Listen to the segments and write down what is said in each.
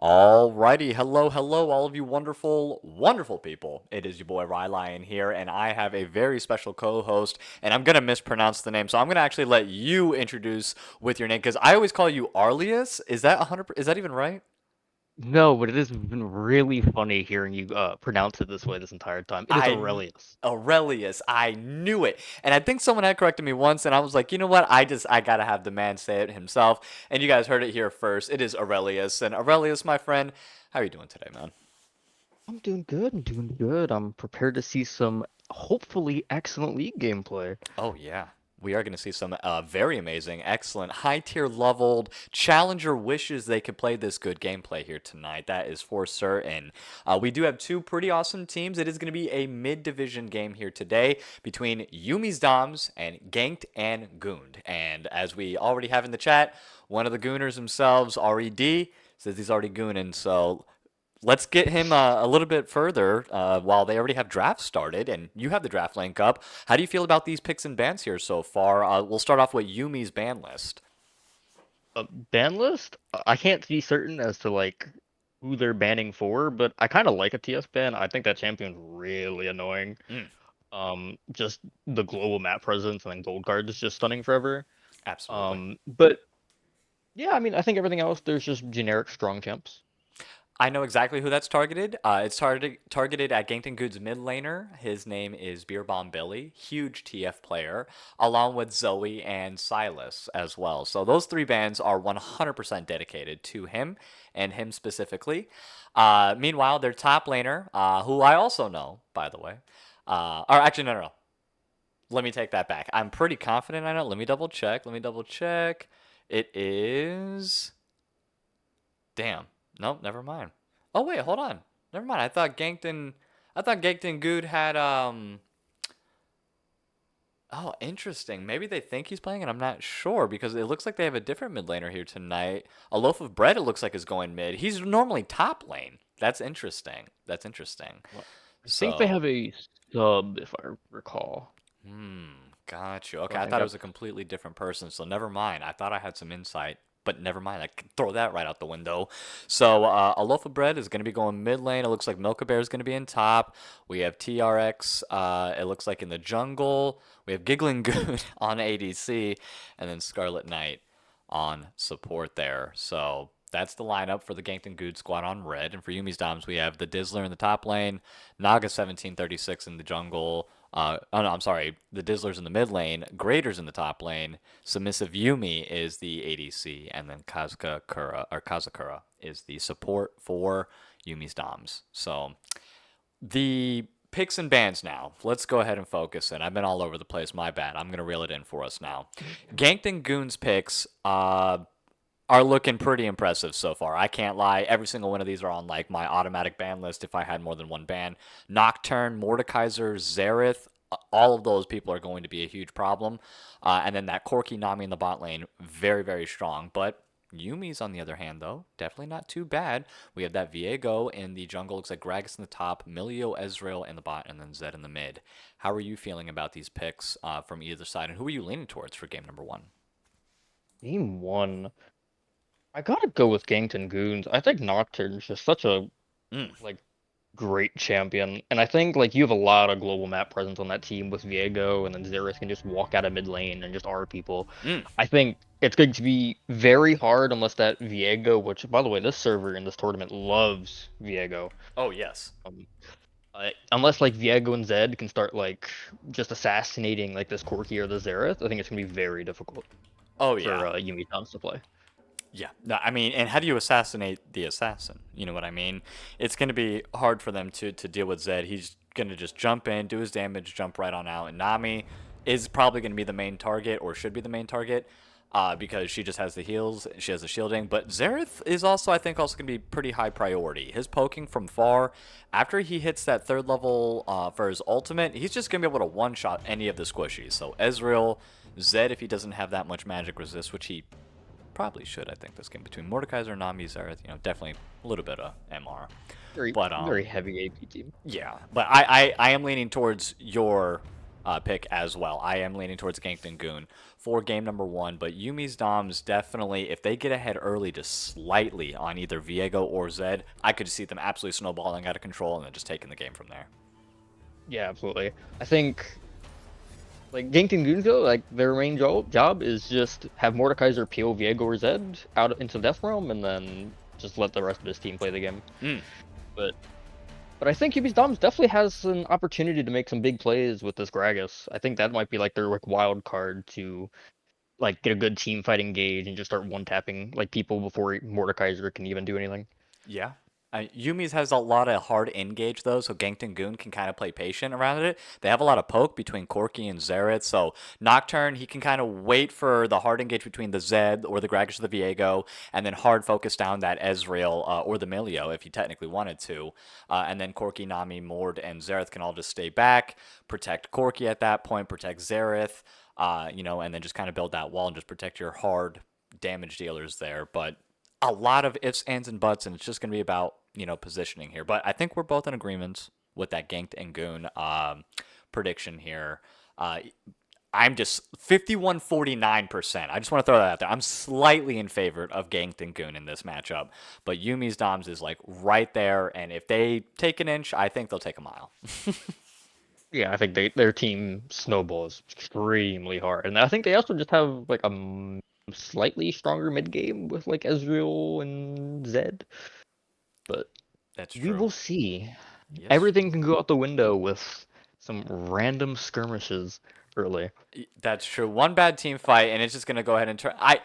Alrighty, hello, all of you wonderful, wonderful people. It is your boy Rylion here, and I have a very special co-host, and I'm gonna mispronounce the name, so I'm gonna actually let you introduce with your name, because I always call you Arlius. Is that 100? Is that even right? No, but it has been really funny hearing you pronounce it this way this entire time. It is Aurelius. Aurelius. I knew it, and I think someone had corrected me once, and I was like, you know what? I gotta have the man say it himself, and you guys heard it here first. It is Aurelius, and Aurelius, my friend, how are you doing today, man? I'm doing good. I'm doing good. I'm prepared to see some hopefully excellent League gameplay. Oh, yeah. We are going to see some very amazing, excellent, high tier leveled challenger wishes they could play this good gameplay here tonight. That is for certain. We do have two pretty awesome teams. It is going to be a mid division game here today between Yuumis Doms and Ganked and Gooned. And as we already have in the chat, one of the Gooners themselves, RED, says he's already gooning. So let's get him a little bit further while they already have drafts started and you have the draft link up. How do you feel about these picks and bans here so far? We'll start off with Yumi's ban list. Ban list? I can't be certain as to who they're banning for, but I kind of like a TS ban. I think that champion's really annoying. Mm, Just the global map presence and then gold card is just stunning forever. absolutely. But yeah, I mean, I think everything else there's just generic strong champs. I know exactly who that's targeted. It's targeted at Ganked Good's mid laner. His name is Beer Bomb Billy, huge TF player, along with Zoe and Silas as well. So those three bands are 100% dedicated to him and him specifically. Meanwhile, their top laner, who I also know, by the way, or actually, no. Let me take that back. I'm pretty confident I know. Let me double check. It is. Damn. Nope, never mind. Oh wait, hold on. Never mind. I thought Ganked and Good had oh, interesting. Maybe they think he's playing and I'm not sure because it looks like they have a different mid laner here tonight. A loaf of bread it looks like is going mid. He's normally top lane. That's interesting. That's interesting. Well, I think they So, have a sub, if I recall. got you. Okay, So I I think thought it that was a completely different person, so never mind. I thought I had some insight, but never mind. I can throw that right out the window. So a loaf of bread is going to be going mid lane. It looks like Milka Bear is going to be in top. We have TRX. It looks like in the jungle. We have Giggling Good on ADC, and then Scarlet Knight on support there. So that's the lineup for the Ganked and Good squad on red. And for Yumi's Doms, we have the Dizzler in the top lane, Naga 1736 in the jungle. Oh no, I'm sorry. The Dizzler's in the mid lane, Grader's in the top lane, Submissive Yumi is the ADC, and then Kazakura is the support for Yumi's Doms. So the picks and bans now. Let's go ahead and focus in. I've been all over the place. My bad. I'm gonna reel it in for us now. Ganked and Goon's picks are looking pretty impressive so far. I can't lie. Every single one of these are on like my automatic ban list if I had more than one ban. Nocturne, Mordekaiser, Zareth, all of those people are going to be a huge problem. And then that Corki Nami in the bot lane, very, very strong. But Yumi's on the other hand, though, definitely not too bad. We have that Viego in the jungle. Looks like Gragas in the top, Milio, Ezreal in the bot, and then Zed in the mid. How are you feeling about these picks from either side, and who are you leaning towards for game number one? game one, I gotta go with Ganked Goons. I think Nocturne's just such a Mm, like great champion, and I think you have a lot of global map presence on that team with Viego, and then Xerath can just walk out of mid lane and just R people. mm. I think it's going to be very hard unless that Viego, which by the way, this server in this tournament loves Viego. Oh, yes. Um, unless Viego and Zed can start just assassinating this Corki or the Xerath, I think it's gonna be very difficult Oh, for yeah. Yuumi Towns to play. Yeah. No, I mean, and how do you assassinate the assassin? You know what I mean? It's going to be hard for them to deal with Zed. He's going to just jump in, do his damage, jump right on out. And Nami is probably going to be the main target, or should be the main target, because she just has the heals, she has the shielding. But Zareth is also, I think, also going to be pretty high priority. His poking from far, after he hits that third level for his ultimate, he's just going to be able to one-shot any of the squishies. So Ezreal, Zed, if he doesn't have that much magic resist, which he probably should. I think this game between Mordekaiser and Nami's are definitely a little bit of MR, Very but very heavy AP team. yeah. But I am leaning towards your pick as well. I am leaning towards Ganked and Goon for game number one, but Yuumis Doms definitely, if they get ahead early just slightly on either Viego or Zed, I could see them absolutely snowballing out of control and then just taking the game from there. Yeah, absolutely. I think like Ganked and Gooned, like their main job is just have Mordekaiser peel Viego or Zed out into Death Realm and then just let the rest of his team play the game. Mm. But I think Yuumis Doms definitely has an opportunity to make some big plays with this Gragas. I think that might be like their like wild card to like get a good team fight engage and just start one tapping like people before Mordekaiser can even do anything. Yeah. Yumi's has a lot of hard engage though, so Ganked and Goon can kind of play patient around it. They have a lot of poke between Corki and Xerath, so Nocturne he can kind of wait for the hard engage between the Zed or the Gragas or the Viego, and then hard focus down that Ezreal or the Milio if he technically wanted to, and then Corki, Nami, Mord, and Xerath can all just stay back, protect Corki at that point, protect Xerath, and then just kind of build that wall and just protect your hard damage dealers there, but a lot of ifs, ands, and buts, and it's just going to be about positioning here. But I think we're both in agreement with that Ganked and Goon prediction here. I'm just 51-49%. I just want to throw that out there. I'm slightly in favor of Ganked and Goon in this matchup, but Yumi's Doms is like right there, and if they take an inch, I think they'll take a mile. Yeah, I think their team snowballs extremely hard, and I think they also just have like a slightly stronger mid game with like Ezreal and Zed. But That's we true. will see. Yes. Everything can go out the window with some random skirmishes early. That's true. One bad team fight, and it's just gonna go ahead and turn. I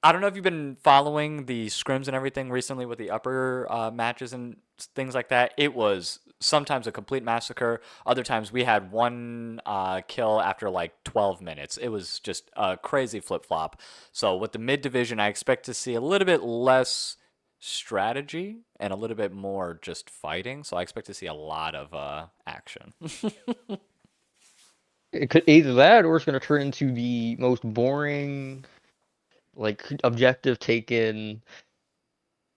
don't know if you've been following the scrims and everything recently with the upper matches and things like that. It was sometimes a complete massacre. Other times we had one kill after like 12 minutes. It was just a crazy flip flop. So with the mid division, I expect to see a little bit less strategy and a little bit more just fighting. So I expect to see a lot of action. It could either that or it's going to turn into the most boring, like objective taken,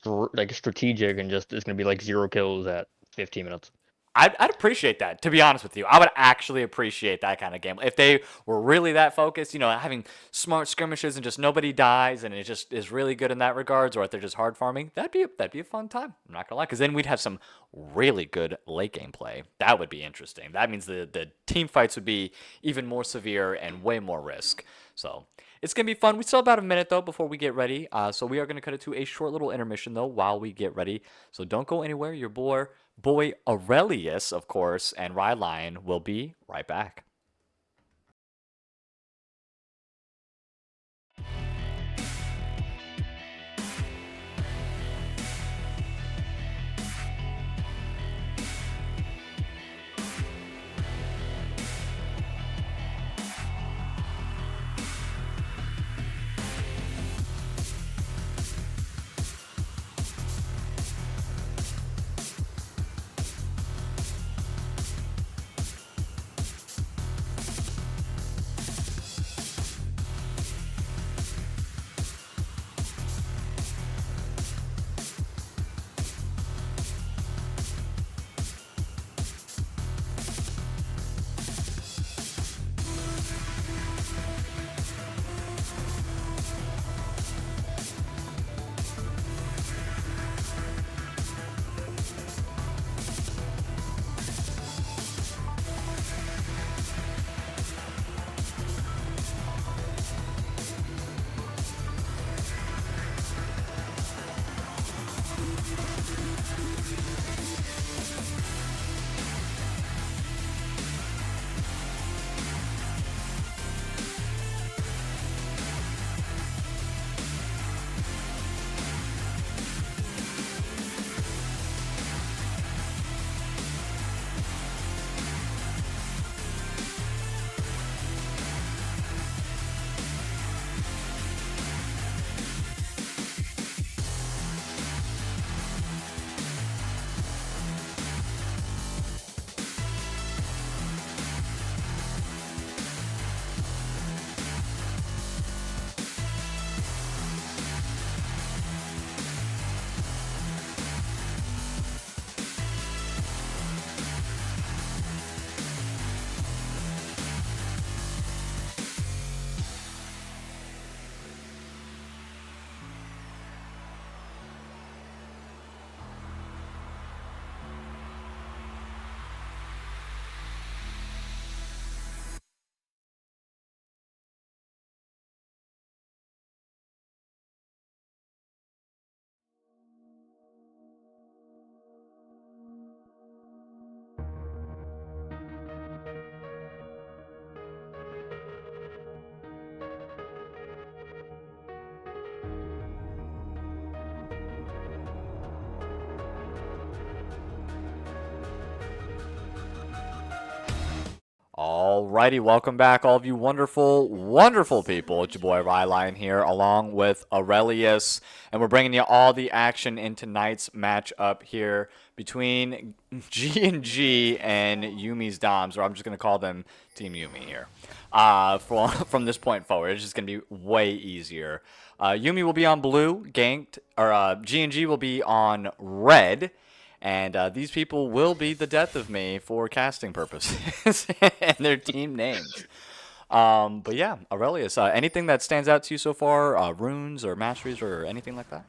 like strategic, and just it's going to be like 0 kills at 15 minutes. I'd appreciate that, to be honest with you. I would actually appreciate that kind of game. If they were really that focused, having smart skirmishes and just nobody dies and it just is really good in that regards, or if they're just hard farming, that'd be a fun time. I'm not gonna lie, because then we'd have some really good late game play. That would be interesting. That means the team fights would be even more severe and way more risk. So it's going to be fun. We still have about a minute, though, before we get ready. So we are going to cut it to a short little intermission, though, while we get ready. So don't go anywhere. Your boy Aurelius, of course, and Rye Lion will be right back. Alrighty, welcome back, all of you wonderful, wonderful people. It's your boy Ryline here, along with Aurelius, and we're bringing you all the action in tonight's matchup here between G and Yuumis Doms, or I'm just gonna call them Team Yumi here. From this point forward, it's just gonna be way easier. Yumi will be on blue, Ganked, or G will be on red. And these people will be the death of me for casting purposes and their team names. But yeah, Aurelius, anything that stands out to you so far? Runes or masteries or anything like that?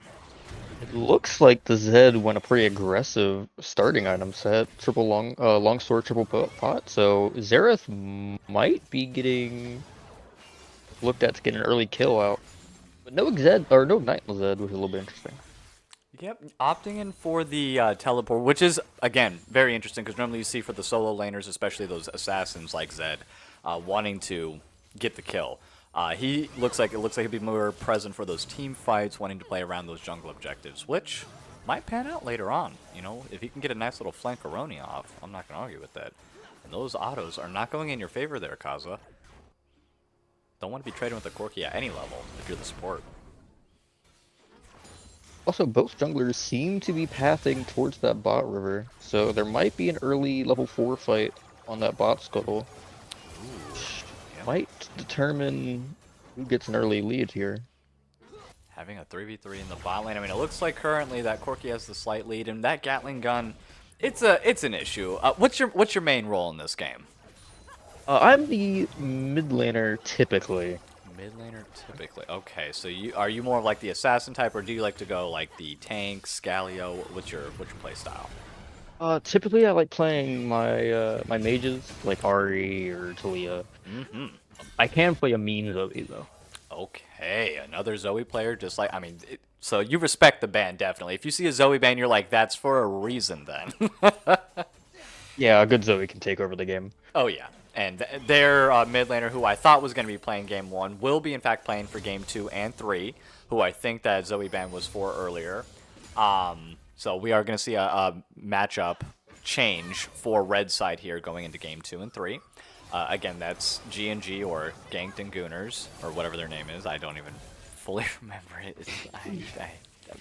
It looks like the Zed went a pretty aggressive starting item set. Triple long sword, triple pot. So Xerath might be getting looked at to get an early kill out. But no Zed, or no Knight Zed, which is a little bit interesting. Yep, opting in for the teleport, which is, again, very interesting because normally you see for the solo laners, especially those assassins like Zed, wanting to get the kill. It looks like he'll be more present for those team fights, wanting to play around those jungle objectives, which might pan out later on. You know, if he can get a nice little flankeroni off, I'm not going to argue with that. And those autos are not going in your favor there, Kaza. Don't want to be trading with a Corki at any level if you're the support. Also, both junglers seem to be pathing towards that bot river, so there might be an early level 4 fight on that bot scuttle. Yeah. Might determine who gets an early lead here. Having a 3v3 in the bot lane, I mean, it looks like currently that Corki has the slight lead, and that Gatling gun, it's an issue. What's your main role in this game? I'm the mid laner typically. Mid laner typically. Okay, so are you more of like the assassin type, or do you like to go like the tank, Scalio? What's your play style? Typically I like playing my my mages like Ari or Talia. I can play a mean Zoe though. Okay, another Zoe player, just like so you respect the ban definitely. If you see a Zoe ban, you're like, that's for a reason then. Yeah, a good Zoe can take over the game. Oh yeah. And their mid laner, who I thought was going to be playing Game 1, will be in fact playing for Game 2 and 3, who I think that Zoe Ban was for earlier. So we are going to see a matchup change for red side here going into Game 2 and 3. Again, that's G or Ganked and Gooners, or whatever their name is. I don't even fully remember it.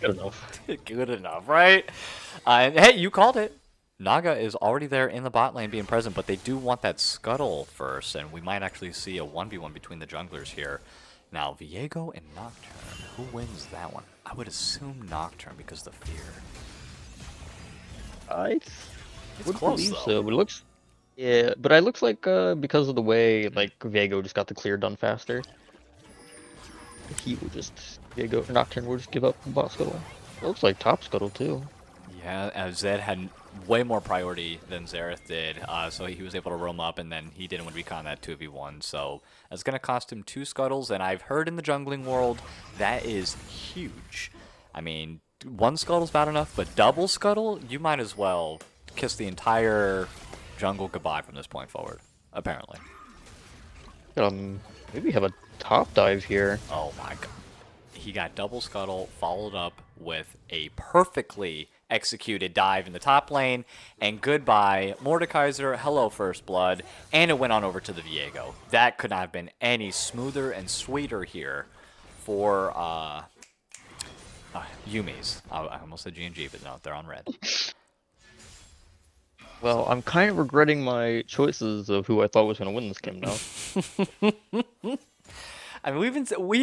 Good enough. Good enough, right? And hey, you called it. Naga is already there in the bot lane being present, but they do want that scuttle first, and we might actually see a 1v1 between the junglers here. Now, Viego and Nocturne, who wins that one? I would assume Nocturne because of the fear. I would close, believe though. so, but it looks... Yeah, but it looks like because of the way like Viego just got the clear done faster, he will just... Nocturne will just give up the bot scuttle. It looks like top scuttle too. Yeah, Zed had way more priority than Xerath did, so he was able to roam up, and then he didn't want to be caught in that 2v1, so it's going to cost him 2 scuttles, and I've heard in the jungling world that is huge. I mean, 1 scuttle's bad enough, but double scuttle, you might as well kiss the entire jungle goodbye from this point forward, apparently. Maybe have a top dive here. Oh my god. He got double scuttle, followed up with a perfectly executed dive in the top lane, and goodbye Mordekaiser, hello First Blood, and it went on over to the Viego. That could not have been any smoother and sweeter here for Yuumis. I almost said G&G, but no, they're on red. Well, I'm kind of regretting my choices of who I thought was going to win this game now. I mean, we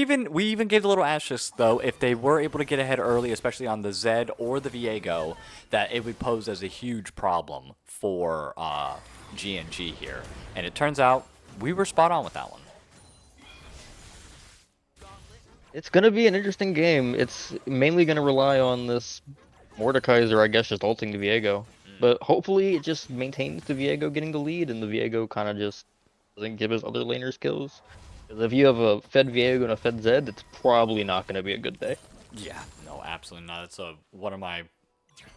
even gave a little asterisk though. If they were able to get ahead early, especially on the Zed or the Viego, that it would pose as a huge problem for G&G here. And it turns out we were spot on with that one. It's going to be an interesting game. It's mainly going to rely on this Mordekaiser, I guess, just ulting the Viego. But hopefully it just maintains the Viego getting the lead, and the Viego kind of just doesn't give his other laners kills. Because if you have a fed Viego and a fed Zed, it's probably not going to be a good day. Yeah, no, absolutely not. It's one of my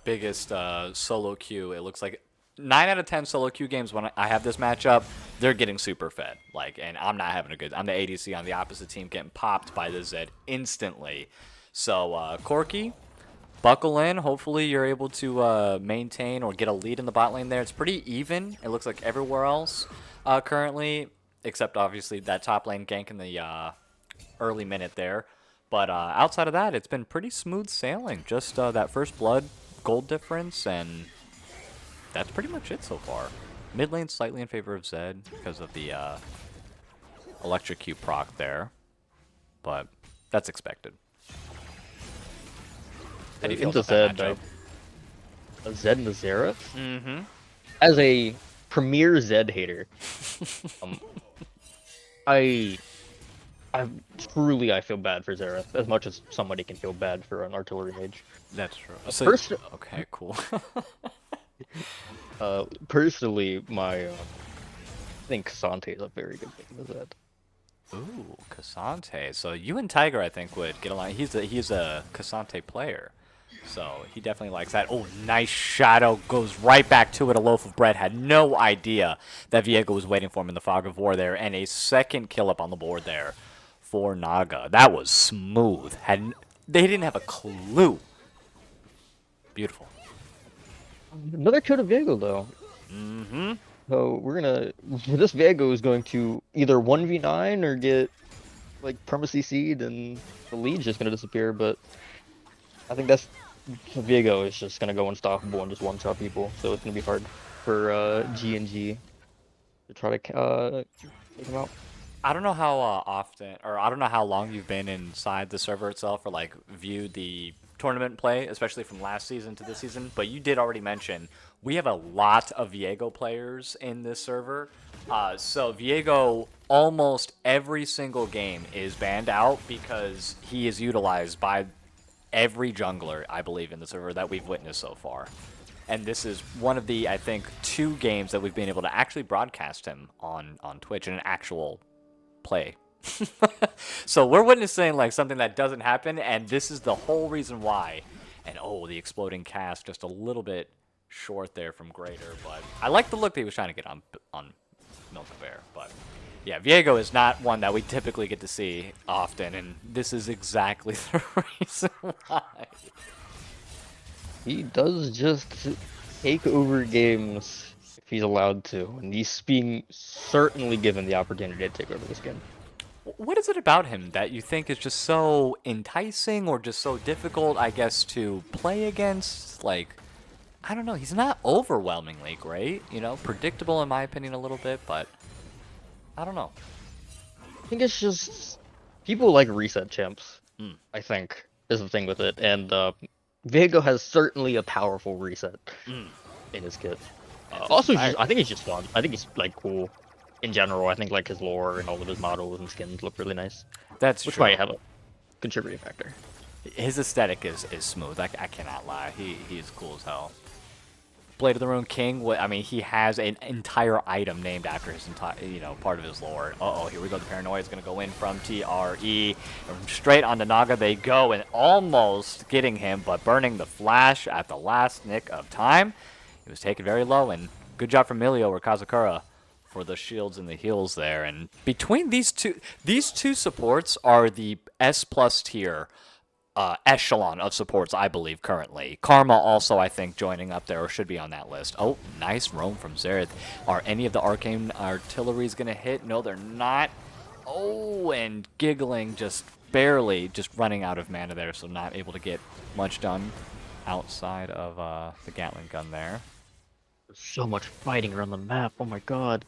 biggest solo queue. It looks like 9 out of 10 solo queue games when I have this matchup, they're getting super fed. And I'm not having a good... I'm the ADC on the opposite team getting popped by the Zed instantly. So, Corki, buckle in. Hopefully you're able to maintain or get a lead in the bot lane there. It's pretty even. It looks like everywhere else. currently, except obviously that top lane gank in the early minute there. But outside of that, it's been pretty smooth sailing. Just that first blood gold difference, and that's pretty much it so far. Mid lane slightly in favor of Zed because of the electrocute proc there, but that's expected. How do you feel Into about that Zed, matchup? Zed and the Xerath. Mm-hmm. As a premier Zed hater, um, I I feel bad for Xerath as much as somebody can feel bad for an artillery mage. That's true. So, First, okay, cool. personally, I think Sante is a very good pick for Zed. Ooh, Cassante. So you and Tiger, I think, would get along. He's a Cassante player, so he definitely likes that. Oh, nice shadow goes right back to it. A loaf of bread had no idea that Viego was waiting for him in the fog of war there, and a second kill up on the board there for Naga. That was smooth. They didn't have a clue. Beautiful. Another kill to Viego though. Mm-hmm. So this Viego is going to either 1v9 or get like perma CC'd and the lead's just gonna disappear. But I think Viego is just gonna go unstoppable and just one-shot people. So it's gonna be hard for G to try to take him out. I don't know how often, or I don't know how long you've been inside the server itself, or like viewed the tournament play, especially from last season to this season. But you did already mention we have a lot of Viego players in this server. So Viego, almost every single game is banned out because he is utilized by every jungler, I believe, in the server that we've witnessed so far. And this is one of the, I think, 2 games that we've been able to actually broadcast him on Twitch in an actual play. So we're witnessing like something that doesn't happen, and this is the whole reason why. And oh, the exploding cast just a little bit short there from Greater, but I like the look that he was trying to get on Milk Bear. But yeah, Viego is not one that we typically get to see often, and this is exactly the reason why. He does just take over games if he's allowed to, and he's being certainly given the opportunity to take over this game. What is it about him that you think is just so enticing or just so difficult, I guess, to play against? Like, I don't know. He's not overwhelmingly great, predictable in my opinion a little bit, but I don't know. I think it's just people like reset champs. Mm. I think is the thing with it, and Viego has certainly a powerful reset in his kit. Also, I think he's just fun. I think he's like cool in general. I think like his lore and all of his models and skins look really nice. That's which true. might have a contributing factor. His aesthetic is smooth. I cannot lie. He's cool as hell. Blade of the Rune King. I mean, he has an entire item named after his entire, part of his lore. Uh-oh, here we go. The paranoia is going to go in from TRE. And straight onto Naga they go, and almost getting him, but burning the flash at the last nick of time. He was taken very low, and good job from Milio or Kazakura for the shields and the heals there. And between these two supports are the S+ tier echelon of supports, I believe, currently. Karma also, I think, joining up there, or should be on that list. Oh, nice roam from Xerath. Are any of the arcane artilleries going to hit? No, they're not. Oh, and giggling just barely, just running out of mana there, so not able to get much done outside of the Gatling gun there. There's so much fighting around the map. Oh my god.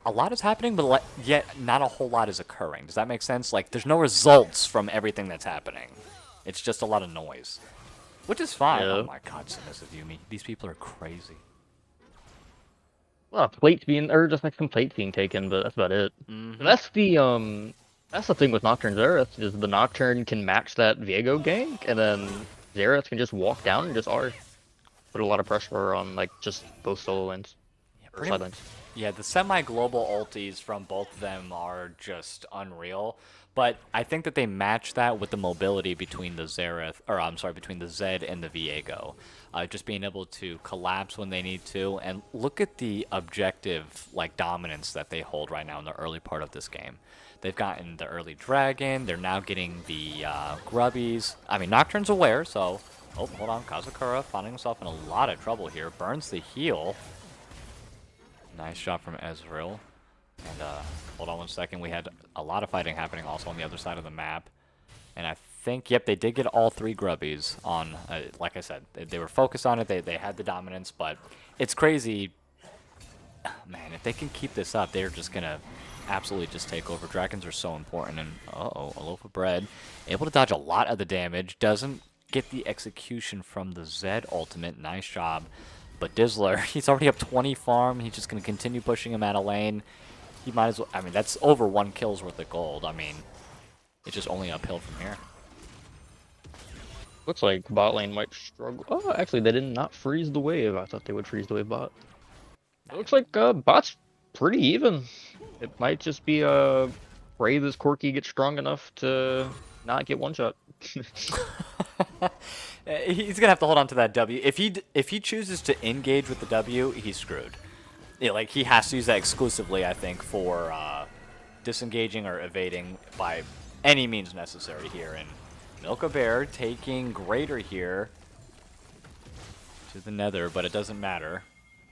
A lot is happening, but yet not a whole lot is occurring. Does that make sense? Like, there's no results from everything that's happening. It's just a lot of noise, which is fine. Yeah. Oh my god, submissive Yuumi. These people are crazy. Well, plates being, or just like some plates being taken, but that's about it. Mm-hmm. That's the thing with Nocturne Xerath, is the Nocturne can match that Viego gank, and then Xerath can just walk down and just R. Put a lot of pressure on like just both solo lanes. Or side lanes. Yeah, the semi-global ultis from both of them are just unreal. But I think that they match that with the mobility between the between the Zed and the Viego. Just being able to collapse when they need to, and look at the objective dominance that they hold right now in the early part of this game. They've gotten the early dragon. They're now getting the grubbies. I mean, Nocturne's aware, so oh, hold on, Kazakura finding himself in a lot of trouble here. Burns the heal. Nice shot from Ezreal. And hold on one second. We had a lot of fighting happening also on the other side of the map. And I think, yep, they did get all 3 grubbies on, like I said, they were focused on it. They had the dominance, but it's crazy. Man, if they can keep this up, they're just going to absolutely just take over. Dragons are so important. And, uh-oh, a loaf of bread. Able to dodge a lot of the damage. Doesn't get the execution from the Zed ultimate. Nice job. But Dizzler, he's already up 20 farm. He's just going to continue pushing him out of lane. He might as well, I mean, that's over 1 kill's worth of gold. I mean, it's just only uphill from here. Looks like bot lane might struggle. Oh, actually, they did not freeze the wave. I thought they would freeze the wave bot. It looks like bot's pretty even. It might just be pray this Corki gets strong enough to not get one shot. He's gonna have to hold on to that W. If he chooses to engage with the W, he's screwed. Yeah, like he has to use that exclusively, I think, for disengaging or evading by any means necessary here. And Milka Bear taking Greater here to the Nether, but it doesn't matter.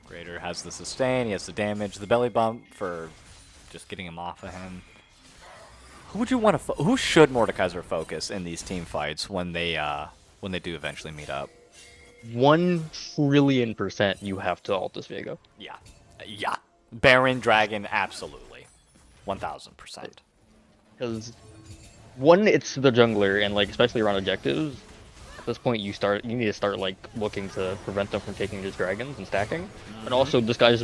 Greater has the sustain, he has the damage, the belly bump for just getting him off of him. Who would you want to? Who should Mordekaiser focus in these team fights when they do eventually meet up? 1,000,000,000% you have to ult this Viego. Yeah, yeah. Baron, Dragon, absolutely, 1000%. Because one, it's the jungler, and like especially around objectives. At this point, you need to start like looking to prevent them from taking these dragons and stacking. And also, this guy's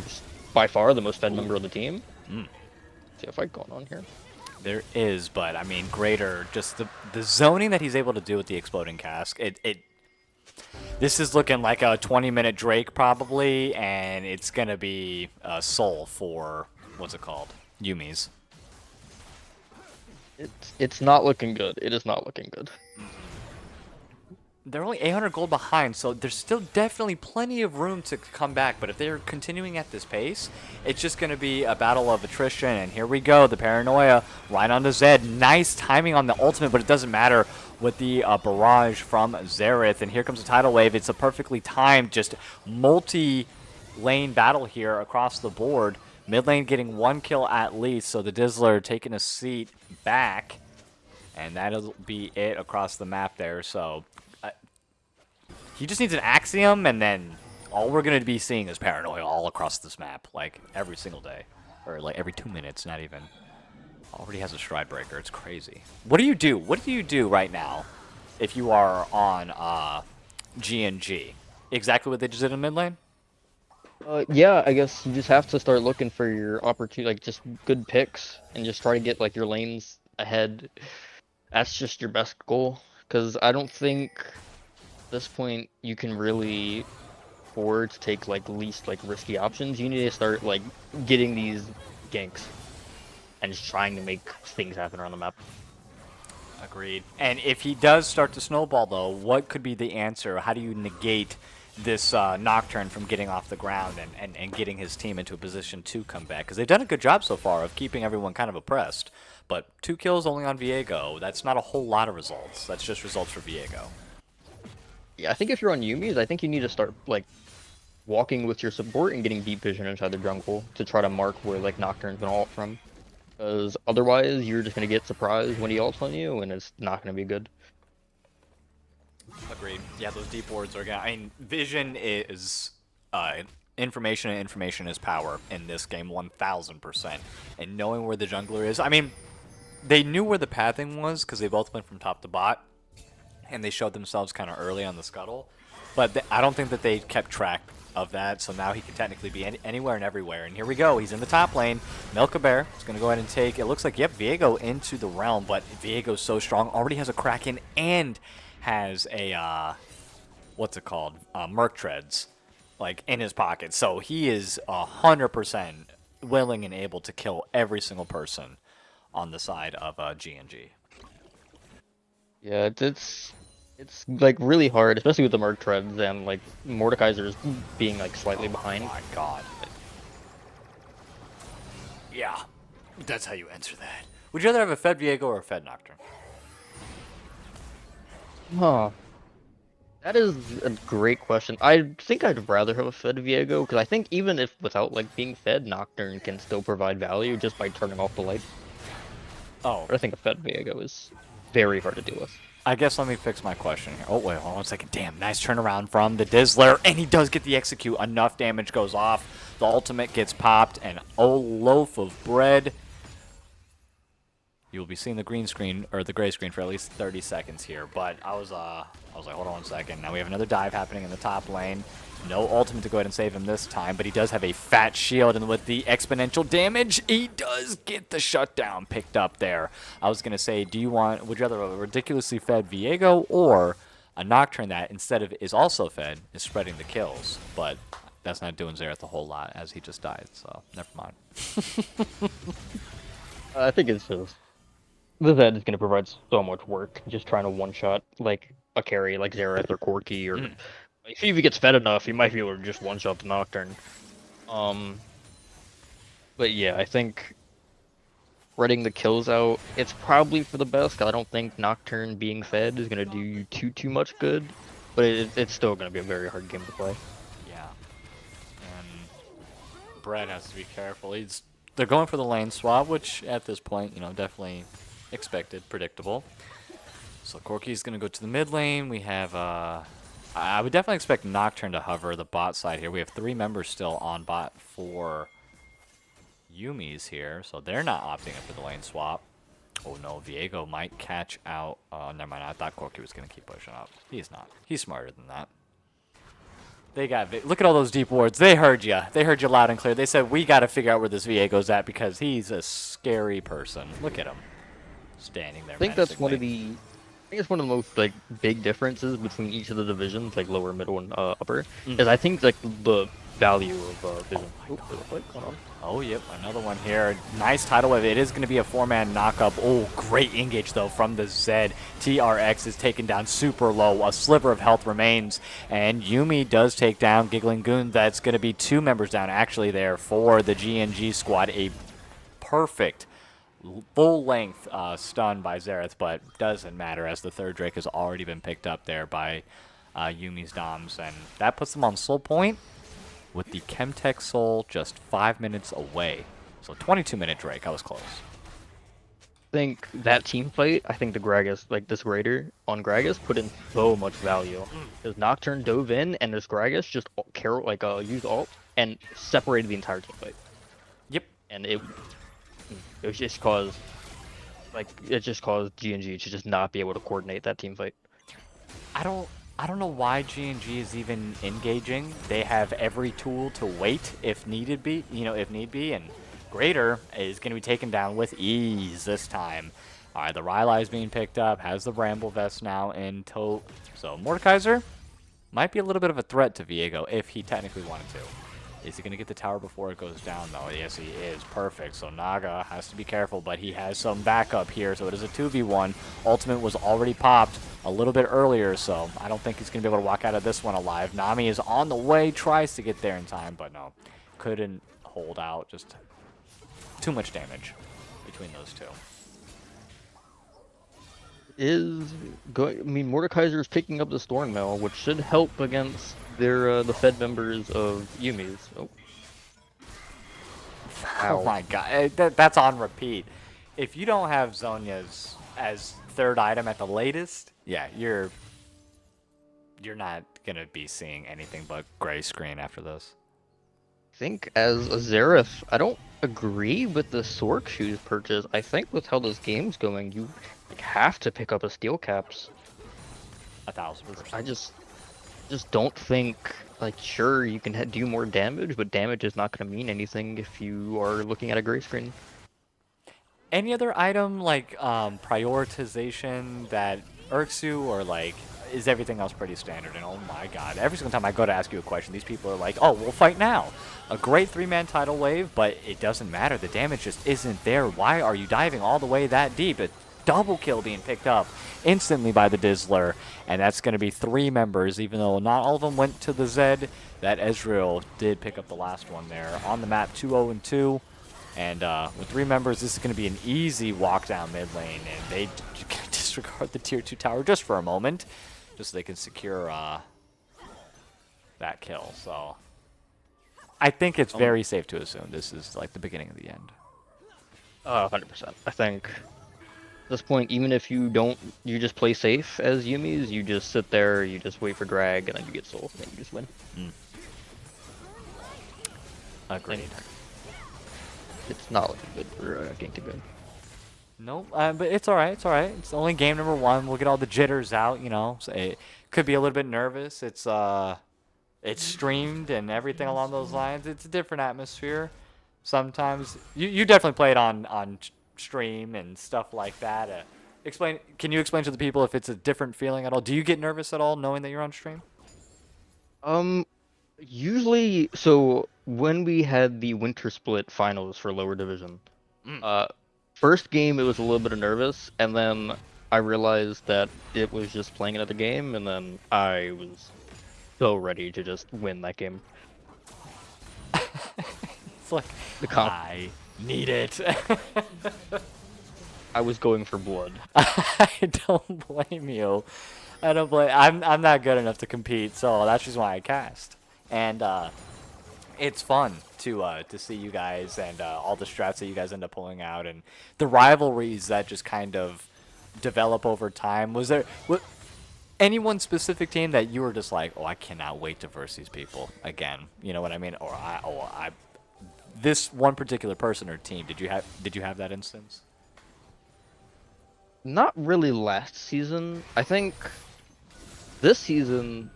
by far the most fed member of the team. See a fight going on here. There is, but I mean, Greater, just the zoning that he's able to do with the exploding cask. This is looking like a 20-minute Drake probably, and it's gonna be a soul for what's it called, Yuumis. It's not looking good. It is not looking good. They're only 800 gold behind, so there's still definitely plenty of room to come back. But if they're continuing at this pace, it's just going to be a battle of attrition. And here we go, the Paranoia right onto Zed. Nice timing on the ultimate, but it doesn't matter with the barrage from Xerath. And here comes the tidal wave. It's a perfectly timed, just multi-lane battle here across the board. Mid lane getting 1 kill at least, so the Dizzler taking a seat back. And that'll be it across the map there, so... he just needs an Axiom, and then all we're going to be seeing is Paranoia all across this map, like, every single day. Or, like, every 2 minutes, not even. Already has a Stride Breaker. It's crazy. What do you do? What do you do right now if you are on G&G? Exactly what they just did in mid lane? Yeah, I guess you just have to start looking for your opportunity, like, just good picks, and just try to get, like, your lanes ahead. That's just your best goal, because I don't think... this point you can really afford to take like least like risky options. You need to start like getting these ganks and just trying to make things happen around the map. Agreed. And if he does start to snowball though, what could be the answer? How do you negate this Nocturne from getting off the ground and getting his team into a position to come back? Because they've done a good job so far of keeping everyone kind of oppressed. But 2 kills only on Viego, that's not a whole lot of results. That's just results for Viego. Yeah, I think if you're on Yuumis, I think you need to start like walking with your support and getting deep vision inside the jungle to try to mark where like Nocturne's gonna ult from. Because otherwise, you're just gonna get surprised when he ults on you, and it's not gonna be good. Agreed. Yeah, those deep wards are gonna. I mean, vision is information, and information is power in this game, 1000%. And knowing where the jungler is, I mean, they knew where the pathing was because they both went from top to bot. And they showed themselves kind of early on the scuttle. But I don't think that they kept track of that, so now he can technically be anywhere and everywhere. And here we go, he's in the top lane. Milka Bear is going to go ahead and take, it looks like, yep, Viego into the realm, but Viego's so strong, already has a Kraken and has a, what's it called, Merc Treads, like, in his pocket. So he is 100% willing and able to kill every single person on the side of G&G. Yeah, it's like really hard, especially with the Merc Treads and like Mordekaiser's being like slightly behind. Oh my god. Yeah, that's how you answer that. Would you rather have a fed Viego or a fed Nocturne? Huh. That is a great question. I think I'd rather have a fed Viego because I think even if without like being fed, Nocturne can still provide value just by turning off the light. Oh, But I think a fed Viego is very hard to deal with. I guess let me fix my question here. Oh, wait, hold on a second. Damn, nice turnaround from the Dizzler, and he does get the execute. Enough damage goes off. The ultimate gets popped, and oh, loaf of bread. You'll be seeing the green screen, or the gray screen, for at least 30 seconds here. But I was like, hold on one second. Now we have another dive happening in the top lane. No ultimate to go ahead and save him this time, but he does have a fat shield, and with the exponential damage, he does get the shutdown picked up there. I was gonna say, would you rather a ridiculously fed Viego or a Nocturne that instead of is also fed is spreading the kills? But that's not doing Xerath a whole lot as he just died, so never mind. I think it's just the Zed is going to provide so much work just trying to one-shot like a carry like Xerath or Corki or if he gets fed enough, he might be able to just one-shot the Nocturne. Um, but yeah, I think spreading the kills out, it's probably for the best. 'Cause I don't think Nocturne being fed is going to do you too much good, but it's still going to be a very hard game to play. Yeah. And Brett has to be careful. They're going for the lane swap, which at this point, definitely expected, predictable. So Corki's going to go to the mid lane. We have, I would definitely expect Nocturne to hover the bot side here. We have 3 members still on bot for Yuumis here, so they're not opting up for the lane swap. Oh no, Viego might catch out. Oh, never mind. I thought Corki was going to keep pushing up. He's not. He's smarter than that. Look at all those deep wards. They heard you. They heard you loud and clear. They said, we got to figure out where this Viego's at because he's a scary person. Look at him. Standing there I think that's one of menacingly. the I think it's one of the most like big differences between each of the divisions, like lower, middle, and upper, is I think like the value of vision. Oh, there's a fight going on. Oh, yep, another one here. Nice tidal wave. It is going to be a 4-man knockup. Oh, great engage, though, from the Zed. TRX is taken down super low. A sliver of health remains. And Yuumi does take down Giggling Gooned. That's going to be 2 members down, actually, there for the GNG squad. A perfect full-length stun by Xerath, but doesn't matter as the third Drake has already been picked up there by Yuumi's Doms. And that puts them on soul point, with the Chemtech Soul just 5 minutes away. So 22-minute Drake. I was close. I think that team fight, I think the Gragas, like this Raider on Gragas, put in so much value. Because Nocturne dove in, and this Gragas just used ult and separated the entire team fight. Yep. And it was just caused GNG to just not be able to coordinate that team fight. I don't know why G&G is even engaging. They have every tool to wait if needed be, if need be, and Greater is going to be taken down with ease this time. All right, the Rylai is being picked up, has the Bramble Vest now in tow. So Mordekaiser might be a little bit of a threat to Viego if he technically wanted to. Is he going to get the tower before it goes down, though? Yes, he is. Perfect. So Naga has to be careful, but he has some backup here. So it is a 2v1. Ultimate was already popped a little bit earlier, so I don't think he's going to be able to walk out of this one alive. Nami is on the way, tries to get there in time, but no. Couldn't hold out. Just too much damage between those two. Mordekaiser is picking up the Storm which should help against the Fed members of Yuumis. Oh. Oh my god, that's on repeat. If you don't have Zhonya's as third item at the latest, yeah, you're not gonna be seeing anything but gray screen after this. I think as a Xerath, I don't agree with the Sork shoes purchase. I think with how this game's going, you have to pick up a Steel Caps. 1000%. I just don't think, like, sure, you can do more damage, but damage is not going to mean anything if you are looking at a gray screen. Any other item like prioritization that irks you, or like is everything else pretty standard? And oh my god, every single time I go to ask you a question, these people are like, oh, we'll fight now. A great 3-man tidal wave, but it doesn't matter. The damage just isn't there. Why are you diving all the way that deep? A double kill being picked up instantly by the Dizzler, and that's going to be 3 members, even though not all of them went to the Zed. That Ezreal did pick up the last one there on the map, 2-0-2. And with 3 members, this is going to be an easy walk down mid lane, and they disregard the tier 2 tower just for a moment. just so they can secure that kill. So I think it's very safe to assume this is like the beginning of the end. 100%. I think at this point, even if you don't, you just play safe as Yuumis. You just sit there, you just wait for drag, and then you get soul, and then you just win. Agreed. It's not looking good for Ganked good. Nope, but it's all right. It's all right. It's only game number 1. We'll get all the jitters out. You know, so it could be a little bit nervous. It's streamed and everything along those lines. It's a different atmosphere. Sometimes you definitely play it on stream and stuff like that. Can you explain to the people if it's a different feeling at all? Do you get nervous at all knowing that you're on stream? Usually, so when we had the winter split finals for lower division, first game it was a little bit of nervous, and then I realized that it was just playing another game, and then I was so ready to just win that game. It's like I need it. I was going for blood. I don't blame you. I don't blame. I'm not good enough to compete, so that's just why I cast. And it's fun to see you guys and all the strats that you guys end up pulling out and the rivalries that just kind of develop over time. Was there any one specific team that you were just like, oh, I cannot wait to verse these people again? You know what I mean? Or this one particular person or team. Did you have that instance? Not really last season. I think this season,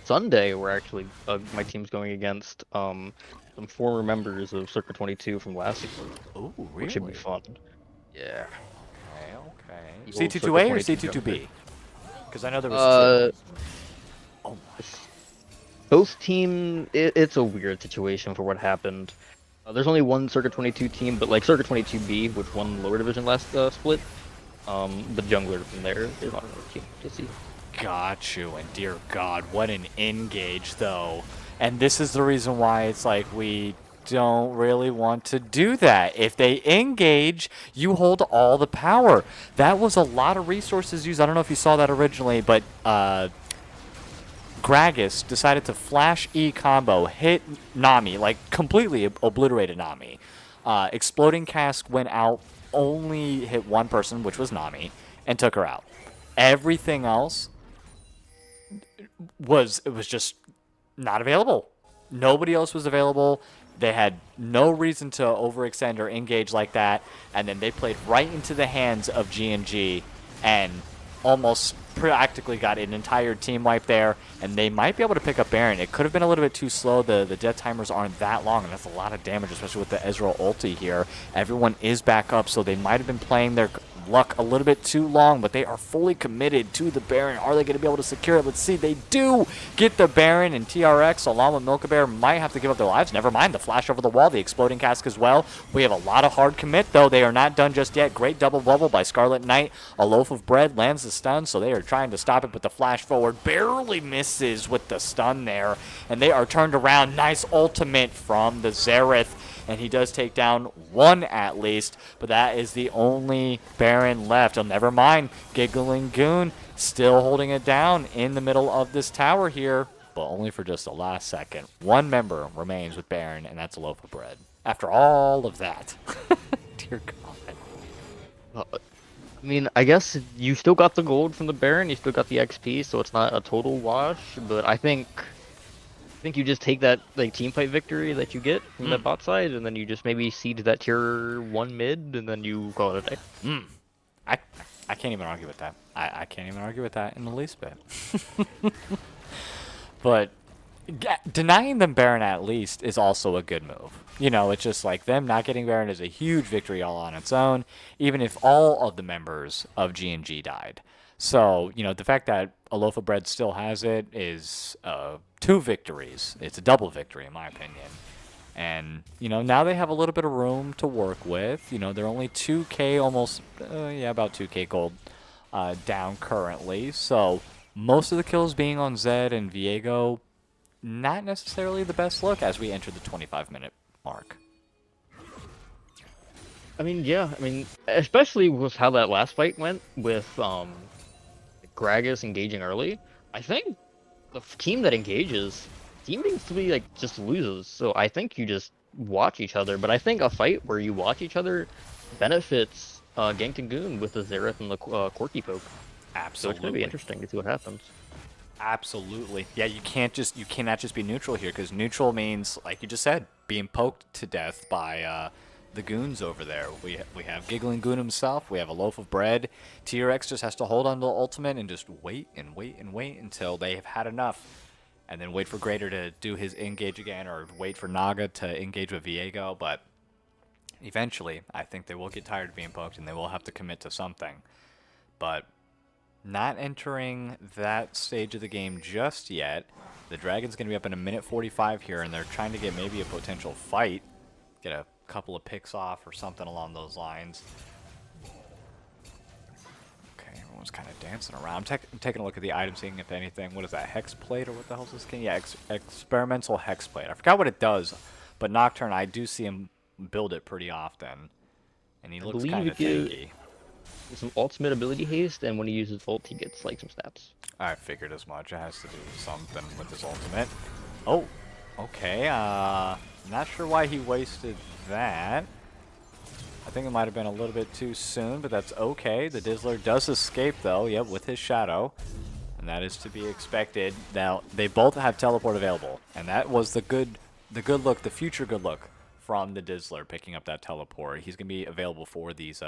Sunday, we're actually my team's going against some former members of Circuit 22 from last season. Oh, really? Which should be fun. Yeah. Okay. The old C22A or Circuit 22 C22B? Because I know there was two. Oh my. Both team, it's a weird situation for what happened. There's only one Circuit 22 team, but like Circuit 22B, which won lower division last split, the jungler from there is on another team to see. Got you, and dear God, what an engage though. And this is the reason why it's like we don't really want to do that. If they engage, you hold all the power. That was a lot of resources used. I don't know if you saw that originally, but Gragas decided to flash E combo, hit Nami, like completely obliterated Nami. Exploding Cask went out, only hit one person, which was Nami, and took her out. Everything else was just not available. Nobody else was available. They had no reason to overextend or engage like that, and then they played right into the hands of G&G and almost practically got an entire team wipe there, and they might be able to pick up Baron. It could have been a little bit too slow. The death timers aren't that long, and that's a lot of damage, especially with the Ezreal ulti here. Everyone is back up, so they might have been playing their luck a little bit too long, but they are fully committed to the Baron. Are they going to be able to secure it? Let's see. They do get the Baron, and TRX along with Milkabear might have to give up their lives. Never mind the flash over the wall, the exploding cask as well. We have a lot of hard commit though. They are not done just yet. Great double bubble by Scarlet Knight. A loaf of bread lands the stun, so they are trying to stop it, but the flash forward barely misses with the stun there, and they are turned around. Nice ultimate from the Xerath, and he does take down one at least, but that is the only Baron left. Oh, never mind. Giggling Goon still holding it down in the middle of this tower here, but only for just the last second. One member remains with Baron, and that's a loaf of bread. After all of that. Dear God. I mean, I guess you still got the gold from the Baron, you still got the XP, so it's not a total wash, but I think you just take that like team fight victory that you get from that bot side, and then you just maybe seed that tier 1 mid, and then you call it a day. I can't even argue with that. I can't even argue with that in the least bit. But denying them Baron at least is also a good move. You know, it's just like them not getting Baron is a huge victory all on its own, even if all of the members of G&G died. So, you know, the fact that a loaf of bread still has it is 2 victories. It's a double victory, in my opinion. And, you know, now they have a little bit of room to work with. You know, they're only 2K, almost, about 2K gold down currently. So, most of the kills being on Zed and Viego, not necessarily the best look as we enter the 25-minute mark. I mean, yeah, especially with how that last fight went with Gragas engaging early, I think the team that engages seems to be like just loses. So I think you just watch each other. But I think a fight where you watch each other benefits Ganked and Goon with the Xerath and the Quirky Poke. So it's gonna be Absolutely. interesting to see what happens. Absolutely. Yeah, you cannot just be neutral here because neutral means, like you just said, being poked to death by the goons over there. We have Giggling Goon himself. We have a loaf of bread. TRX just has to hold on to the ultimate and just wait and wait and wait until they have had enough, and then wait for Greater to do his engage again, or wait for Naga to engage with Viego. But eventually, I think they will get tired of being poked and they will have to commit to something. But not entering that stage of the game just yet. The Dragon's going to be up in a minute 45 here, and they're trying to get maybe a potential fight. Get a couple of picks off or something along those lines. Okay, everyone's kind of dancing around. I'm taking a look at the item, seeing if anything. What is that, Hex Plate or what the hell's this skin? Yeah, Experimental Hex Plate. I forgot what it does, but Nocturne, I do see him build it pretty often. And he I looks believe kind it of gives tanky. some ultimate ability haste, and when he uses ult, he gets like some stats. I figured as much. It has to do something with his ultimate. Oh, okay. Not sure why he wasted that. I think it might have been a little bit too soon, but that's okay. The Dizzler does escape, though, yep, with his Shadow. And that is to be expected. Now, they both have teleport available, and that was the good look, the future good look from the Dizzler picking up that teleport. He's going to be available for these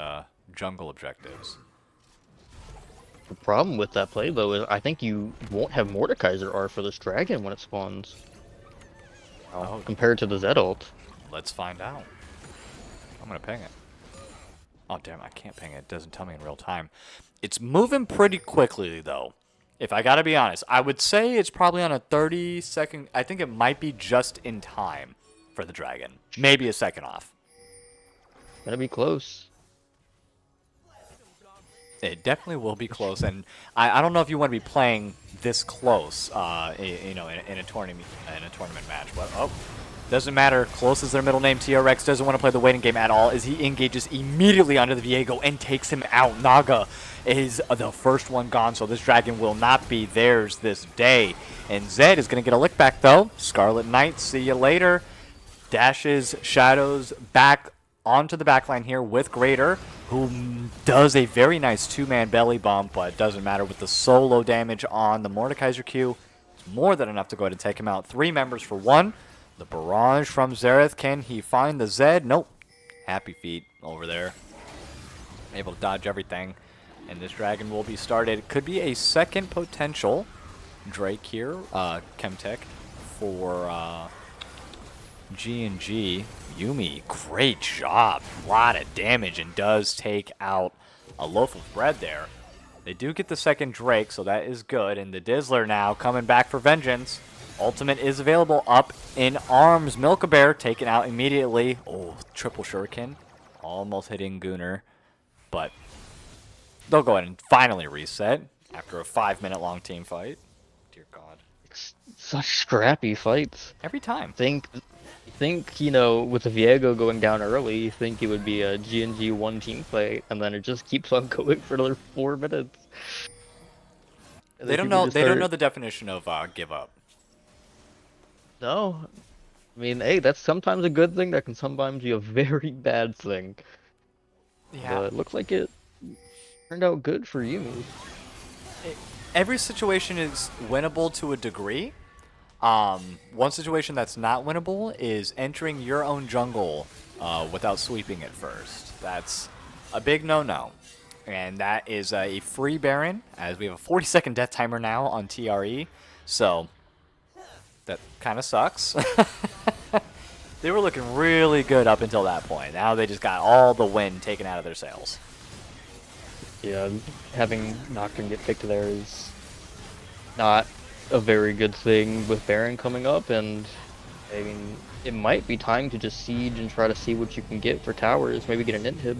jungle objectives. The problem with that play, though, is I think you won't have Mordekaiser R for this dragon when it spawns. Oh, Compared to the Zed ult. let's find out. I'm going to ping it. Oh, damn, I can't ping it. It doesn't tell me in real time. It's moving pretty quickly, though. If I gotta be honest, I would say it's probably on a 30-second... I think it might be just in time for the dragon. Maybe a second off. Gonna be close. It definitely will be close, and I don't know if you want to be playing this close, you know, in a tournament match. But oh, doesn't matter. Close is their middle name. TRX doesn't want to play the waiting game at all, as he engages immediately onto the Viego and takes him out. Naga is the first one gone, so this dragon will not be theirs this day. And Zed is going to get a lick back though. Scarlet Knight, see you later. Dashes Shadows back onto the backline here with Greater, who does a very nice two-man belly bump, but it doesn't matter with the solo damage on the Mordekaiser Q. It's more than enough to go ahead and take him out. 3 members for 1. The barrage from Xerath. Can he find the Zed? Nope. Happy feet over there. Able to dodge everything. And this dragon will be started. Could be a second potential Drake here. Chemtech for G&G. Yuumi, great job. A lot of damage, and does take out a loaf of bread there. They do get the second Drake, so that is good. And the Dizzler now coming back for vengeance. Ultimate is available, up in arms. Milk-a-Bear taken out immediately. Oh, triple shuriken. Almost hitting Gooner. But they'll go ahead and finally reset after a 5-minute long team fight. Dear God. Such scrappy fights. Every time. Think, you know, with the Viego going down early, you think it would be a G&G one team fight, and then it just keeps on going for another 4 minutes. They don't know. They don't know the definition of give up. No, I mean, hey, that's sometimes a good thing. That can sometimes be a very bad thing. Yeah. But it looks like it turned out good for Yuumis. Every situation is winnable to a degree. One situation that's not winnable is entering your own jungle without sweeping it first. That's a big no-no. And that is a free Baron, as we have a 40-second death timer now on TRE. So that kind of sucks. They were looking really good up until that point. Now they just got all the wind taken out of their sails. Yeah, having Nocturne get picked there is not a very good thing with Baron coming up, and I mean, it might be time to just siege and try to see what you can get for towers, maybe get an inhib.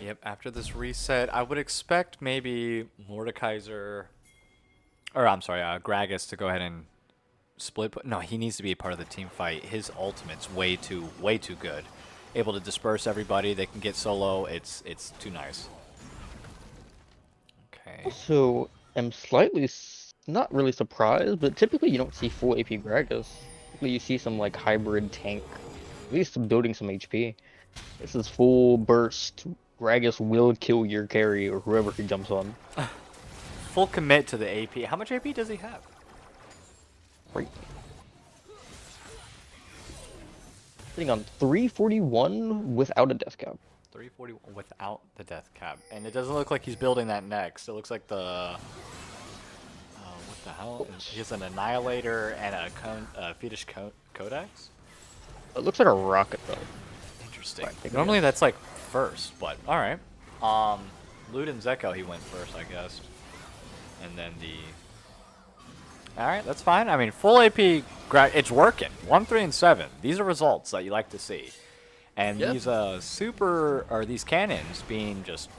Yep, after this reset, I would expect maybe Mordekaiser, or I'm sorry, Gragas to go ahead and split. No, he needs to be a part of the team fight. His ultimate's way too good. Able to disperse everybody. They can get solo. It's too nice. Okay, also am slightly not really surprised, but typically you don't see full AP Gragas. Typically you see some like hybrid tank, at least building some HP. This is full burst. Gragas will kill your carry or whoever he jumps on. Full commit to the AP. How much AP does he have? Right. Sitting on 341 without a death cap. 340 without the death cap. And it doesn't look like he's building that next. It looks like the... what the hell? He has an Annihilator and a Fetish Codex? It looks like a rocket though. Interesting. Right, Normally that's like first, but alright. Luden Zeko, he went first, I guess. And then the... Alright, that's fine. I mean, full AP, it's working. 1, 3, and 7. These are results that you like to see. And Yep. these these cannons being just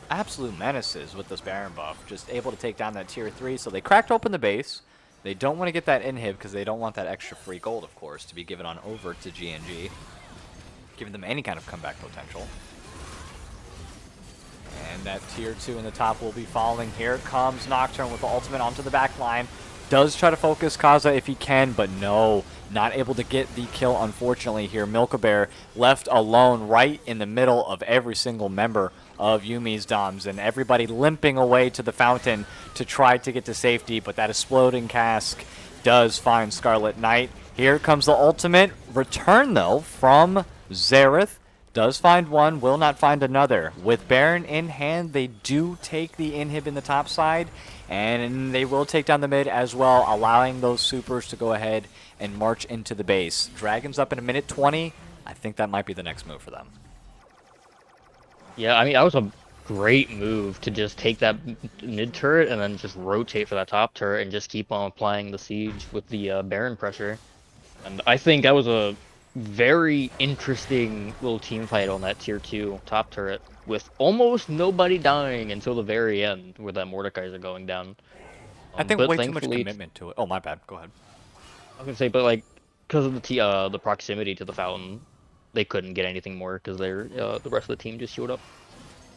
absolute menaces with this Baron buff. Just able to take down that tier 3. So they cracked open the base. They don't want to get that inhib because they don't want that extra free gold, of course, to be given on over to GNG. Giving them any kind of comeback potential. And that tier 2 in the top will be falling. Here comes Nocturne with the ultimate onto the back line. Does try to focus Kaza if he can, but no. Not able to get the kill, unfortunately, here. Milkabear left alone right in the middle of every single member of Yuumis Doms, and everybody limping away to the fountain to try to get to safety, but that exploding cask does find Scarlet Knight. Here comes the ultimate. Return, though, from Xerath. Does find one, will not find another. With Baron in hand, they do take the inhib in the top side, and they will take down the mid as well, allowing those supers to go ahead and march into the base. Dragon's up in a minute 20. I think that might be the next move for them. Yeah, I mean, that was a great move to just take that mid turret and then just rotate for that top turret and just keep on applying the siege with the Baron pressure. And I think that was a very interesting little team fight on that tier 2 top turret with almost nobody dying until the very end where that Mordekaiser going down. I think But way too much thankfully, commitment to it. Oh, my bad. Go ahead. I was gonna say, but like, because of the proximity to the fountain, they couldn't get anything more because they're the rest of the team just showed up.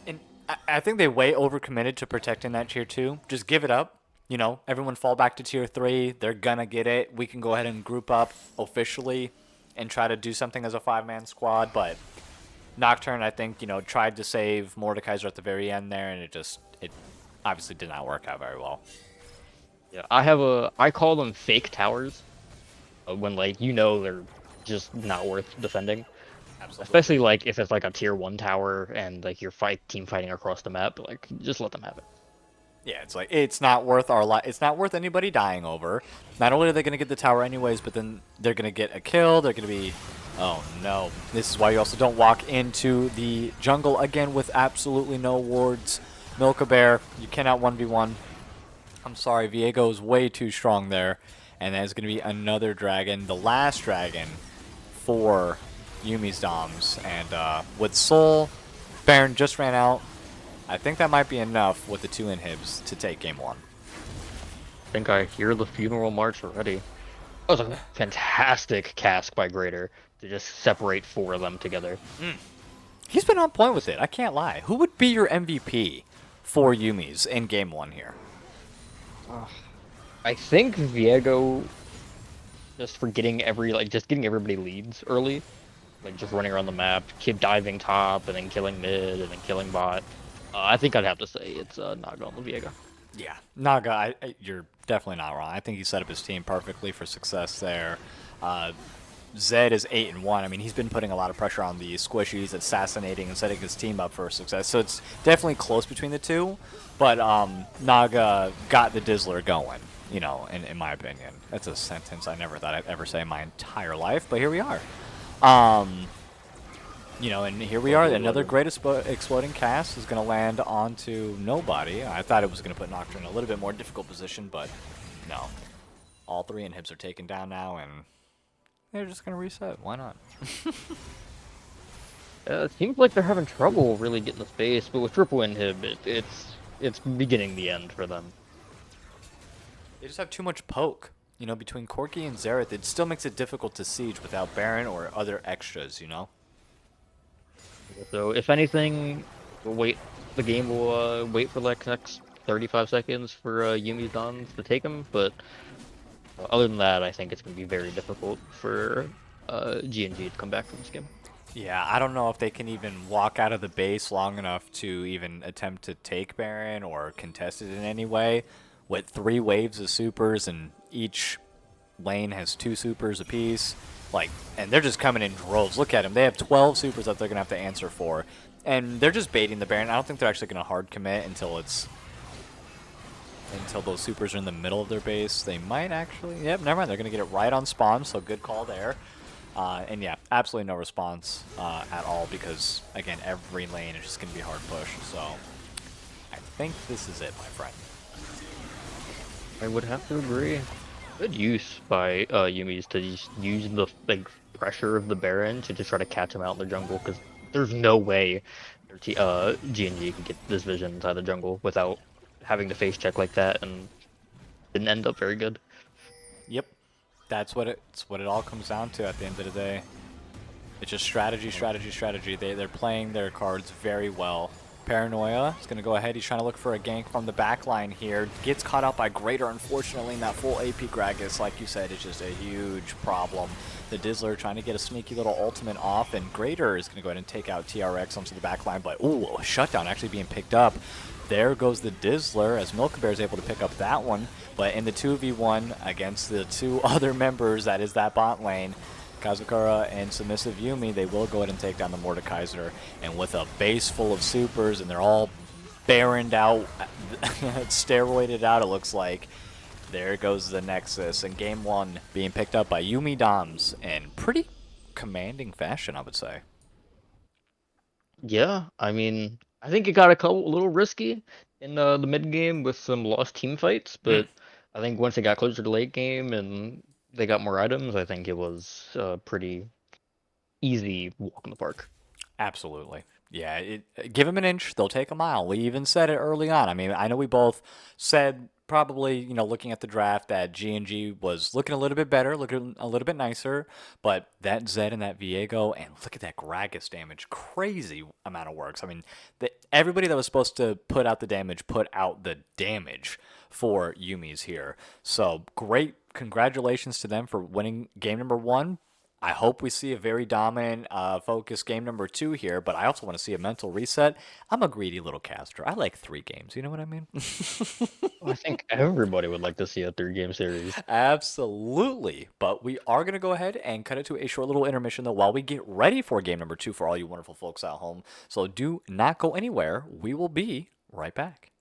And I think they way overcommitted to protecting that tier 2. Just give it up. You know, everyone fall back to tier 3. They're gonna get it. We can go ahead and group up officially and try to do something as a 5-man squad, but Nocturne, I think, you know, tried to save Mordekaiser at the very end there, and it obviously did not work out very well. Yeah, I call them fake towers, when like they're just not worth defending. Absolutely. Especially like if it's like a tier 1 tower and like you're team fighting across the map, like just let them have it. Yeah, it's like it's not worth it's not worth anybody dying over. Not only are they gonna get the tower anyways, but then they're gonna get a kill. They're gonna be, oh no. This is why you also don't walk into the jungle again with absolutely no wards. Milkabear, you cannot 1v1. I'm sorry, Viego is way too strong there, and there's gonna be another dragon, the last dragon for Yuumis Doms, and with Soul, Baron just ran out. I think that might be enough with the 2 inhibs to take game 1. I think I hear the funeral march already. That was a fantastic cask by Greater to just separate 4 of them together. He's been on point with it, I can't lie. Who would be your MVP for Yuumis in game 1 here? I think Viego, just for getting getting everybody leads early, like just running around the map, keep diving top and then killing mid and then killing bot. I think I'd have to say it's Naga on the Viego. Yeah, Naga, you're definitely not wrong. I think he set up his team perfectly for success there. Zed is 8-1. I mean, he's been putting a lot of pressure on the squishies, assassinating and setting his team up for success. So it's definitely close between the two. But Naga got the Dizzler going, you know, in my opinion. That's a sentence I never thought I'd ever say in my entire life, but here we are. You know, and here we are. Another great exploding cast is going to land onto nobody. I thought it was going to put Nocturne in a little bit more difficult position, but no. All 3 inhibs are taken down now, and they're just going to reset. Why not? It seems like they're having trouble really getting the space, but with triple inhib, it's beginning the end for them. They just have too much poke. You know, between Corki and Xerath, it still makes it difficult to siege without Baron or other extras, you know? So if anything, the game will wait for like next 35 seconds for Yuumis Dons to take him, but other than that, I think it's going to be very difficult for G&G to come back from this game. Yeah, I don't know if they can even walk out of the base long enough to even attempt to take Baron or contest it in any way. With 3 waves of supers and each lane has 2 supers apiece, like, and they're just coming in droves. Look at them; they have 12 supers that they're gonna have to answer for, and they're just baiting the Baron. I don't think they're actually gonna hard commit until those supers are in the middle of their base. They might actually. Yep, never mind. They're gonna get it right on spawn. So good call there. And yeah, absolutely no response at all because, again, every lane is just going to be hard push. So I think this is it, my friend. I would have to agree. Good use by Yuumis to just use the pressure of the Baron to just try to catch him out in the jungle, because there's no way G&G can get this vision inside the jungle without having to face check like that, and didn't end up very good. Yep, that's what it all comes down to at the end of the day. It's just strategy, strategy, strategy. They're playing their cards very well. Paranoia is going to go ahead. He's trying to look for a gank from the back line here. Gets caught out by Greater, unfortunately, and that full AP Gragas, like you said, is just a huge problem. The Dizzler trying to get a sneaky little ultimate off, and Greater is going to go ahead and take out TRX onto the back line, but ooh, a shutdown actually being picked up. There goes the Dizzler as Milkabear is able to pick up that one, but in the 2v1 against the 2 other members, that is that bot lane, Kazukara and Submissive Yuumi, they will go ahead and take down the Mordekaiser. And with a base full of supers, and they're all baroned out, steroided out, it looks like. There goes the Nexus, and game 1 being picked up by Yuumi Doms in pretty commanding fashion, I would say. Yeah, I mean, I think it got a little risky in the mid game with some lost team fights, but I think once it got closer to late game and they got more items, I think it was a pretty easy walk in the park. Absolutely. Yeah, give them an inch, they'll take a mile. We even said it early on. I mean, I know we both said probably, looking at the draft that G&G was looking a little bit better, looking a little bit nicer, but that Zed and that Viego, and look at that Gragas damage, crazy amount of works. I mean, everybody that was supposed to put out the damage put out the damage for Yuumi's here. So great, congratulations to them for winning game number 1. I hope we see a very dominant, focused game number 2 here, but I also want to see a mental reset. I'm a greedy little caster. I like 3 games. You know what I mean? I think everybody would like to see a 3-game series. Absolutely. But we are going to go ahead and cut it to a short little intermission, though, while we get ready for game number 2 for all you wonderful folks at home. So do not go anywhere. We will be right back.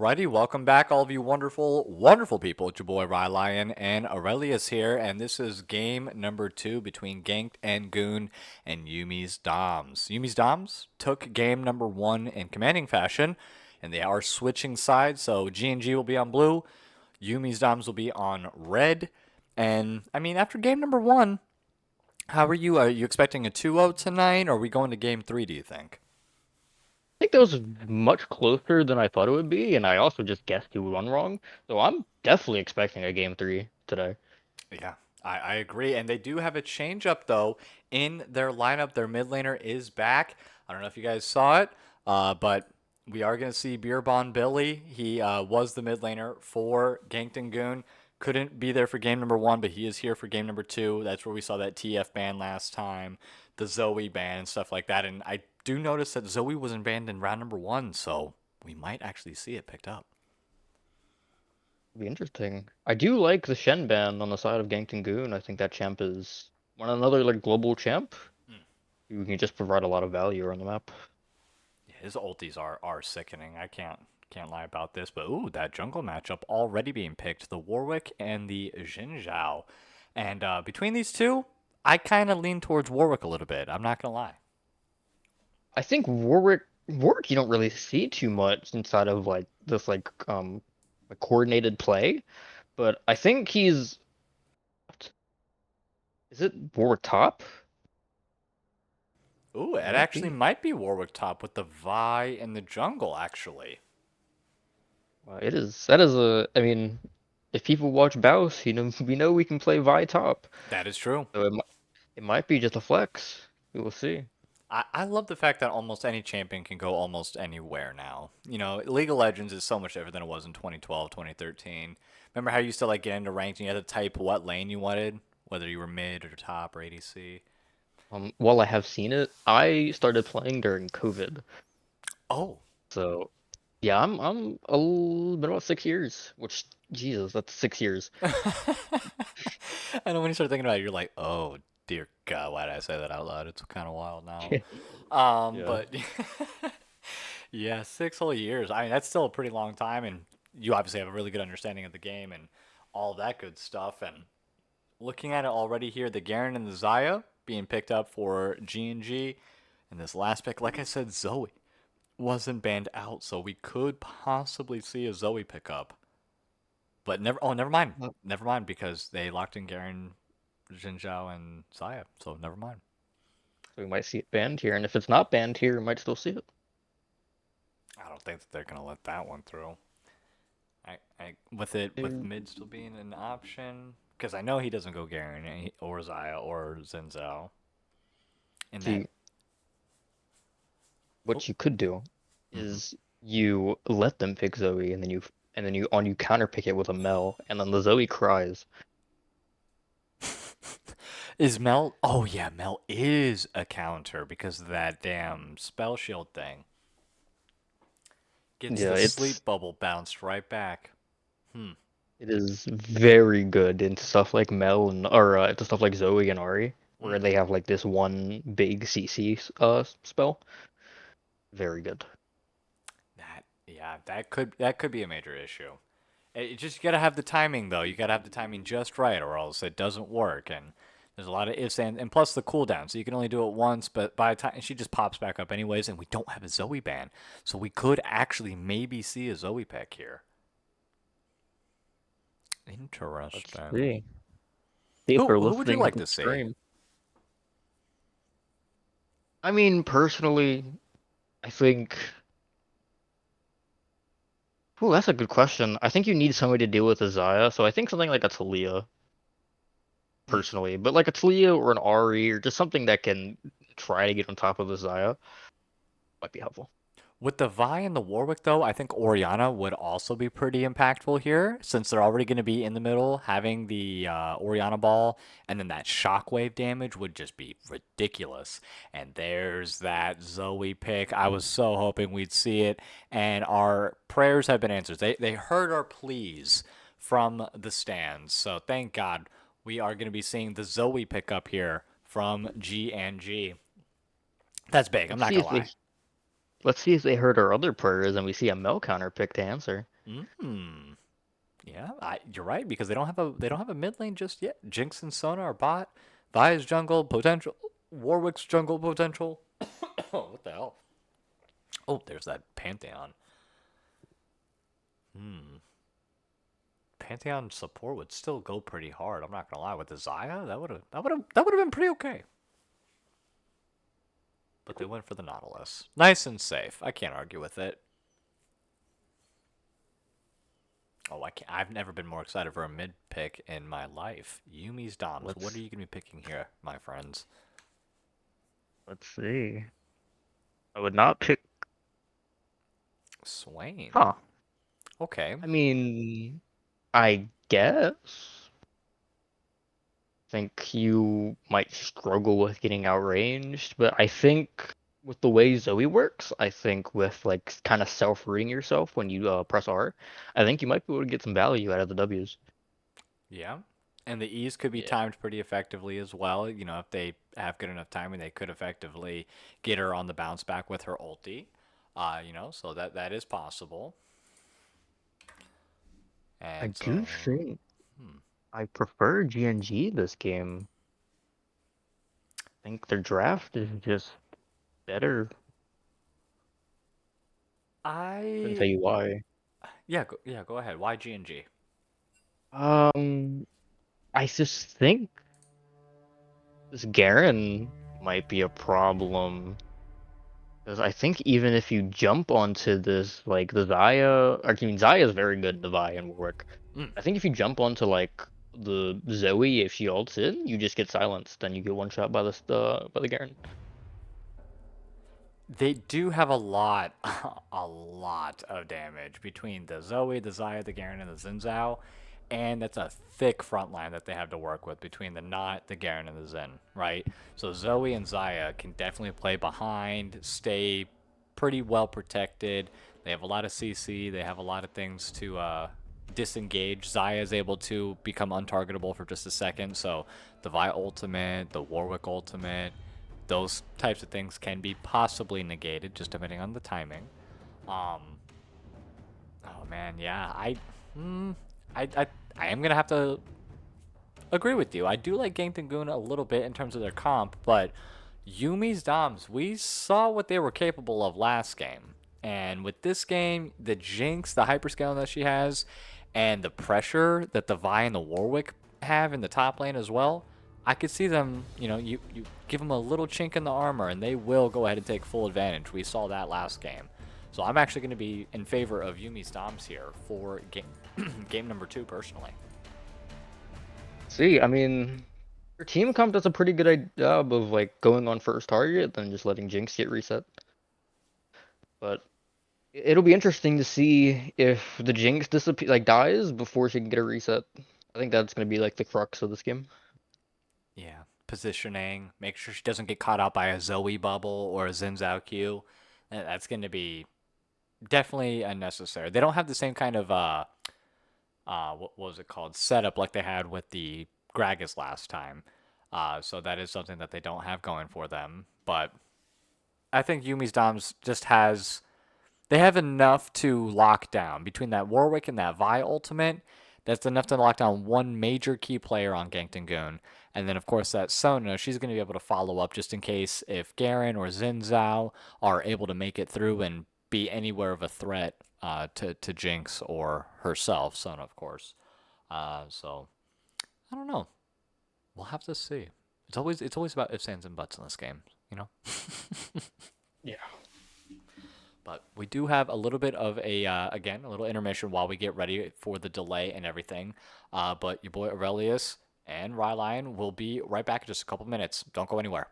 Alrighty, welcome back, all of you wonderful, wonderful people. It's your boy Rylion and Aurelius here, and this is game number 2 between Ganked and Gooned and Yuumis Doms. Yuumis Doms took game number 1 in commanding fashion, and they are switching sides. So G&G will be on blue, Yuumis Doms will be on red. And I mean, after game number 1, how are you? Are you expecting a 2-0 tonight, or are we going to game 3? Do you think? Think that was much closer than I thought it would be, and I also just guessed 2-1 wrong. So I'm definitely expecting a game 3 today. Yeah, I agree. And they do have a change-up, though, in their lineup. Their mid laner is back. I don't know if you guys saw it, but we are going to see Beerbon Billy. He was the mid laner for Ganked and Goon. Couldn't be there for game number 1, but he is here for game number 2. That's where we saw that TF ban last time, the Zoe ban, and stuff like that. And I do notice that Zoe wasn't banned in round number 1, so we might actually see it picked up. Be interesting. I do like the Shen ban on the side of Ganked Goon. I think that champ is another like global champ Hmm. who can just provide a lot of value around the map. His ulties are sickening. I can't lie about this. But ooh, that jungle matchup already being picked: the Warwick and the Xin Zhao. And between these two, I kind of lean towards Warwick a little bit. I'm not gonna lie. I think Warwick you don't really see too much inside of like this like coordinated play, but I think he's is it Warwick top? Ooh, it Might actually be. might be Warwick top with the Vi in the jungle. Actually, It is. That is a. I mean, if people watch Baus, we know we can play Vi top. that is true. So it might be just a flex. We will see. I love the fact that almost any champion can go almost anywhere now. You know, League of Legends is so much different than it was in 2012, 2013. Remember how you used to like get into ranked and you had to type what lane you wanted, whether you were mid or top or ADC. While I have seen it, I started playing during COVID. Oh. So yeah, I'm been about 6 years. Which Jesus, that's 6 years. I know when you start thinking about it, you're like, oh dear God, why did I say that out loud? It's kind of wild now. Yeah. But yeah, 6 whole years. I mean, that's still a pretty long time, and you obviously have a really good understanding of the game and all that good stuff. And looking at it already here, the Garen and the Zaya being picked up for G&G, and this last pick, like I said, Zoe wasn't banned out, so we could possibly see a Zoe pickup. But never. Oh, never mind. Uh, Never mind because they locked in Garen, Jinzhao, and Zaya. So never mind. So we might see it banned here, and if it's not banned here, we might still see it. I don't think that they're gonna let that one through. With Uh, mid still being an option because I know he doesn't go Garen or Zaya or Zinzao. And that. See, Oh. what you could do Hmm. is you let them pick Zoe, and then you counter pick it with a Mel, and then the Zoe cries. Is Mel? Oh yeah, Mel is a counter because of that damn spell shield thing. Gets Yeah, the sleep bubble bounced right back. Hmm. it is very good into stuff like Mel and or into stuff like Zoe and Ari, where Hmm. they have like this one big CC spell. Very good. That yeah, that could be a major issue. It just you gotta have the timing though. You gotta have the timing just right, or else it doesn't work. And there's a lot of ifs and plus the cooldown. So you can only do it once, but by the time she just pops back up anyways, and we don't have a Zoe ban, so we could actually maybe see a Zoe pick here. Let's Interesting. see. See if Who they're who would you listening to like the to see? stream. I mean, personally, I think. Ooh, that's a good question. I think you need somebody to deal with Isaiah, so I think something like a Talia, Hmm. personally. But like a Talia or an Ari or just something that can try to get on top of Isaiah might be helpful. With the Vi and the Warwick, though, I think Oriana would also be pretty impactful here, since they're already going to be in the middle, having the Oriana ball, and then that shockwave damage would just be ridiculous. And there's that Zoe pick. I was so hoping we'd see it, and our prayers have been answered. They heard our pleas from the stands, so thank God we are going to be seeing the Zoe pick up here from G and G. That's big. I'm Let's not see gonna if lie. they let's see if they heard our other prayers and we see a Mel counter pick to answer. Mm. Yeah, you're right because they don't have a mid lane just yet. Jinx and Sona are bot. Vi's jungle potential. Warwick's jungle potential. Oh, what the hell? Oh, there's that Pantheon. Hmm. Pantheon support would still go pretty hard. I'm not gonna lie with the Xayah. That would have been pretty okay. But they went for the Nautilus. Nice and safe. I can't argue with it. Oh, I can't. I've never been more excited for a mid pick in my life. Yuumis Doms. What are Let's you gonna be picking here, my friends? let's see. I would not pick. Swain. Huh. Okay. I mean, I guess. Think you might struggle with getting outranged, but I think with the way Zoe works, I think with like kind of self-reading yourself when you press R, I think you might be able to get some value out of the W's. Yeah. And the E's could be Yeah. timed pretty effectively as well. If they have good enough timing, they could effectively get her on the bounce back with her ulti. So that is possible. I And do so, think hmm. I prefer GNG this game. I think their draft is just better. Couldn't I tell you why. go ahead. Why G and G? Um, I just think this Garen might be a problem. Because I think even if you jump onto this, like the Xayah, I mean Xayah is very good in the Vi and Warwick. Mm. I think if you jump onto like the Zoe, if she ults in, you just get silenced. Then you get one shot by the Garen. They do have a lot, a lot of damage between the Zoe, the Xayah, the Garen, and the Xin and that's a thick front line that they have to work with between the Not, the Garen, and the Zen, right? So Zoe and Xayah can definitely play behind, stay pretty well protected. They have a lot of CC. They have a lot of things to disengage. Xayah is able to become untargetable for just a second. So the Vi ultimate, the Warwick ultimate, those types of things can be possibly negated just depending on the timing. Um, oh man, yeah, mm, I am gonna have to agree with you. I do like Ganked and Gooned a little bit in terms of their comp, but Yuumi's Doms, we saw what they were capable of last game. And with this game, the Jinx, the hyperscale that she has, and the pressure that the Vi and the Warwick have in the top lane as well, I could see them, you give them a little chink in the armor and they will go ahead and take full advantage. We saw that last game. So I'm actually going to be in favor of Yuumi's Doms here for game number 2 personally. See, I mean, your team comp does a pretty good job of like going on first target, then just letting Jinx get reset. But it'll be interesting to see if the Jinx dies before she can get a reset. I think that's gonna be like the crux of this game. Yeah, positioning, make sure she doesn't get caught out by a Zoe bubble or a Xin Zhao Q. That's going to be definitely unnecessary. They don't have the same kind of what was it called, setup like they had with the Gragas last time. So that is something that they don't have going for them. But I think Yumi's Doms just has they have enough to lock down between that Warwick and that Vi ultimate. That's enough to lock down one major key player on Ganked and Goon. And then, of course, that Sona, she's going to be able to follow up just in case if Garen or Xin Zhao are able to make it through and be anywhere of a threat to Jinx or herself, Sona, of course. So, I don't know. We'll have to see. It's always about ifs, ands, and buts in this game, you know? Yeah. But we do have a little bit of a little intermission while we get ready for the delay and everything. But your boy Aurelius and Ryline will be right back in just a couple minutes. Don't go anywhere.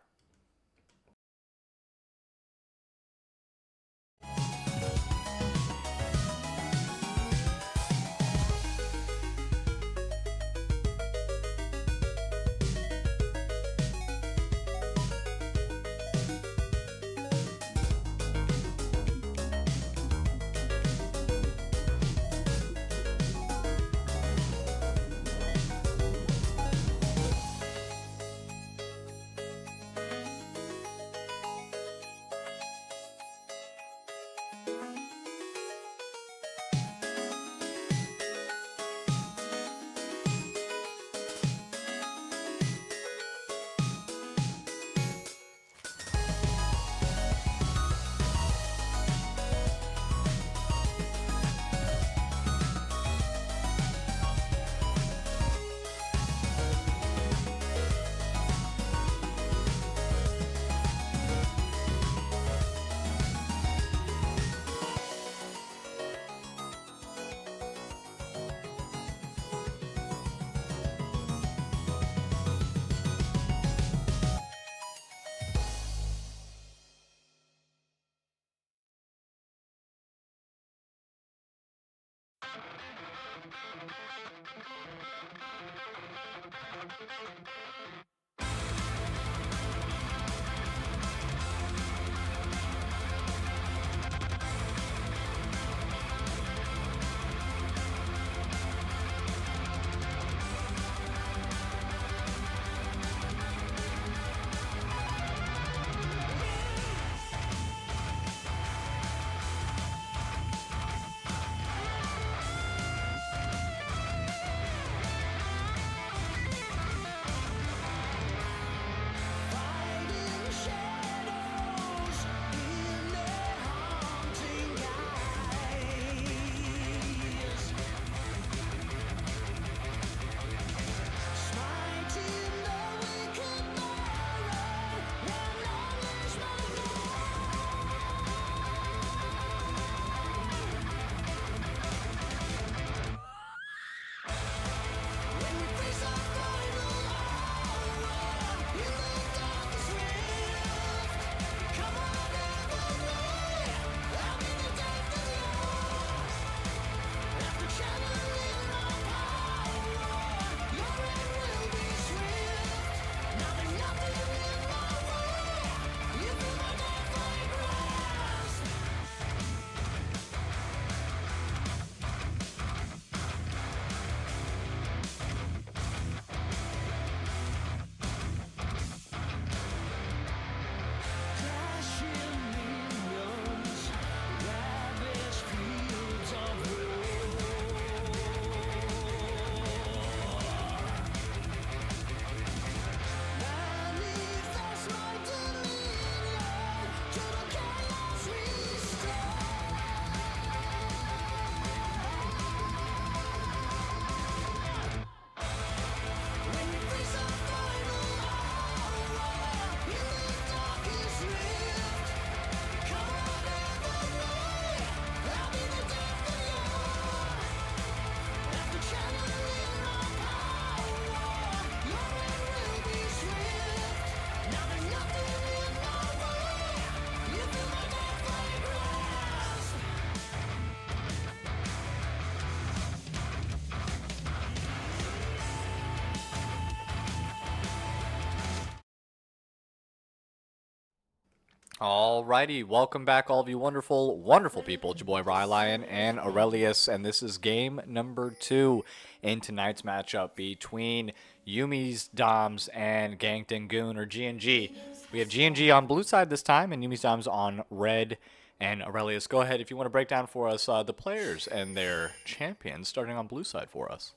Alrighty, welcome back, all of you wonderful, wonderful people. It's your boy Rylion and Aurelius, and this is game number 2 in tonight's matchup between Yuumis, Doms, and Ganked and Gooned, or G&G. We have G&G on blue side this time, and Yuumis Doms on red. And Aurelius, go ahead if you want to break down for us the players and their champions, starting on blue side for us.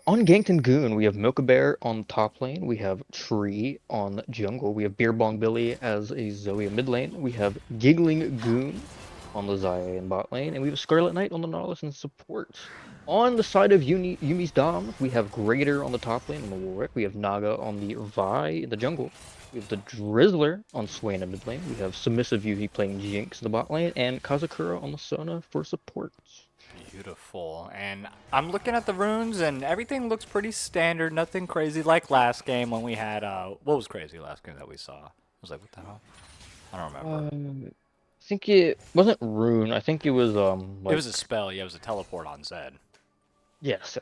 On Ganked and Goon, we have Milka Bear on top lane. We have Tree on jungle. We have Beer Bong Billy as a Zoe in mid lane. We have Giggling Goon on the Xayah in bot lane. And we have Scarlet Knight on the Nautilus in support. On the side of Yumi's Dom, we have Greater on the top lane on the Warwick. We have Naga on the Vi in the jungle. We have the Drizzler on Swain in mid lane. We have Submissive Yuhi playing Jinx in the bot lane. And Kazakura on the Sona for support. Beautiful. And I'm looking at the runes, and everything looks pretty standard. Nothing crazy like last game when we had, what was crazy last game that we saw? I was like, what the hell? I don't remember. I think it wasn't rune. I think it was It was a spell. Yeah, it was a teleport on Zed. Yes.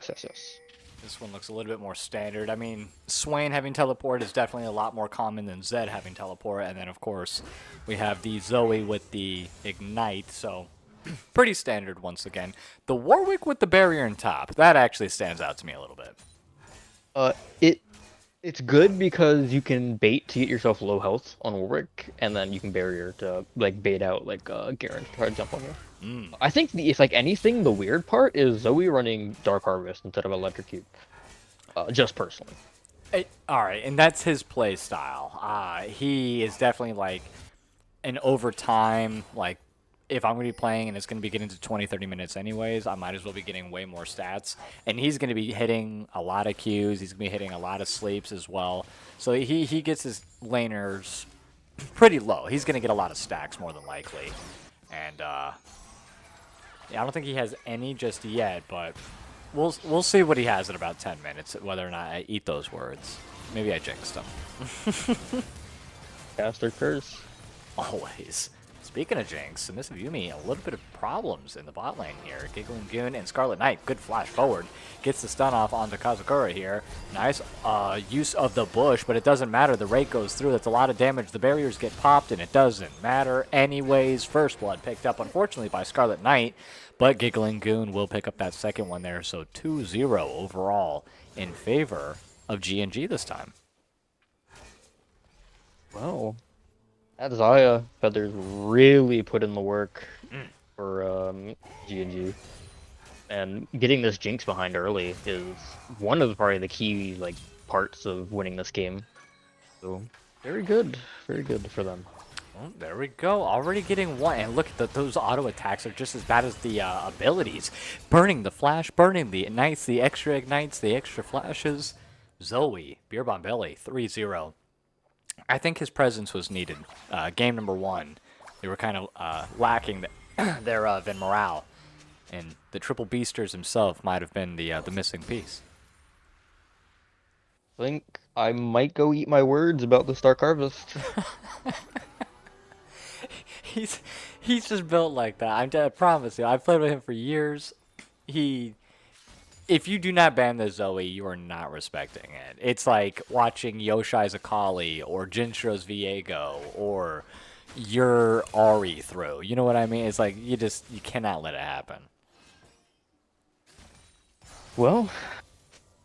This one looks a little bit more standard. I mean, Swain having teleport is definitely a lot more common than Zed having teleport. And then, of course, we have the Zoe with the Ignite, so pretty standard once again. The Warwick with the barrier in top, that actually stands out to me a little bit. It's good because you can bait to get yourself low health on Warwick, and then you can barrier to like bait out like Garen to try to jump on you. I think if like anything, the weird part is Zoe running Dark Harvest instead of Electrocute. Just personally. All right, and that's his play style. He is definitely like an overtime, like if I'm going to be playing and it's going to be getting to 20, 30 minutes anyways, I might as well be getting way more stats. And he's going to be hitting a lot of Qs. He's going to be hitting a lot of sleeps as well. So he gets his laners pretty low. He's going to get a lot of stacks more than likely. And yeah, I don't think he has any just yet, but we'll see what he has in about 10 minutes, whether or not I eat those words. Maybe I jinxed him. Caster curse. Always. Speaking of Jinx, Submissive Yumi, a little bit of problems in the bot lane here. Giggling Goon and Scarlet Knight, good flash forward. Gets the stun off onto Kazakura here. Nice use of the bush, but it doesn't matter. The rate goes through. That's a lot of damage. The barriers get popped, and it doesn't matter anyways. First blood picked up, unfortunately, by Scarlet Knight, but Giggling Goon will pick up that second one there. So 2-0 overall in favor of G&G this time. Well, that Zaya Feathers really put in the work for G&G. And getting this Jinx behind early is one of probably the key parts of winning this game. So very good for them. Well, there we go. Already getting one. And look at those auto attacks are just as bad as the abilities. Burning the flash, burning the ignites, the extra ignites, the extra flashes. Zoe, Beer Bomb Belly, 3-0. I think his presence was needed. Game number 1, they were kind of lacking their Vin morale. And the Triple Beasters himself might have been the missing piece. I think I might go eat my words about the Stark Harvest. He's just built like that. I promise you. I've played with him for years. If you do not ban the Zoe, you are not respecting it. It's like watching Yoshai's Akali or Jinshiro's Viego or your Ari through. You know what I mean? It's like you cannot let it happen. Well,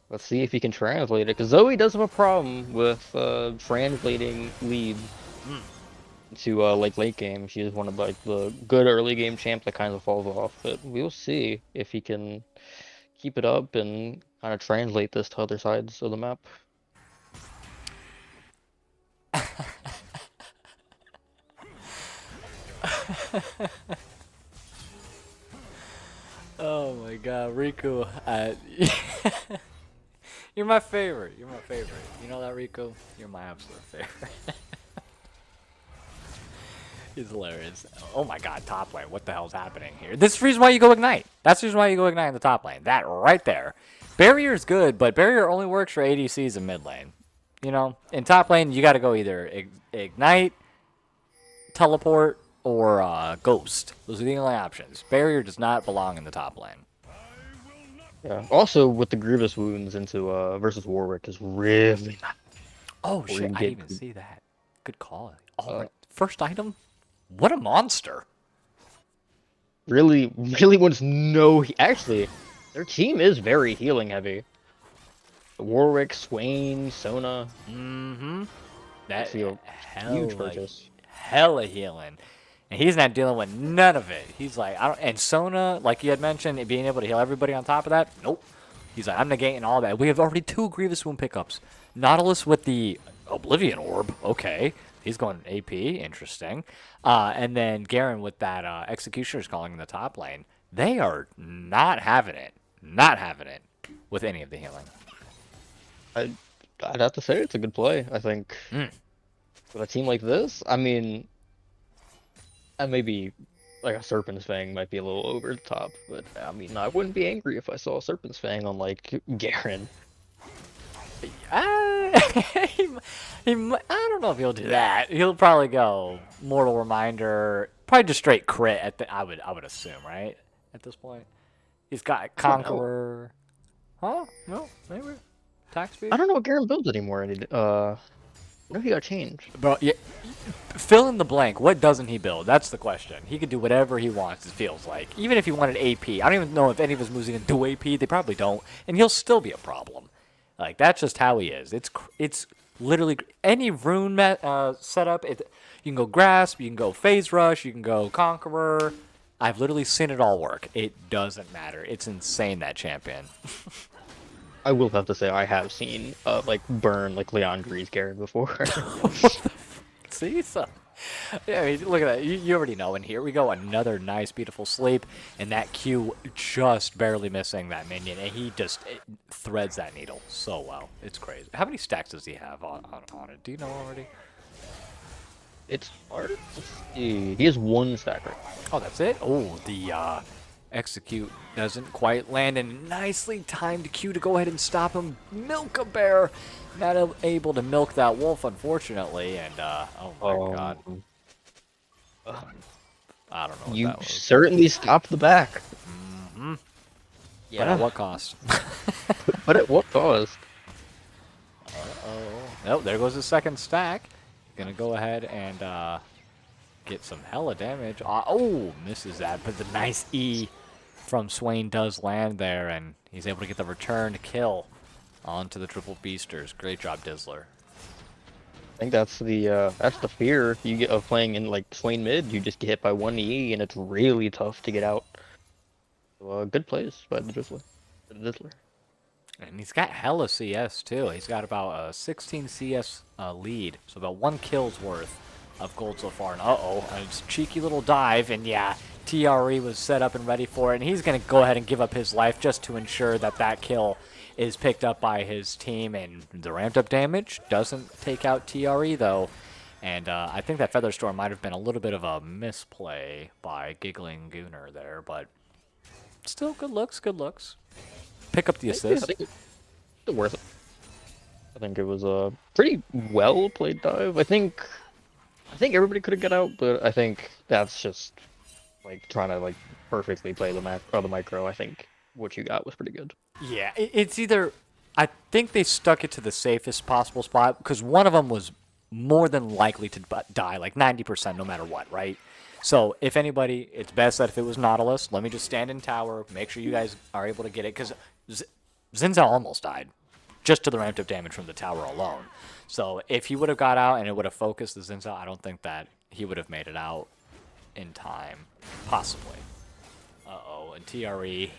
let's see if he can translate it, because Zoe does have a problem with translating leads to late game. She is one of the good early game champs that kind of falls off, but we'll see if he can keep it up and kind of translate this to other sides of the map. Oh my god, Riku. You're my favorite. You're my favorite. You know that, Riku? You're my absolute favorite. He's hilarious. Oh my god, top lane. What the hell's happening here? This is the reason why you go Ignite. That's the reason why you go Ignite in the top lane. That right there. Barrier is good, but Barrier only works for ADCs in mid lane. You know, in top lane, you got to go either Ignite, Teleport, or Ghost. Those are the only options. Barrier does not belong in the top lane. Yeah. Also, with the Grievous wounds into versus Warwick is really nice. Oh shit! I didn't even see that. Good call. Oh, my first item. What a monster! Really wants no. Actually, their team is very healing heavy. Warwick, Swain, Sona. Mm-hmm. That huge purchase. Hella healing. And he's not dealing with none of it. He's like, I don't. And Sona, like you had mentioned, being able to heal everybody on top of that, nope. He's like, I'm negating all that. We have already 2 Grievous Wound pickups. Nautilus with the Oblivion Orb. Okay. He's going AP. Interesting. And then Garen with that Executioner's Calling in the top lane. They are not having it. Not having it with any of the healing. I'd have to say it's a good play, I think. With a team like this, I mean, and maybe like a Serpent's Fang might be a little over the top, but I mean, I wouldn't be angry if I saw a Serpent's Fang on like Garen. I don't know if he'll do that. He'll probably go Mortal Reminder, probably just straight crit at the. I would assume, right? At this point, he's got Conqueror. Huh? No, maybe attack speed. I don't know what Garen builds anymore. I know he got changed. Bro, yeah, fill in the blank. What doesn't he build? That's the question. He could do whatever he wants, it feels like. Even if he wanted AP. I don't even know if any of his moves can do AP. They probably don't. And he'll still be a problem. Like, that's just how he is. It's literally any rune setup. You can go Grasp, you can go Phase Rush, you can go Conqueror. I've literally seen it all work. It doesn't matter. It's insane, that champion. I will have to say I have seen burn like Leandri's Garen before. See, so yeah, I mean, look at that. You already know. And here we go, another nice, beautiful sleep, and that Q just barely missing that minion, and he just threads that needle so well. It's crazy. How many stacks does he have on it? Do you know already? It's hard to see. He has 1 stack right now. Oh, that's it. Oh, the execute doesn't quite land, and nicely timed Q to go ahead and stop him. Milk a bear, not able to milk that wolf, unfortunately, and oh my god. I don't know what You that was. certainly stopped the back. Hmm. But Yeah, at what cost? but at what cost? Oh, there goes the second stack. Gonna go ahead and get some hella damage. Oh, misses that, but the nice E from Swain does land there, and he's able to get the return kill onto the triple beasters. Great job, Dizzler. I think that's the fear you get of playing in like Swain mid. You just get hit by one E, and it's really tough to get out. So, good plays by the Drizzler. And he's got hella CS too. He's got about a 16 CS lead, so about 1 kill's worth of gold so far. And a cheeky little dive, and yeah, TRE was set up and ready for it, and he's gonna go ahead and give up his life just to ensure that that kill is picked up by his team. And the ramped up damage doesn't take out TRE though. And I think that Featherstorm might have been a little bit of a misplay by Giggling Gooner there, but still good looks, good looks. Pick up the Yeah, assist. I think it's worth it. I think it was a pretty well played dive. I think everybody could have got out, but I think that's just like trying to like perfectly play the macro or the micro. I think what you got was pretty good. Yeah, it's either. I think they stuck it to the safest possible spot because one of them was more than likely to die, like 90% no matter what, right? So if anybody, it's best that if it was Nautilus, let me just stand in tower, make sure you guys are able to get it, because Zinzao almost died just to the ramped up damage from the tower alone. So if he would have got out and it would have focused the Zinzao, I don't think that he would have made it out in time, possibly. Uh-oh, and TRE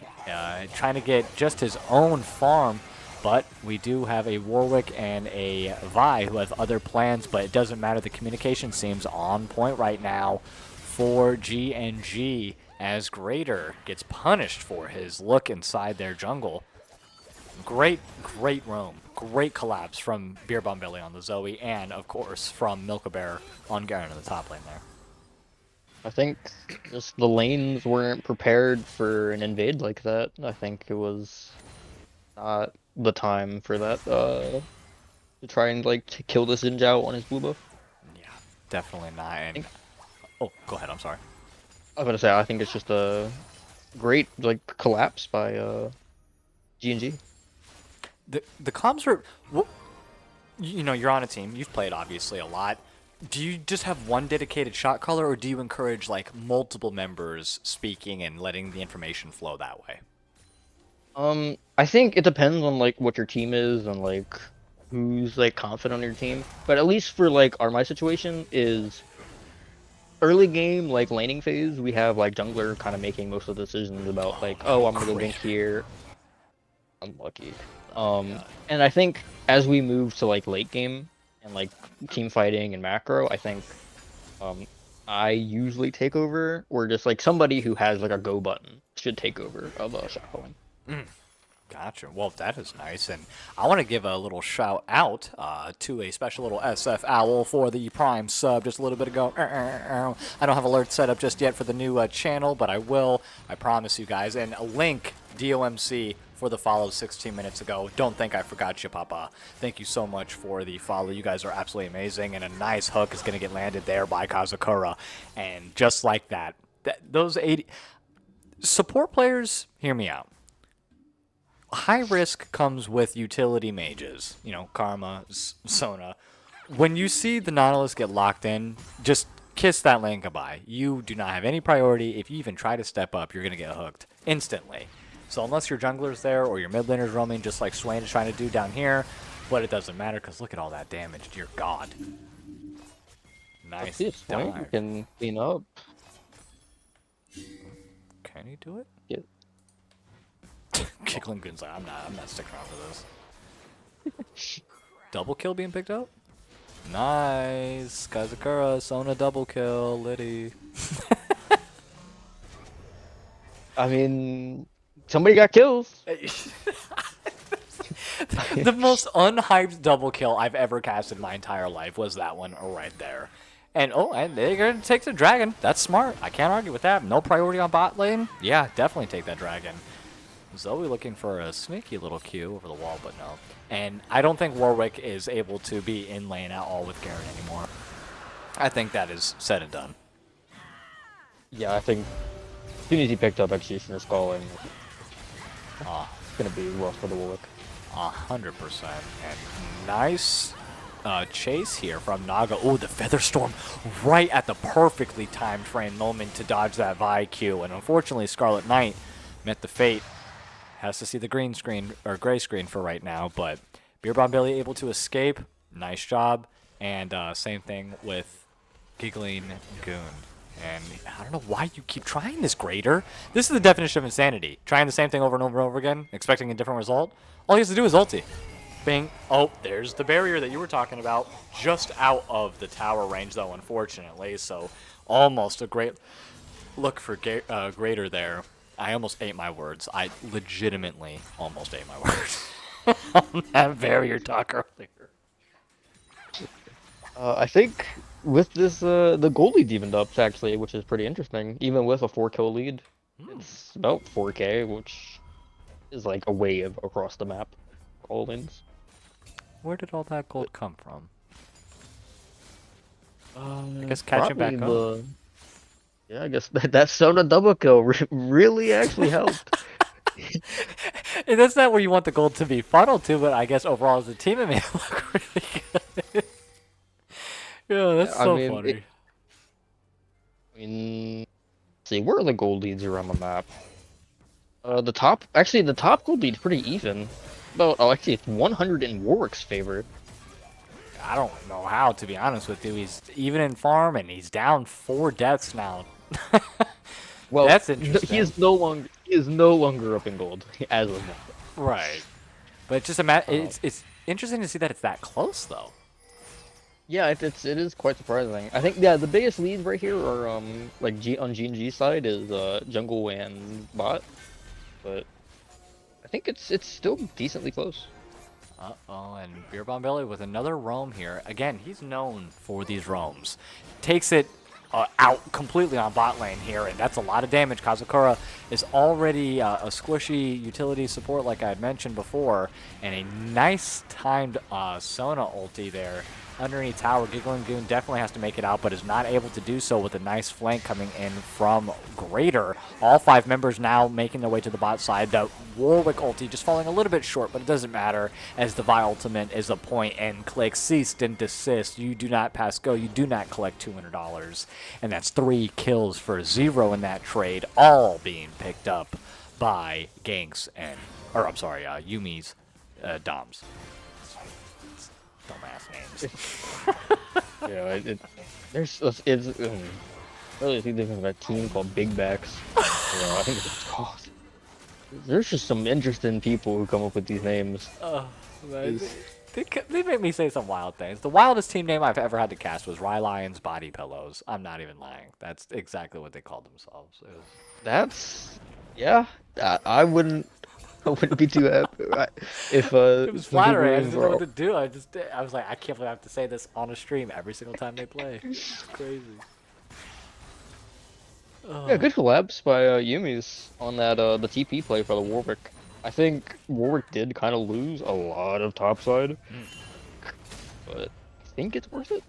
trying to get just his own farm, but we do have a Warwick and a Vi who have other plans, but it doesn't matter. The communication seems on point right now for GNG as Greater gets punished for his look inside their jungle. Great roam. Great collapse from Beer Bomb Belly on the Zoe, and, of course, from Milka-Bear on Garen in the top lane there. I think just the lanes weren't prepared for an invade like that. I think it was not the time for that. To try and like to kill this Xin on his blue buff. Yeah, definitely not. And, oh, go ahead. I'm sorry. I was gonna say I think it's just a great like collapse by G&G. The comms are, well, you know, you're on a team. You've played obviously a lot. Do you just have one dedicated shot caller, or do you encourage like multiple members speaking and letting the information flow that way? I think it depends on like what your team is and like who's like confident on your team. But at least for like my situation is early game like laning phase, we have like jungler kind of making most of the decisions about like, oh, I'm gonna go gank here. Unlucky. And I think as we move to like late game and like team fighting and macro, I think I usually take over, or just like somebody who has like a go button should take over of shot calling. Gotcha. Well, that is nice. And I want to give a little shout out to a special little SF Owl for the Prime sub just a little bit ago. I don't have alerts set up just yet for the new channel, but I will. I promise you guys. And a link, DOMC, for the follow 16 minutes ago. Don't think I forgot you, Papa. Thank you so much for the follow. You guys are absolutely amazing. And a nice hook is going to get landed there by Kazakura. And just like that, those 80... Support players, hear me out. High risk comes with utility mages, you know, Karma, Sona. When you see the Nautilus get locked in, just kiss that lane goodbye. You do not have any priority. If you even try to step up, you're going to get hooked instantly. So unless your jungler's there or your mid laner's roaming, just like Swain is trying to do down here, but it doesn't matter because look at all that damage. Dear God. Nice Swain dive. can clean up. Can he do it? Yeah. Kickling Goon's like, I'm not sticking around for this. Double kill being picked up? Nice. Kazakura, Sona double kill, Liddy. I mean, somebody got kills. The most unhyped double kill I've ever cast in my entire life was that one right there. And and they're gonna take the dragon. That's smart. I can't argue with that. No priority on bot lane. Yeah, definitely take that dragon. Zoe looking for a sneaky little Q over the wall, but no. And I don't think Warwick is able to be in lane at all with Garen anymore. I think that is said and done. Yeah, I think as soon as he picked up Executioner Skull, and Uh, it's gonna be rough for the Warwick. 100%. And nice chase here from Naga. Oh, the Feather Storm right at the perfectly timed frame moment to dodge that Vi Q. And unfortunately, Scarlet Knight met the fate. Has to see the green screen or gray screen for right now, but Beer Bomb Billy able to escape. Nice job. And same thing with Giggling Goon. And I don't know why you keep trying this, Grader. This is the definition of insanity. Trying the same thing over and over and over again, expecting a different result. All he has to do is ulti. Bing. Oh, there's the barrier that you were talking about. Just out of the tower range, though, unfortunately. So almost a great look for Grader there. I almost ate my words. I legitimately almost ate my words. On that barrier talk earlier. I think with this, the goal lead evened up actually, which is pretty interesting. Even with a 4-kill lead, it's about 4K, which is like a wave across the map. All wins. Where did all that gold come from? I guess catching Probably back up. Yeah, I guess that Sona double kill really actually helped. And that's not where you want the gold to be funneled to, but I guess overall as a team it made it look really good. Yeah, that's I so mean, funny. let's see, where are the gold leads around the map? The top gold lead's pretty even. Actually, it's 100 in Warwick's favor. I don't know how, to be honest with you. He's even in farm, and he's down 4 deaths now. Well, That's he interesting. is no longer up in gold as of now. Right. But it's just it's interesting to see that it's that close, though. Yeah, it is quite surprising. I think yeah, the biggest leads right here are like on G&G side is jungle and bot, but I think it's still decently close. Uh-oh, and Beer Bomb Belly with another roam here. Again, he's known for these roams. Takes it out completely on bot lane here, and that's a lot of damage. Kazakura is already a squishy utility support like I had mentioned before, and a nice timed Sona ulti there underneath tower. Giggling Goon definitely has to make it out, but is not able to do so with a nice flank coming in from Greater. All 5 members now making their way to the bot side. The Warwick ulti just falling a little bit short, but it doesn't matter as the Vi ultimate is a point and click. Ceased and desist. You do not pass go. You do not collect $200. And that's 3 kills for 0 in that trade, all being picked up by Ganks and, or I'm sorry, Yuumis, Doms. Dumbass names. Yeah, really think of a team called Big Backs. I think it's called. There's just some interesting people who come up with these names. They make me say some wild things. The wildest team name I've ever had to cast was Rye Lions Body Pillows. I'm not even lying. That's exactly what they called themselves. That's yeah. I wouldn't be too happy if It was some people flattering. I named just didn't know what were to do. I was like, I can't believe I have to say this on a stream every single time they play. It's crazy. yeah, good collabs by Yuumis on that the TP play for the Warwick. I think Warwick did kind of lose a lot of topside, but I think it's worth it.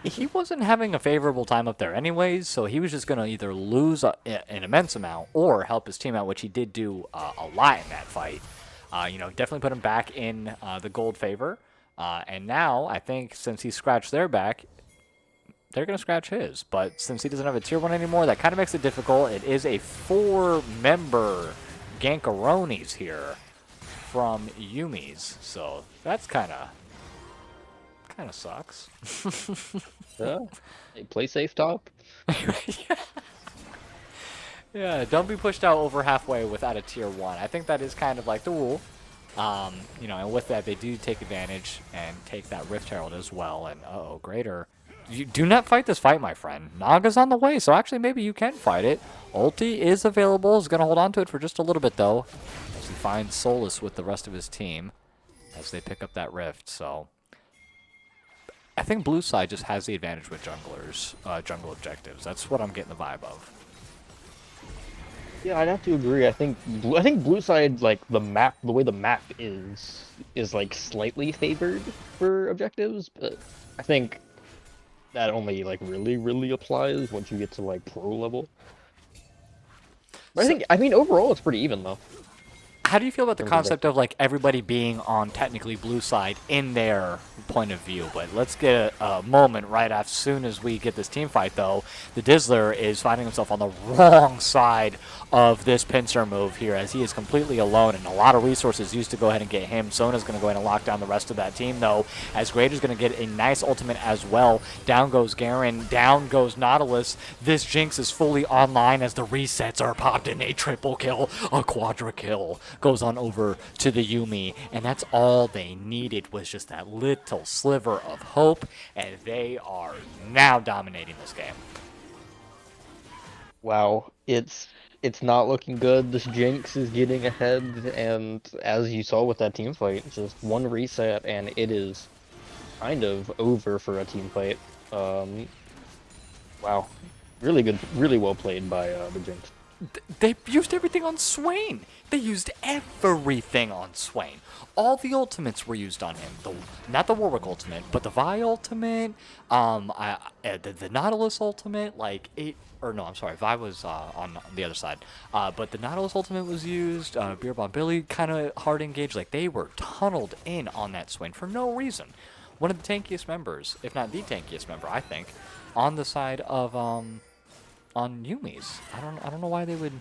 He wasn't having a favorable time up there anyways, so he was just going to either lose an immense amount or help his team out, which he did do a lot in that fight. Definitely put him back in the gold favor. And now, I think since he scratched their back, they're going to scratch his. But since he doesn't have a tier 1 anymore, that kind of makes it difficult. It is a 4-member Gankaronis here from Yuumis, so that's kind of sucks. Yeah, hey, play safe top. yeah. Yeah, don't be pushed out over halfway without a tier 1. I think that is kind of like the rule. And with that, they do take advantage and take that Rift Herald as well. And, uh-oh, Greater. You do not fight this fight, my friend. Naga's on the way, so actually maybe you can fight it. Ulti is available. He's going to hold on to it for just a little bit, though, as he finds solace with the rest of his team as they pick up that Rift, so... I think blue side just has the advantage with junglers, jungle objectives. That's what I'm getting the vibe of. Yeah, I'd have to agree. I think blue side, like the way the map is like slightly favored for objectives, but I think that only like really applies once you get to like pro level. But So, I mean overall it's pretty even though how do you feel about the in terms of concept of like everybody being on technically blue side in their point of view? But let's get a moment right as soon as we get this team fight, though. The Dizzler is finding himself on the wrong side of this pincer move here, as he is completely alone, and a lot of resources used to go ahead and get him. Sona's going to go ahead and lock down the rest of that team, though, as Grader's going to get a nice ultimate as well. Down goes Garen, down goes Nautilus. This Jinx is fully online as the resets are popped in. A triple kill, a quadra kill goes on over to the Yuumi, and that's all they needed was just that little sliver of hope, and they are now dominating this game. wow, it's not looking good. This Jinx is getting ahead, and as you saw with that team fight, just one reset and it is kind of over for a team fight. Um, wow, really good, really well played by the Jinx. They used everything on Swain. They used everything on Swain. All the ultimates were used on him. Not the Warwick ultimate, but the Vi ultimate, the Nautilus ultimate, like it. Or no, I'm sorry, Vi was on the other side. But the Nautilus ultimate was used. Beer Bomb Billy kind of hard engaged. Like they were tunneled in on that Swain for no reason. One of the tankiest members, if not the tankiest member, I think, on the side of on Yuumis. I don't know why they would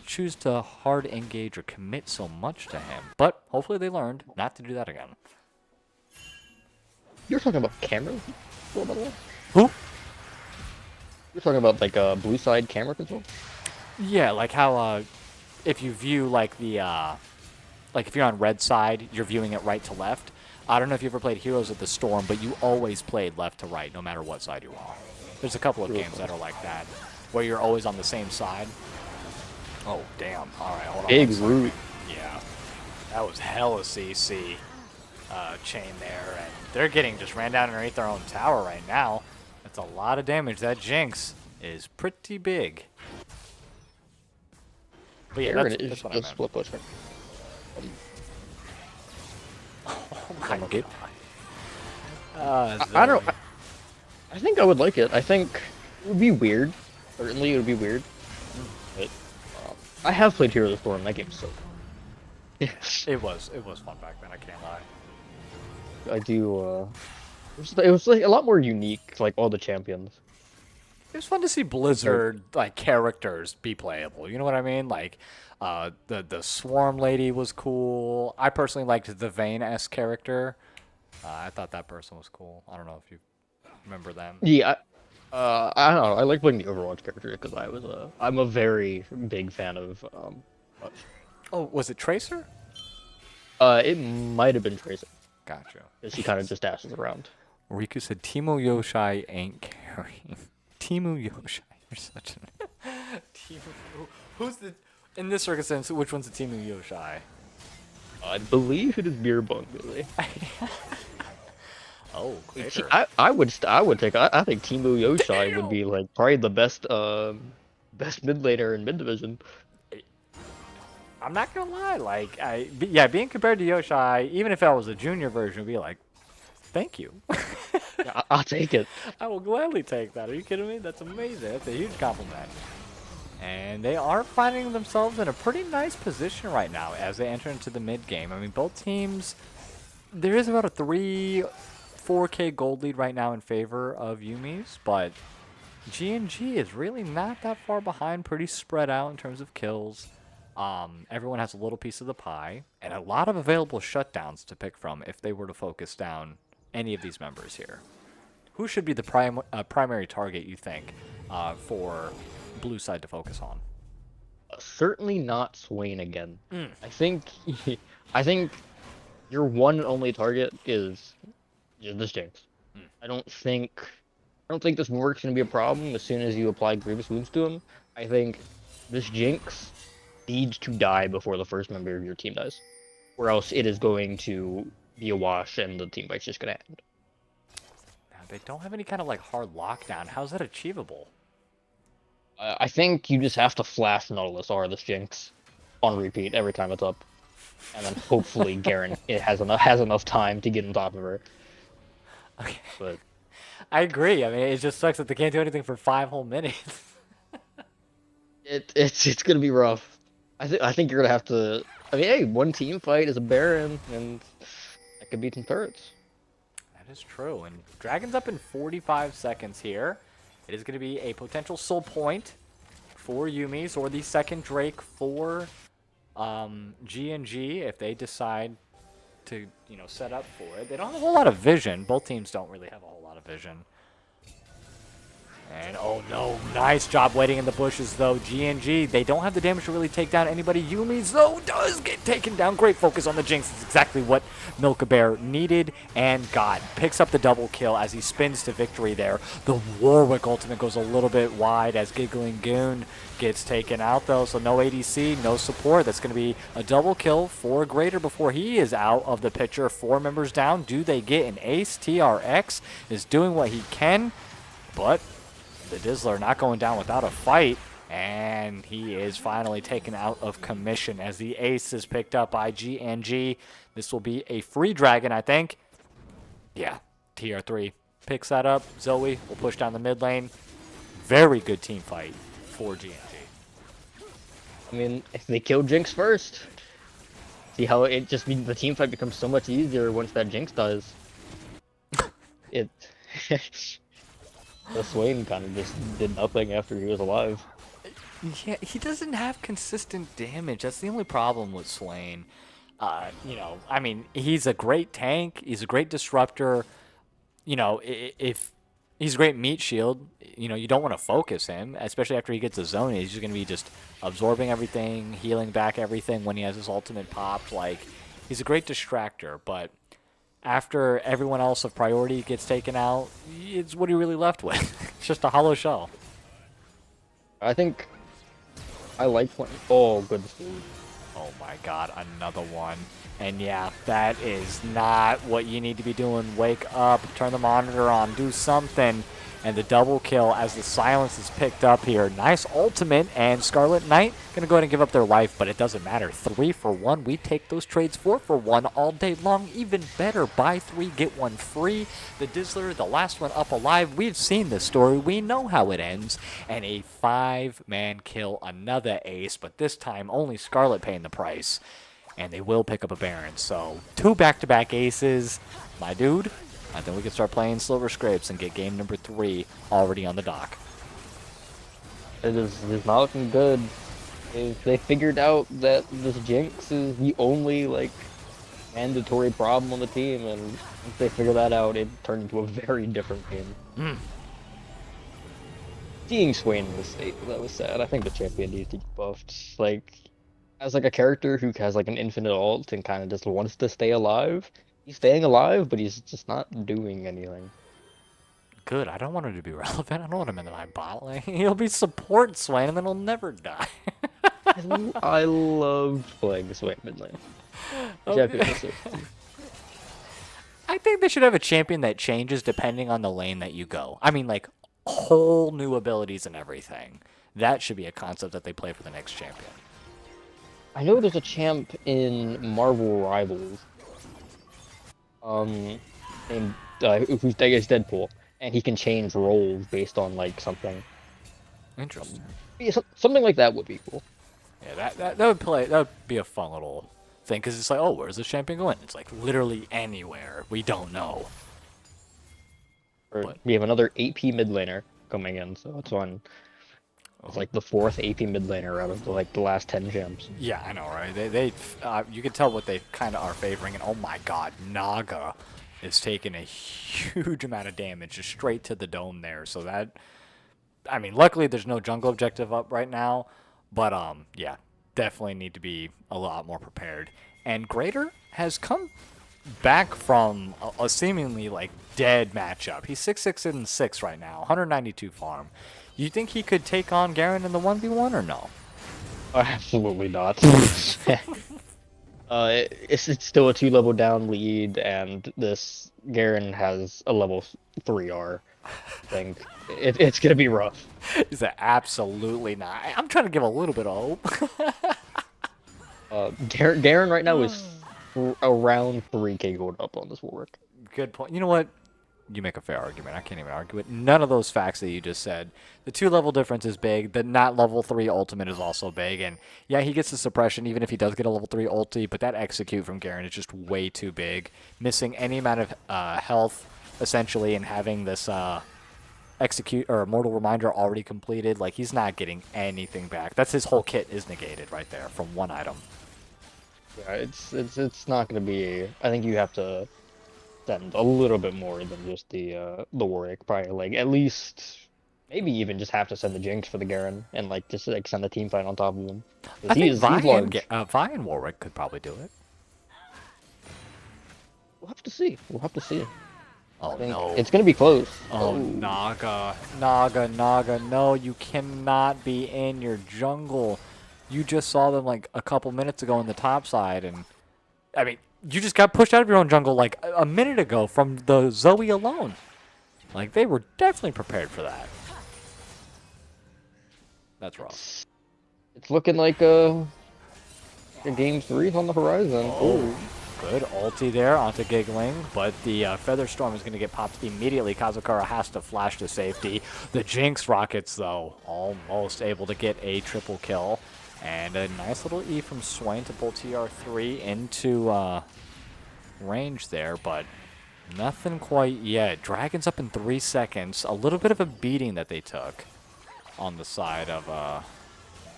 choose to hard engage or commit so much to him. But hopefully they learned not to do that again. You're talking about camera control, by the way? Who? You're talking about like blue side camera control? Yeah, like how if you view like the like if you're on red side, you're viewing it right to left. I don't know if you ever played Heroes of the Storm, but you always played left to right, no matter what side you're on. There's a couple of games that are like that, where you're always on the same side. Oh, damn. All right, hold on. Big root. Yeah. That was hella CC chain there, and they're getting just ran down underneath their own tower right now. That's a lot of damage. That Jinx is pretty big. But yeah, that's what I meant. Split push. Oh my god. I don't. I think I would like it. I think it would be weird. Certainly, it would be weird. But I have played Heroes of the Storm. That game's so. Yes. It was fun back then. I can't lie. I do. It was like a lot more unique. Like all the champions. It was fun to see Blizzard like characters be playable. You know what I mean? Like, the Swarm Lady was cool. I personally liked the Vayne-esque character. I thought that person was cool. I don't know if you remember them. Yeah. I don't know. I like playing the Overwatch character because I'm a very big fan of Hutch. Oh, was it Tracer? It might have been Tracer. Gotcha. She kind of just dashes around. Riku said Teemo Yoshai ain't carrying. Teemu Yoshai, you're such an Teemu. Who's the in this circumstance? Which one's the Teemu Yoshai? I believe it is Beer Bong Billy. Oh, Grader. I would take. I think Teemu Yoshai would be like probably the best mid laner in mid division. I'm not gonna lie, like yeah, being compared to Yoshai, even if I was a junior version, would be like, thank you. I'll take it. I will gladly take that. Are you kidding me? That's amazing. That's a huge compliment. And they are finding themselves in a pretty nice position right now as they enter into the mid game. I mean, both teams, there is about a 4K gold lead right now in favor of Yuumis, but G&G is really not that far behind, pretty spread out in terms of kills. Everyone has a little piece of the pie, and a lot of available shutdowns to pick from if they were to focus down any of these members here. Who should be the primary target, you think, for blue side to focus on? Certainly not Swain again. I think your one and only target is this Jinx. I don't think this Warwick's gonna be a problem as soon as you apply Grievous Wounds to him. I think this Jinx needs to die before the first member of your team dies, or else it is going to be a wash and the team fight's just gonna end. Now, they don't have any kind of like hard lockdown. How's that achievable? I think you just have to flash Nautilus or this Jinx on repeat every time it's up, and then hopefully Garen has enough time to get on top of her. Okay. But I agree. I mean, it just sucks that they can't do anything for 5 whole minutes. It's gonna be rough. I think you're gonna have to. I mean, hey, one team fight is a Baron, and that could beat some turrets. That is true. And Dragon's up in 45 seconds here. It is going to be a potential soul point for Yuumis or the second Drake for G&G if they decide to, set up for it. They don't have a whole lot of vision. Both teams don't really have a whole lot of vision. And, oh no, nice job waiting in the bushes, though. G&G, they don't have the damage to really take down anybody. Yuumis, though, does get taken down. Great focus on the Jinx. It's exactly what Milk-a-Bear needed and got. Picks up the double kill as he spins to victory there. The Warwick ultimate goes a little bit wide as Giggling Gooned gets taken out, though. So no ADC, no support. That's going to be a double kill for Greater before he is out of the picture. 4 members down. Do they get an ace? TRX is doing what he can, but the Dizzler not going down without a fight, and he is finally taken out of commission as the ace is picked up by GNG. This will be a free dragon, I think. Yeah, TR3 picks that up. Zoe will push down the mid lane. Very good team fight for GNG. I mean, if they kill Jinx first, see how it just means the team fight becomes so much easier once that Jinx does. It. The Swain kind of just did nothing after he was alive. Yeah, he doesn't have consistent damage. That's the only problem with Swain. I mean, he's a great tank. He's a great disruptor. If he's a great meat shield, you don't want to focus him, especially after he gets a zone. He's just going to be just absorbing everything, healing back everything when he has his ultimate popped. Like, he's a great distractor, but after everyone else of priority gets taken out, it's what he really left with. It's just a hollow shell. I think I like playing. Oh, good food. Oh my god, another one. And yeah, that is not what you need to be doing. Wake up, turn the monitor on, do something. And the double kill as the silence is picked up here. Nice ultimate, and Scarlet Knight gonna go ahead and give up their life, but it doesn't matter. 3 for 1, we take those trades 4 for 1 all day long. Even better, buy 3, get 1 free. The Dizzler, the last one up alive. We've seen this story, we know how it ends. And a 5-man kill, another ace, but this time only Scarlet paying the price. And they will pick up a Baron, so 2 back-to-back aces. My dude, I think we can start playing Silver Scrapes and get game number 3 already on the dock. It's not looking good. They figured out that this Jinx is the only, like, mandatory problem on the team, and once they figure that out, it turned into a very different game. Seeing Swain in this state, that was sad. I think the champion needs to get buffed. Like, as like a character who has like an infinite ult and kind of just wants to stay alive, he's staying alive, but he's just not doing anything. Good, I don't want him to be relevant. I don't want him in my bot lane. He'll be support Swain and then he'll never die. I love playing Swain mid lane. Okay. I think they should have a champion that changes depending on the lane that you go. I mean, like, whole new abilities and everything. That should be a concept that they play for the next champion. I know there's a champ in Marvel Rivals, named who's I guess Deadpool, and he can change roles based on like something. Interesting. Yeah, something like that would be cool. Yeah, that would be a fun little thing, because it's like, oh, where's this champion going? It's like literally anywhere. We don't know. Or we have another AP mid laner coming in, so it's fun. It's like the 4th AP mid laner out of the last 10 champs. Yeah, I know, right? They you can tell what they kind of are favoring, and oh my god, Naga is taking a huge amount of damage just straight to the dome there. So that, I mean, luckily there's no jungle objective up right now, but yeah, definitely need to be a lot more prepared. And Greater has come back from a seemingly like dead matchup. He's 6-6-6 right now, 192 farm. You think he could take on Garen in the 1v1 or no? Absolutely not. It's still a 2-level down lead, and this Garen has a level 3R. I think it's gonna be rough. Is that absolutely not? I'm trying to give a little bit of hope. Garen right now is around 3k gold up on this Warwick. Good point. You know what? You make a fair argument. I can't even argue it. None of those facts that you just said. The 2-level difference is big. The not level 3 ultimate is also big. And yeah, he gets the suppression even if he does get a level 3 ulti, but that execute from Garen is just way too big. Missing any amount of health, essentially, and having this execute or Mortal Reminder already completed, like he's not getting anything back. That's his whole kit is negated right there from one item. Yeah, it's not gonna be. I think you have to send a little bit more than just the Warwick. Probably like at least maybe even just have to send the Jinx for the Garen and like just like send the team fight on top of him. I Because think he's large. Vi and Warwick could probably do it. We'll have to see. We'll have to see. Oh I think no. it's gonna be close. Oh, Naga. Naga, Naga, no, you cannot be in your jungle. You just saw them like a couple minutes ago on the top side, and I mean, you just got pushed out of your own jungle like a minute ago from the Zoe alone. Like, they were definitely prepared for that. That's rough. It's looking like a game 3 on the horizon. Oh, good ulti there onto Giggling, but the Feather Storm is going to get popped immediately. Kazakura has to flash to safety. The Jinx Rockets, though, almost able to get a triple kill. And a nice little E from Swain to pull TR3 into range there, but nothing quite yet. Dragon's up in 3 seconds. A little bit of a beating that they took on the side of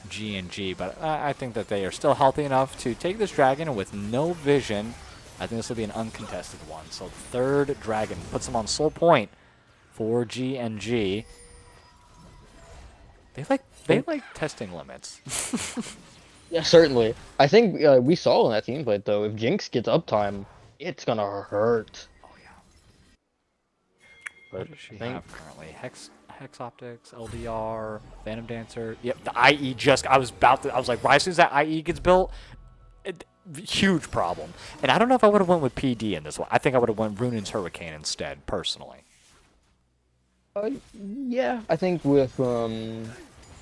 G&G, but I think that they are still healthy enough to take this dragon, and with no vision, I think this will be an uncontested one. So third dragon puts them on soul point for G&G. They like testing limits. Yeah, certainly. I think we saw in that team fight though, if Jinx gets uptime, it's gonna hurt. Oh yeah. But What does she I think have currently? Hex Optics, LDR, Phantom Dancer. Yep, the IE just. I was like, right as soon as that IE gets built, huge problem. And I don't know if I would have went with PD in this one. I think I would have went Runin's Hurricane instead, personally. yeah, I think with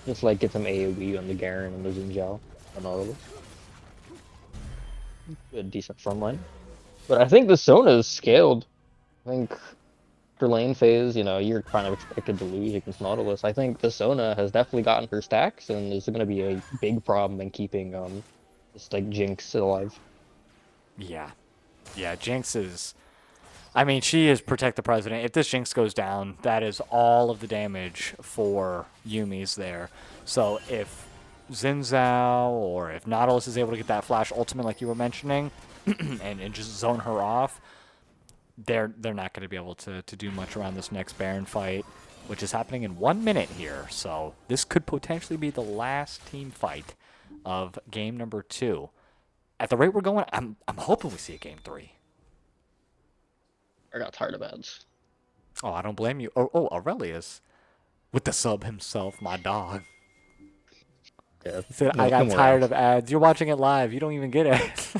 just like get some AoE on the Garen and the Zinjao and all of it. A decent front line. But I think the Sona is scaled. I think for lane phase, you're kind of expected to lose against Nautilus. I think the Sona has definitely gotten her stacks and is going to be a big problem in keeping just like Jinx alive. Yeah. Yeah, Jinx is. I mean, she is Protect the President. If this Jinx goes down, that is all of the damage for Yuumis there. So if Zinzao or if Nautilus is able to get that flash ultimate like you were mentioning and just zone her off, they're not going to be able to do much around this next Baron fight, which is happening in 1 minute here. So this could potentially be the last team fight of game number 2. At the rate we're going, I'm hoping we see a game 3. I got tired of ads. Oh, I don't blame you. Oh, Aurelius with the sub himself, my dog. Yeah, He said, no, I got no more tired ads. of ads. You're watching it live. You don't even get it.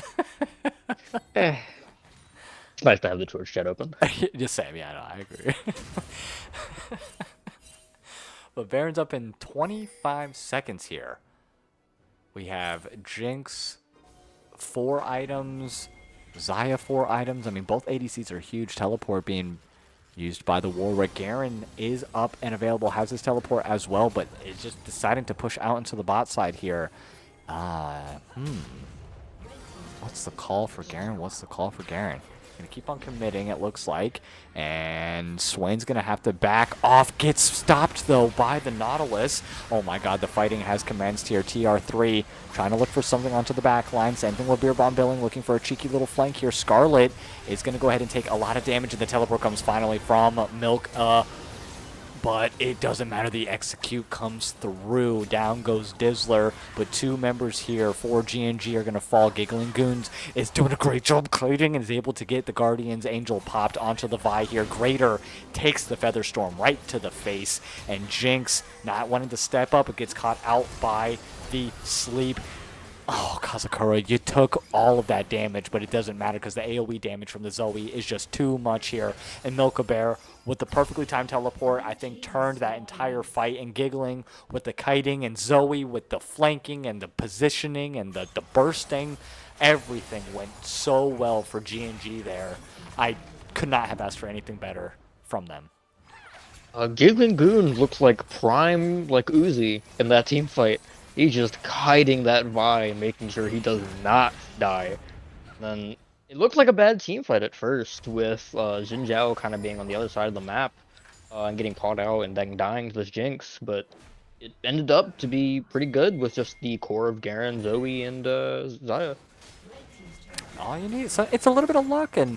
Eh. It's nice to have the Twitch chat open. Just saying, yeah, no, I agree. But Baron's up in 25 seconds here. We have Jinx, 4 items, Xayah 4 items. I mean, both ADCs are huge. Teleport being used by the Warwick. Garen is up and available, has his teleport as well, but is just deciding to push out into the bot side here. What's the call for Garen? What's the call for Garen? Gonna keep on committing, it looks like. And Swain's gonna have to back off. Gets stopped, though, by the Nautilus. Oh my god, the fighting has commenced here. TR3 trying to look for something onto the back line. Same thing with Beer Bomb Billing, looking for a cheeky little flank here. Scarlet is gonna go ahead and take a lot of damage, and the teleport comes finally from Milk. But it doesn't matter. The execute comes through. Down goes Dizzler. But 2 members here for G&G are going to fall. Giggling Gooned is doing a great job kiting and is able to get the Guardian's Angel popped onto the Vi here. Greater takes the Feather Storm right to the face. And Jinx, not wanting to step up, it gets caught out by the sleep. Oh, Kazakura, you took all of that damage, but it doesn't matter because the AoE damage from the Zoe is just too much here. And Milka-Bear, with the perfectly timed teleport, I think turned that entire fight. And Giggling with the kiting, and Zoe with the flanking and the positioning and the bursting. Everything went so well for G&G there. I could not have asked for anything better from them. Gooned looks like prime like Uzi in that team fight. He's just kiting that Vi and making sure he does not die. Then it looked like a bad team fight at first, with Xin Zhao kind of being on the other side of the map and getting caught out and then dying to this Jinx. But it ended up to be pretty good with just the core of Garen, Zoe, and Xayah. All you need, so it's a little bit of luck and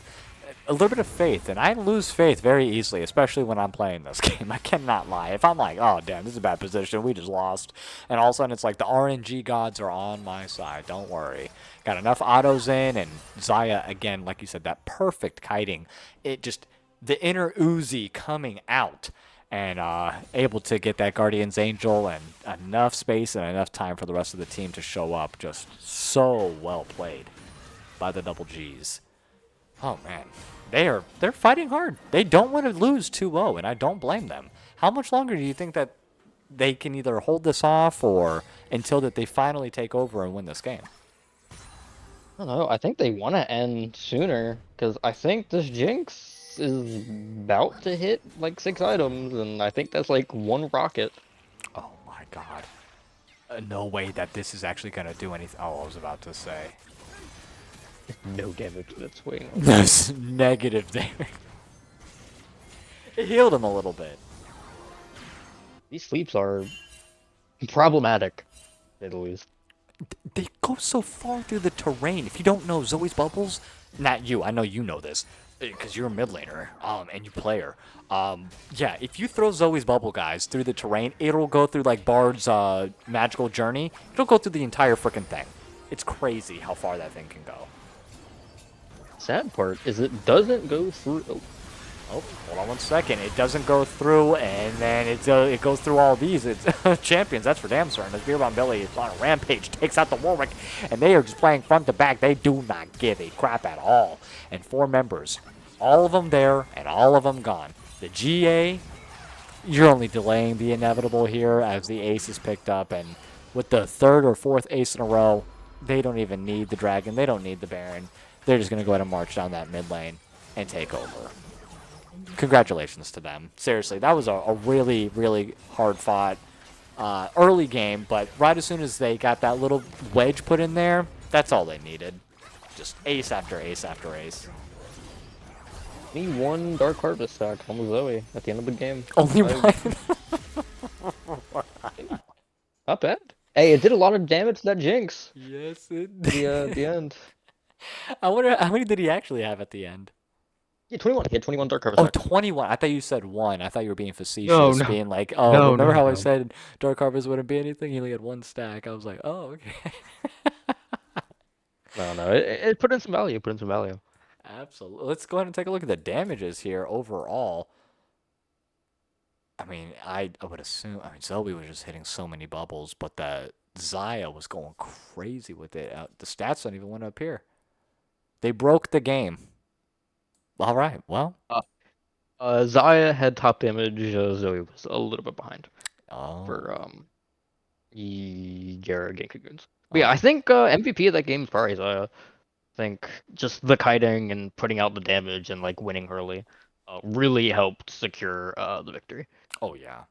a little bit of faith, and I lose faith very easily, especially when I'm playing this game. I cannot lie. If I'm like, oh damn, this is a bad position, we just lost, and all of a sudden it's like the RNG gods are on my side. Don't worry, got enough autos in, and Xayah again, like you said, that perfect kiting. It just the inner Uzi coming out. And able to get that Guardian's Angel and enough space and enough time for the rest of the team to show up. Just so well played by the double G's. Oh man, they're fighting hard. They don't want to lose 2-0, and I don't blame them. How much longer do you think that they can either hold this off or until that they finally take over and win this game? I don't know. I think they want to end sooner because I think this Jinx is about to hit like 6 items, and I think that's like one rocket. Oh my god. No way that this is actually going to do anything. Oh, I was about to say. No damage to that swing. That's negative damage. It healed him a little bit. These sleeps are problematic, to say the least. They go so far through the terrain. If you don't know Zoe's bubbles, not you, I know you know this, because you're a mid laner, and you play her. Yeah, if you throw Zoe's bubble, guys, through the terrain, it'll go through like Bard's magical journey. It'll go through the entire freaking thing. It's crazy how far that thing can go. Sad part is it doesn't go through. Oh, hold on 1 second. It doesn't go through, and then it goes through all these. It's champions, that's for damn certain. As Beerbomb Billy is on a rampage, takes out the Warwick, and they are just playing front to back. They do not give a crap at all. And 4 members, all of them there, and all of them gone. The GA, you're only delaying the inevitable here as the ace is picked up, and with the 3rd or 4th ace in a row, they don't even need the Dragon. They don't need the Baron. They're just going to go ahead and march down that mid lane and take over. Congratulations to them. Seriously, that was a really, really hard-fought early game, but right as soon as they got that little wedge put in there, that's all they needed. Just ace after ace after ace. Me one Dark Harvest stack on the Zoe at the end of the game. Only one. Not bad. Hey, it did a lot of damage to that Jinx. Yes, it The end. I wonder how many did he actually have at the end? Yeah, 21. He had 21 Dark Harvest Oh, stacks. 21. I thought you said 1. I thought you were being facetious, No. being like, oh, No, remember how I no. said Dark Harvest wouldn't be anything? He only had 1 stack. I was like, oh, okay. No. It put in some value. Put in some value. Absolutely. Let's go ahead and take a look at the damages here overall. I mean, I would assume, Zoe was just hitting so many bubbles, but the Xayah was going crazy with it. The stats don't even went up here. They broke the game. All right, well. Xayah had top damage. Zoe was a little bit behind for Jara Ganked. But yeah, I think MVP of that game is probably Xayah. I think just the kiting and putting out the damage and like winning early really helped secure the victory. Oh, yeah.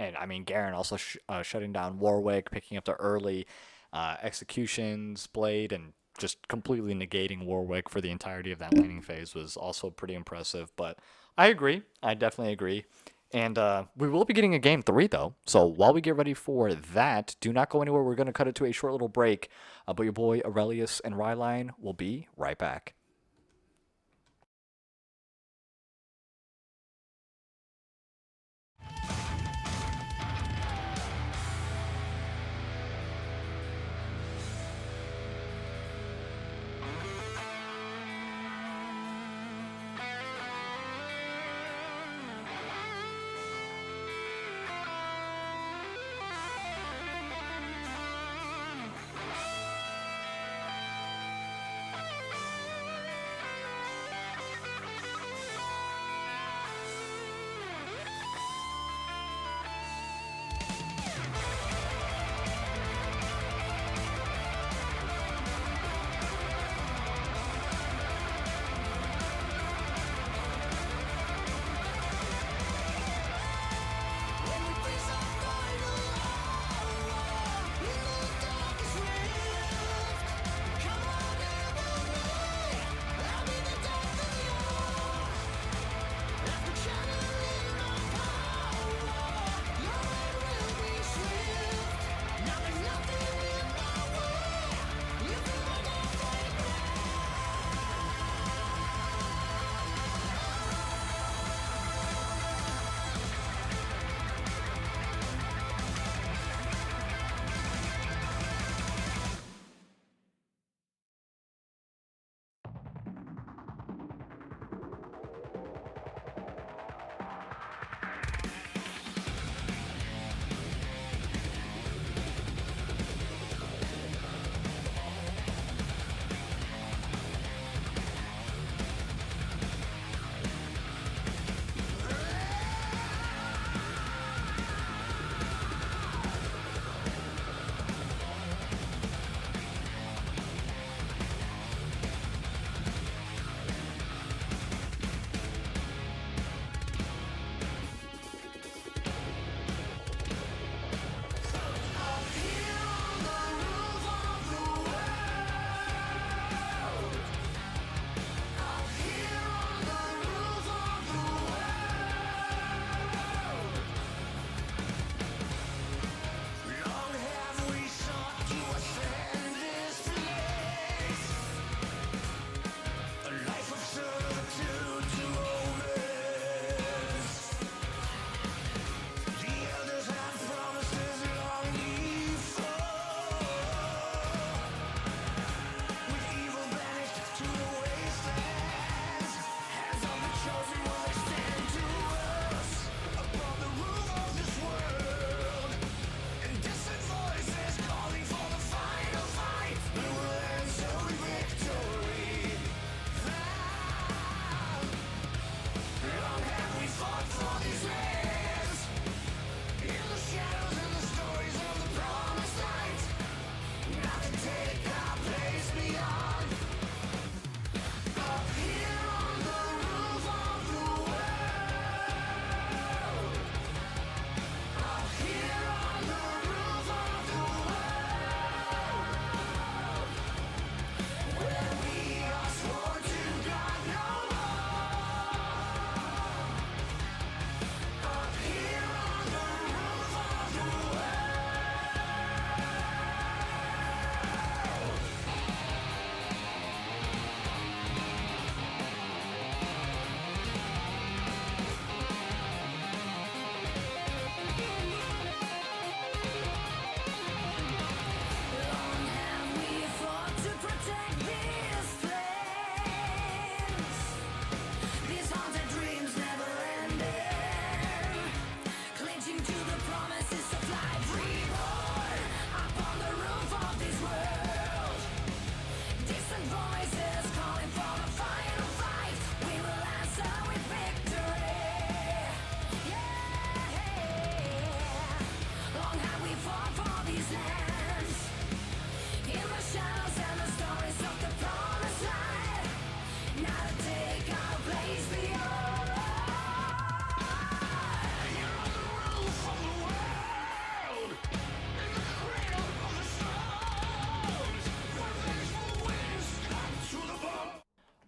And, I mean, Garen also shutting down Warwick, picking up the early executions, Blade, and just completely negating Warwick for the entirety of that laning phase was also pretty impressive. But I agree. I definitely agree. And we will be getting a game 3, though. So while we get ready for that, do not go anywhere. We're going to cut it to a short little break. But your boy Aurelius and Ryline will be right back.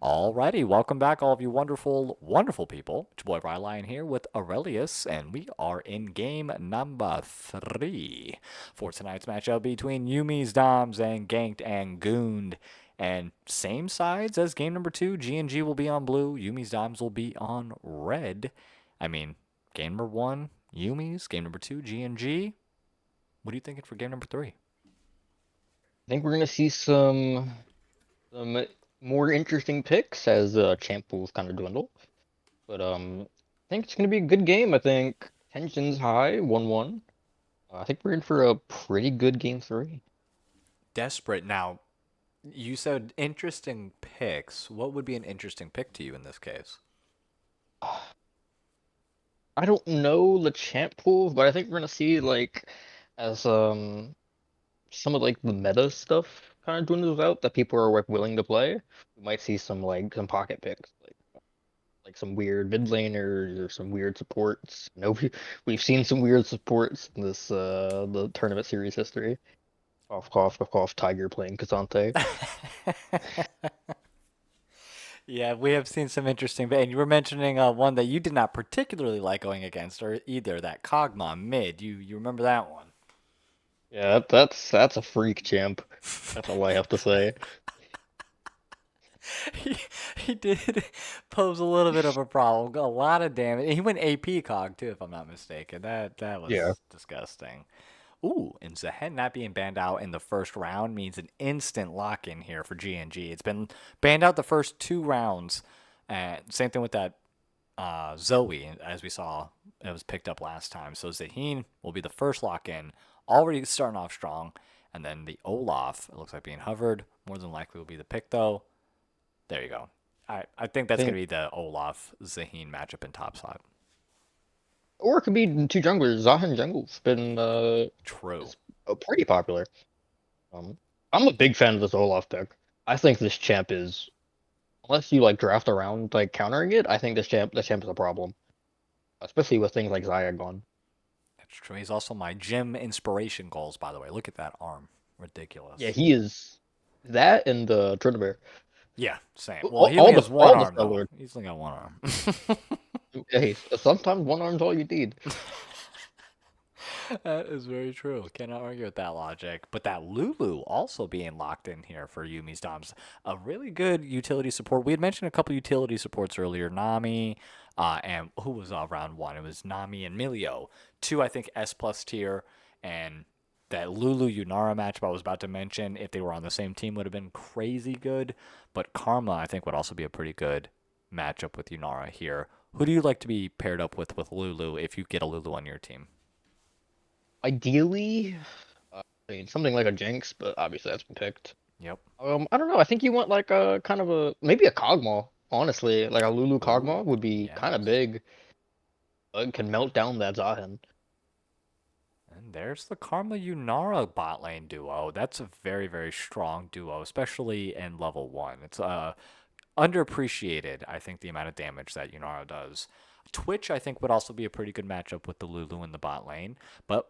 Alrighty, welcome back, all of you wonderful, wonderful people. It's your boy Ryline here with Aurelius, and we are in game number 3 for tonight's matchup between Yuumis, Doms, and Ganked and Gooned. And same sides as game number 2, G&G will be on blue, Yuumis, Doms will be on red. I mean, game number 1, Yuumis, game number 2, G&G. What are you thinking for game number 3? I think we're gonna see some more interesting picks as champ pools kind of dwindle. But I think it's gonna be a good game. I think tension's high, 1-1. I think we're in for a pretty good game three. Desperate. Now, you said interesting picks. What would be an interesting pick to you in this case? I don't know the champ pools, but I think we're gonna see like as some of like the meta stuff kind of dwindles out that people are like willing to play. We might see some pocket picks like some weird mid laners or some weird supports. We've seen some weird supports in this the tournament series history. Cough cough cough cough. Tiger playing Kazante. Yeah, we have seen some interesting, and you were mentioning one that you did not particularly like going against, or either that Kog'Maw mid. You remember that one? Yeah, that's a freak champ. That's all I have to say. he, he did pose a little bit of a problem, a lot of damage. He went AP Cog too, if I'm not mistaken. That Yeah. was disgusting. Ooh, and Zehen not being banned out in the first round means an instant lock in here for GNG. It's been banned out the first 2 rounds. Same thing with that Zoe, as we saw, it was picked up last time. So Zaheen will be the first lock in, already starting off strong. And then the Olaf, it looks like being hovered, more than likely will be the pick though. There you go. I think I that's going think to be the Olaf Zaheen matchup in top slot. or it could be two junglers. Zahan jungle's been True. is pretty popular. Um, I'm a big fan of this Olaf pick. I think this champ is, unless you like draft around like countering it, I think this champ is a problem, especially with things like Xayah gone. That's true. He's also my gym inspiration goals, by the way. Look at that arm. Yeah, Ridiculous. he is that and the Trinidad. Yeah, same. Well, All, he only all the has one all the arm, though. stellar. He's only got one arm. Hey, sometimes one arm's all you need. That is very true. Cannot argue with that logic. But that Lulu also being locked in here for Yumi's Doms. A really good utility support. We had mentioned a couple utility supports earlier. Nami, and who was round 1? It was Nami and Milio. 2, I think, S plus tier. And that Lulu Yunara matchup I was about to mention, if they were on the same team, would have been crazy good. But Karma, I think, would also be a pretty good matchup with Yunara here. Who do you like to be paired up with Lulu if you get a Lulu on your team? Ideally, I mean something like a Jinx, but obviously that's been picked. Yep. I don't know. I think you want like a kind of a maybe a Kog'Maw. Honestly, like a Lulu Ooh, Kog'Maw would be kind of yes. big. Can melt down that Zahen. And there's the Karma Yunara bot lane duo. That's a very, very strong duo, especially in level 1. It's underappreciated, I think, the amount of damage that Yunara does. Twitch, I think, would also be a pretty good matchup with the Lulu in the bot lane. But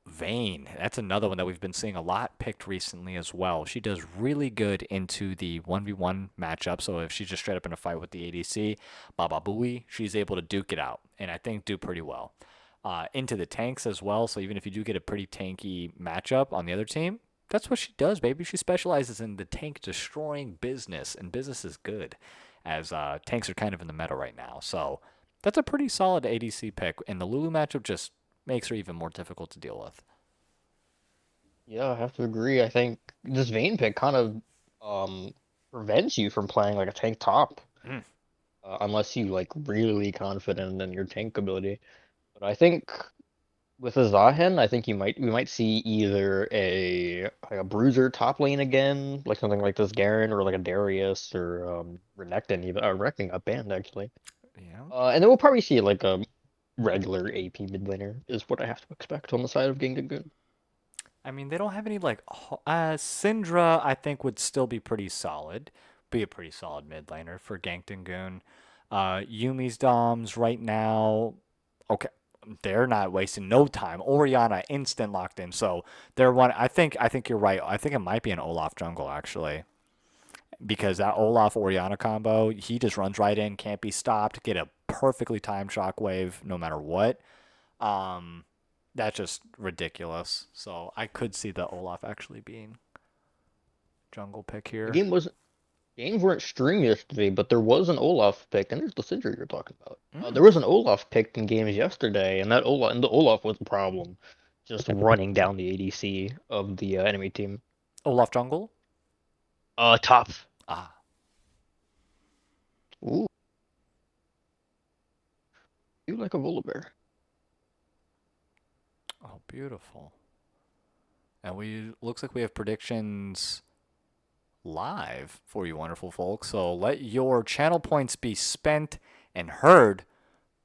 Vayne, that's another one that we've been seeing a lot picked recently as well. She does really good into the 1v1 matchup. So if she's just straight up in a fight with the ADC, Baba Booey, she's able to duke it out. And I think do pretty well. Into the tanks as well. So even if you do get a pretty tanky matchup on the other team, that's what she does, baby. She specializes in the tank destroying business, and business is good, as tanks are kind of in the meta right now. So that's a pretty solid ADC pick, and the Lulu matchup just makes her even more difficult to deal with. Yeah, I have to agree. I think this Vayne pick kind of prevents you from playing like a tank top, Mm. unless you like really confident in your tank ability. But I think with a Zahen, I think we might see either a bruiser top lane again, like something like this Garen or like a Darius or Renekton even Renekton got banned actually. Yeah. And then we'll probably see like a regular AP mid laner is what I have to expect on the side of Ganked. I mean, they don't have any like Syndra. I think would still be pretty solid, be a pretty solid mid laner for Ganked and Goon. Yumi's Doms right now. Okay, they're not wasting no time. Oriana instant locked in, so they're one. I think you're right. I think it might be an Olaf jungle actually. because that Olaf Oriana combo, he just runs right in, can't be stopped, get a perfectly timed shockwave no matter what. Um, that's just ridiculous. So I could see the Olaf actually being jungle pick The here. game wasn't games weren't streamed yesterday, but there was an Olaf pick, and there's the Syndra you're talking about. There Mm. was an Olaf pick in games yesterday, and the Olaf was the problem, just running down the ADC of the enemy team. Olaf jungle? Top. Ah, Ooh, you like a Volibear. oh, beautiful. And we looks like we have predictions live for you wonderful folks. So let your channel points be spent and heard.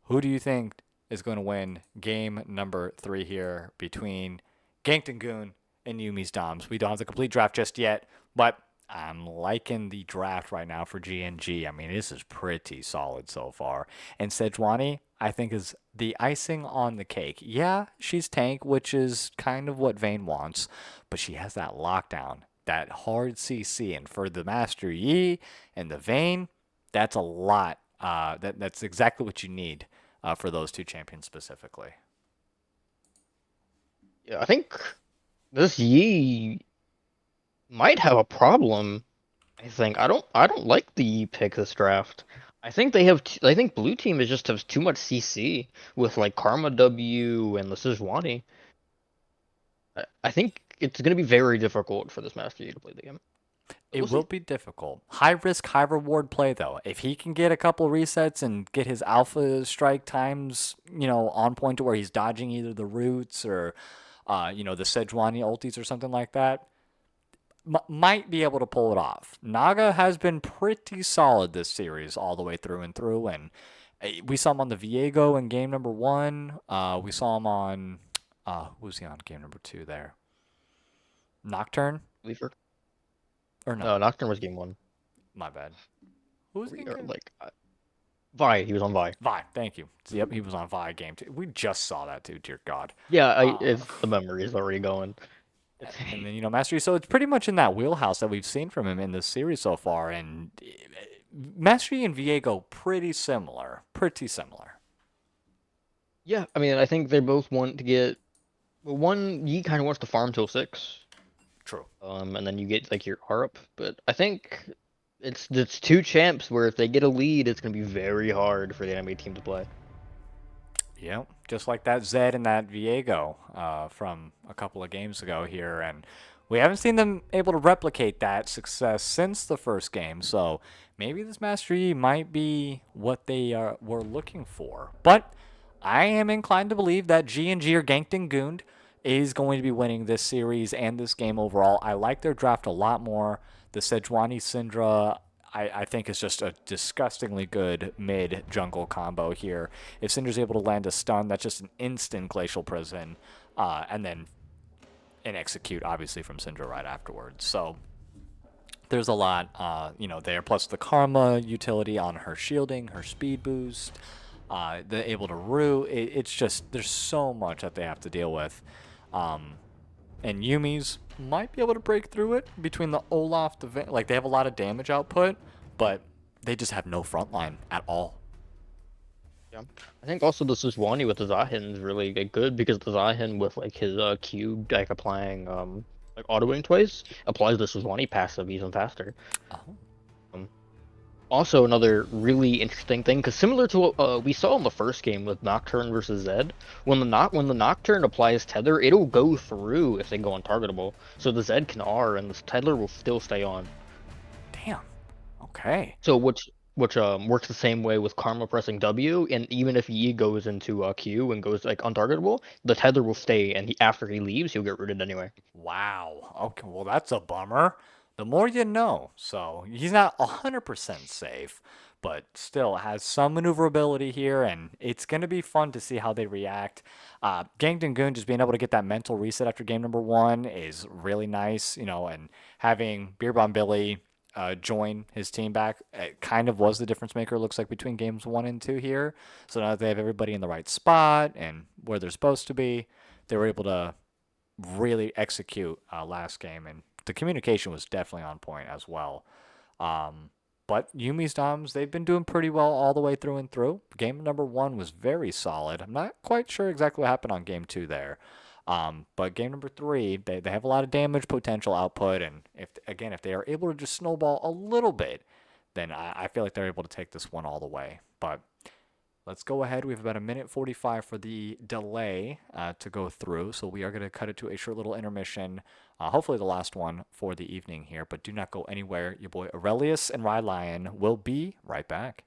Who do you think is going to win game number 3 here between Ganked and Goon and Yuumis Doms? We don't have the complete draft just yet, but I'm liking the draft right now for GNG. I mean, this is pretty solid so far. And Sejuani, I think, is the icing on the cake. Yeah, she's tank, which is kind of what Vayne wants, but she has that lockdown, that hard CC. And for the Master Yi and the Vayne, that's a lot. That's exactly what you need for those two champions specifically. Yeah, I think this Yi might have a problem. I don't like the Yi pick this draft. I think blue team is just has too much CC with like Karma W and the Sejuani. I think it's gonna be very difficult for this Master Yi to play the game. But we'll It will see. be difficult. High risk, high reward play though. If he can get a couple resets and get his alpha strike times, on point to where he's dodging either the roots or, the Sejuani ultis or something like that, might be able to pull it off. Naga has been pretty solid this series all the way through and through, and we saw him on the Viego in game number 1. We saw him on, who was he on game number 2 there? Nocturne Leafer. or no? No, Nocturne was game one. My bad. Who was he in Or game? like Vi. He was on Vi. Vi, thank you. Yep, he was on Vi game 2. We just saw that too, dear God. Yeah, Uh, if the memory is already going. and then Mastery. So it's pretty much in that wheelhouse that we've seen from him in this series so far. And Mastery and Viego pretty similar. Pretty similar. Yeah, I mean, I think they both want to get. Well, one, Yi kind of wants to farm till 6, True. and then you get like your R up. But I think it's two champs where if they get a lead, it's gonna be very hard for the enemy team to play. Yep, just like that Zed and that Viego from a couple of games ago here, and we haven't seen them able to replicate that success since the first game. So maybe this Master Yi might be what they were looking for. But I am inclined to believe that G&G or Ganked and Gooned is going to be winning this series and this game overall. I like their draft a lot more. The Sejuani Syndra, I think is just a disgustingly good mid jungle combo here. If Syndra's able to land a stun, that's just an instant Glacial Prison, and then an execute, obviously, from Syndra right afterwards. So there's a lot, there. Plus the Karma utility on her shielding, her speed boost, they're able to root. It's just, there's so much that they have to deal with. And Yuumis might be able to break through it between the Olaf, like they have a lot of damage output, but they just have no front line at all. Yeah, I think also the Sejuani with the Zahin is really good because the Zahin with like his Q like applying like autoing twice applies the Sejuani passive even faster. Oh. Um, Also, another really interesting thing, because similar to what we saw in the first game with Nocturne versus Zed, when the Nocturne applies Tether, it'll go through if they go untargetable. So the Zed can R, and the Tether will still stay on. Damn. Okay. So which works the same way with Karma pressing W, and even if Yi goes into Q and goes like untargetable, the Tether will stay, and after he leaves, he'll get rooted anyway. Wow. Okay. Well, that's a bummer. The more you know. So he's not 100% safe, but still has some maneuverability here, and it's going to be fun to see how they react. Ganked and Goon just being able to get that mental reset after game number 1 is really nice, and having Beer Bomb Billy join his team back, it kind of was the difference maker, it looks like, between games 1 and 2 here. So now that they have everybody in the right spot and where they're supposed to be, they were able to really execute last game, and the communication was definitely on point as well. But Yuumis Doms, they've been doing pretty well all the way through and through. Game number one was very solid. I'm not quite sure exactly what happened on game two there. But game number three, they have a lot of damage potential output, and if they are able to just snowball a little bit, then I feel like they're able to take this one all the way. But let's go ahead. We have about a minute 45 for the delay to go through, so we are going to cut it to a short little intermission. Hopefully the last one for the evening here, but do not go anywhere. Your boy Aurelius and Rye Lion will be right back.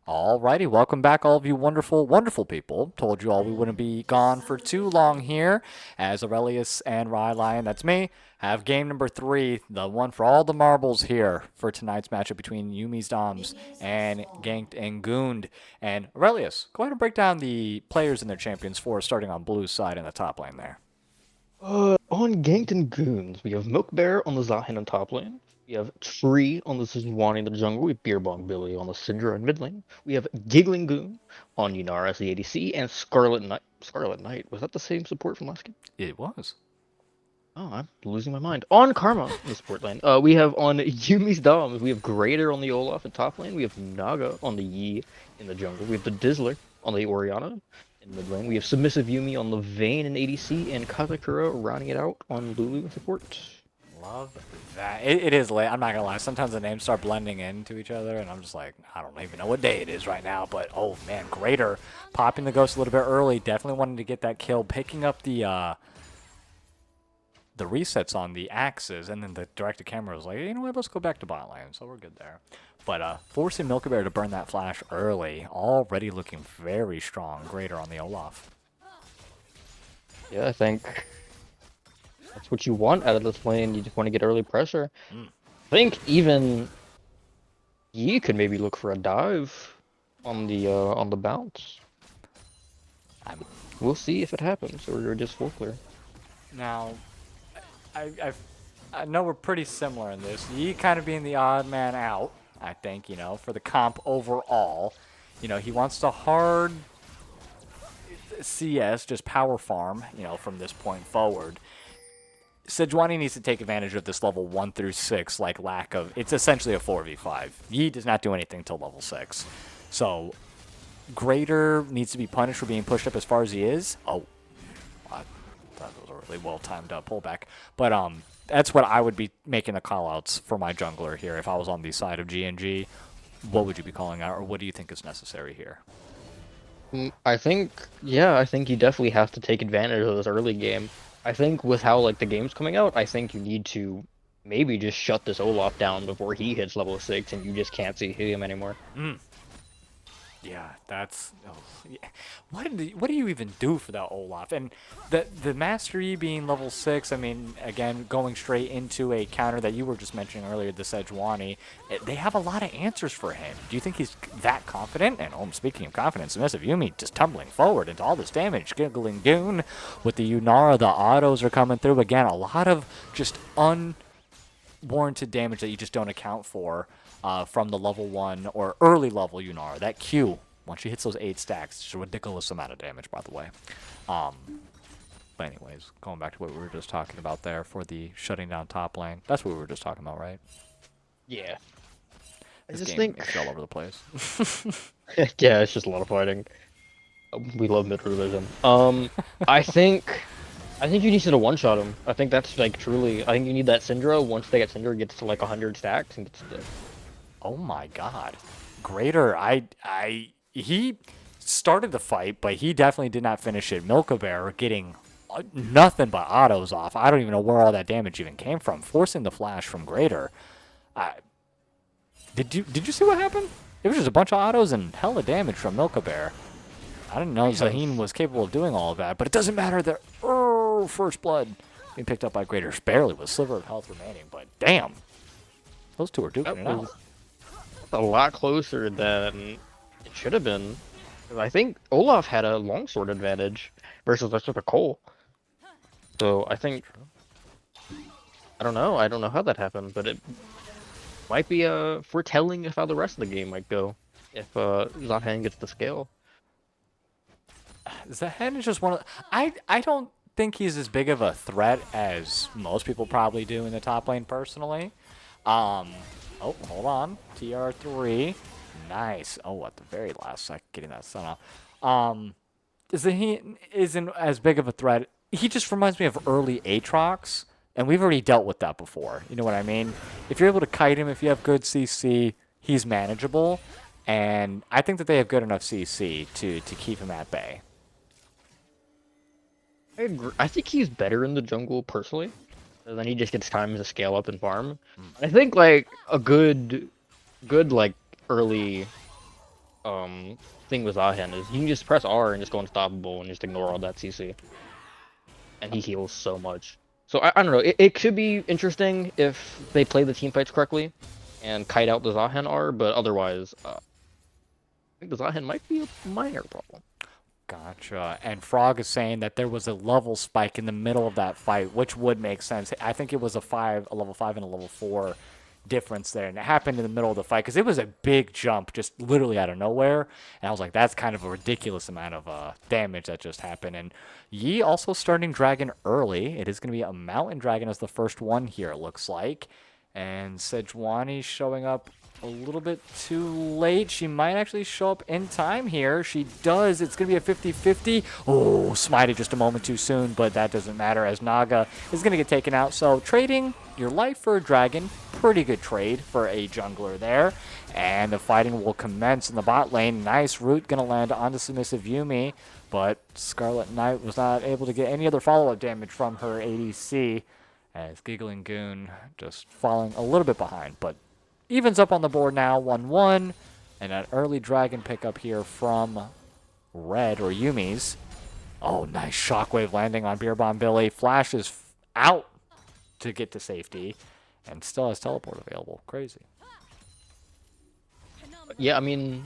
Alrighty, welcome back, all of you wonderful, wonderful people. Told you all we wouldn't be gone for too long here, as Aurelius and Rye Lion, that's me, have game number three, the one for all the marbles here for tonight's matchup between Yuumis Doms and Ganked and Gooned. And Aurelius, go ahead and break down the players and their champions for us, starting on Blue's side in the top lane there. On Ganked and Goons, we have Milk Bear on the Zahin in top lane. We have Tree on the Sejuani in the jungle. We have Beer Bong Billy on the Syndra in mid lane. We have Giggling Goon on Yunara as the ADC, and Scarlet Knight. Scarlet Knight, was that the same support from last game? It was. Oh, I'm losing my mind. On Karma in the support lane, we have on Yuumi's Doms, we have Greater on the Olaf in top lane. We have Naga on the Yi in the jungle. We have the Dizzler on the Orianna in mid lane. We have Submissive Yumi on the Vayne in ADC, and Kazakura rounding it out on Lulu in support. Love that. It is late. I'm not gonna lie. Sometimes the names start blending into each other, and I'm just like, I don't even know what day it is right now. But oh man, Greater popping the ghost a little bit early. Definitely wanted to get that kill, picking up the resets on the axes, and then the directed camera was like, you know what, let's go back to bot lane. So we're good there. But forcing Milkabear to burn that flash early, already looking very strong. Greater on the Olaf. Yeah, I think that's what you want out of this lane. You just want to get early pressure. I think even Yi could maybe look for a dive on the bounce. I'm We'll see if it happens, or you're just full clear. now. I I know we're pretty similar in this. Yi kind of being the odd man out. I think for the comp overall. He wants to hard CS, just power farm. From this point forward. Sejuani needs to take advantage of this level 1 through 6, like lack of. It's essentially a 4v5. Yi does not do anything till level 6. So, Greater needs to be punished for being pushed up as far as he is. Oh, I thought that was a really well timed pullback. But, that's what I would be making the callouts for my jungler here if I was on the side of GNG. What would you be calling out, or what do you think is necessary here? I think, yeah, I think you definitely have to take advantage of this early game. I think with how like the game's coming out, I think you need to maybe just shut this Olaf down before he hits level 6 and you just can't see him anymore. Yeah, that's. Oh, yeah. What do you even do for that Olaf? And the Mastery being level 6, I mean, again, going straight into a counter that you were just mentioning earlier, the Sejuani, they have a lot of answers for him. Do you think he's that confident? And speaking of confidence, Submissive Yuumi just tumbling forward into all this damage. Giggling Goon with the Yunara, the autos are coming through. Again, a lot of just unwarranted damage that you just don't account for. From the level 1 or early level Yunar. That Q, once she hits those 8 stacks, it's a ridiculous amount of damage, by the way. But anyways, going back to what we were just talking about there for the shutting down top lane. That's what we were just talking about, right? Yeah. I This just game think, is all over the place. yeah, it's just a lot of fighting. We love mid revision. I think, I think you need to one-shot him. I think that's like truly. I think you need that Syndra. Once they get Syndra, gets to like 100 stacks and gets dead. Oh my god. Greater, he started the fight, but he definitely did not finish it. Milka getting nothing but autos off. I don't even know where all that damage even came from. Forcing the flash from Greater. I, did you see what happened? It was just a bunch of autos and hella damage from Milka. I didn't know Zaheen was capable of doing all of that, but it doesn't matter. The first blood being picked up by Greater barely with sliver of health remaining, but damn. Those two are duking it out. A lot closer than it should have been. 'Cause I think Olaf had a longsword advantage versus let's look at Cole. So I think I don't know. I don't know how that happened, but it might be foretelling of how the rest of the game might go if Zahan gets the scale. Zahen is just one of. I don't think he's as big of a threat as most people probably do in the top lane personally. Oh, hold on. TR3. Nice. Oh, at the very last second, getting that stun off. Zahin isn't as big of a threat. He just reminds me of early Aatrox, and we've already dealt with that before. You know what I mean? If you're able to kite him, if you have good CC, he's manageable. And I think that they have good enough CC to keep him at bay. I agree. I think he's better in the jungle personally. And then he just gets time to scale up and farm. I think like a good like early thing with Ahen is you can just press R and just go unstoppable and just ignore all that CC. And he heals so much. So I don't know. It could be interesting if they play the team fights correctly and kite out the Zahen R, but otherwise, I think the Zahen might be a minor problem. Gotcha. And Frog is saying that there was a level spike in the middle of that fight, which would make sense. I think it was a level 5 and a level 4 difference there, and it happened in the middle of the fight because it was a big jump, just literally out of nowhere. And I was like, that's kind of a ridiculous amount of damage that just happened. And Yi also starting Dragon early. It is going to be a Mountain Dragon as the first one here, it looks like. And Sejuani showing up a little bit too late. She might actually show up in time here. She does. It's going to be a 50-50. Oh, smited just a moment too soon, but that doesn't matter as Naga is going to get taken out. So trading your life for a dragon, pretty good trade for a jungler there. And the fighting will commence in the bot lane. Nice root going to land onto Submissive Yuumi, but Scarlet Knight was not able to get any other follow-up damage from her ADC as Giggling Goon just falling a little bit behind, but evens up on the board now, 1-1. And an early dragon pickup here from Red or Yuumis. Oh, nice shockwave landing on Beer Bomb Billy. Flash is out to get to safety and still has teleport available. Crazy. Yeah, I mean,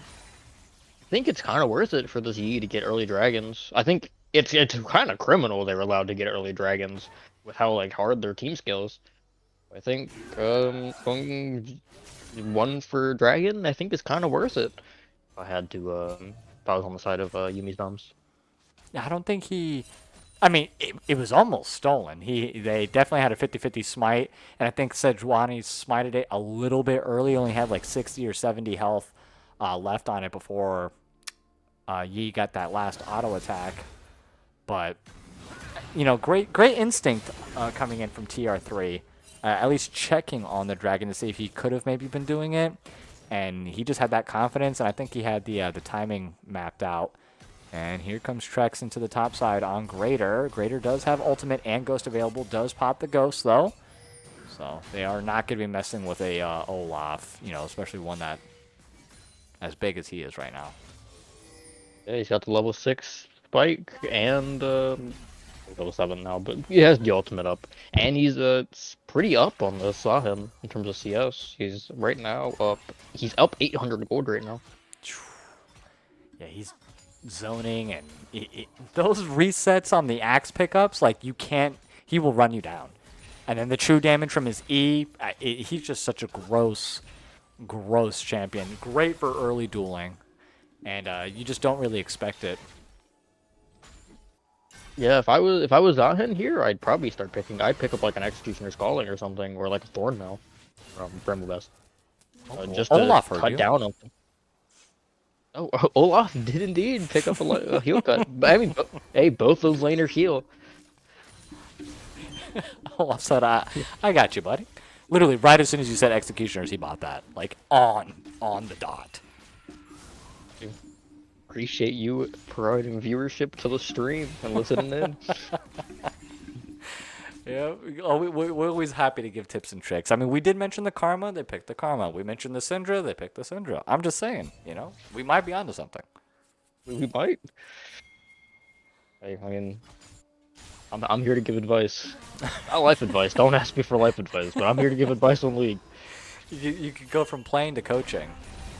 think it's kind of worth it for this Yi to get early dragons. I think it's kind of criminal they were allowed to get early dragons with how like hard their team scales. I think going one for dragon, I think is kind of worth it. If I had to, if I was on the side of Yumi's Doms. I don't think he. I mean, it was almost stolen. They definitely had a 50-50 smite, and I think Sejuani smited it a little bit early. Only had like 60 or 70 health left on it before Yi got that last auto attack. But great instinct coming in from TR3. At least checking on the dragon to see if he could have maybe been doing it, and he just had that confidence, and I think he had the timing mapped out. And here comes Trex into the top side on Greater. Greater does have ultimate and ghost available. Does pop the ghost though, so they are not going to be messing with a Olaf, especially one that as big as he is right now. Yeah, he's got the level 6 spike and level 7 now, but he has the ultimate up. And he's pretty up on the saw him in terms of CS. He's right now up. He's up 800 gold right now. Yeah, he's zoning, and those resets on the axe pickups, like he will run you down. And then the true damage from his E, he's just such a gross champion. Great for early dueling, and you just don't really expect it. Yeah, if I was on him here, I'd probably start picking. I'd pick up like an Executioner's Calling or something, or like a Thorn Mail from Bramble Best, just to Olaf heard cut you. down on. Oh, Olaf did indeed pick up a heal cut. But, I mean, hey, both those laners heal. Olaf said, I got you, buddy. Literally, right as soon as you said Executioners, he bought that. Like, on the dot. Appreciate you providing viewership to the stream and listening in. Yeah, we're always happy to give tips and tricks. I mean, we did mention the Karma, they picked the Karma. We mentioned the Syndra, they picked the Syndra. I'm just saying, we might be onto something. We might. I mean, I'm here to give advice. Not life advice. Don't ask me for life advice, but I'm here to give advice on League. You could go from playing to coaching.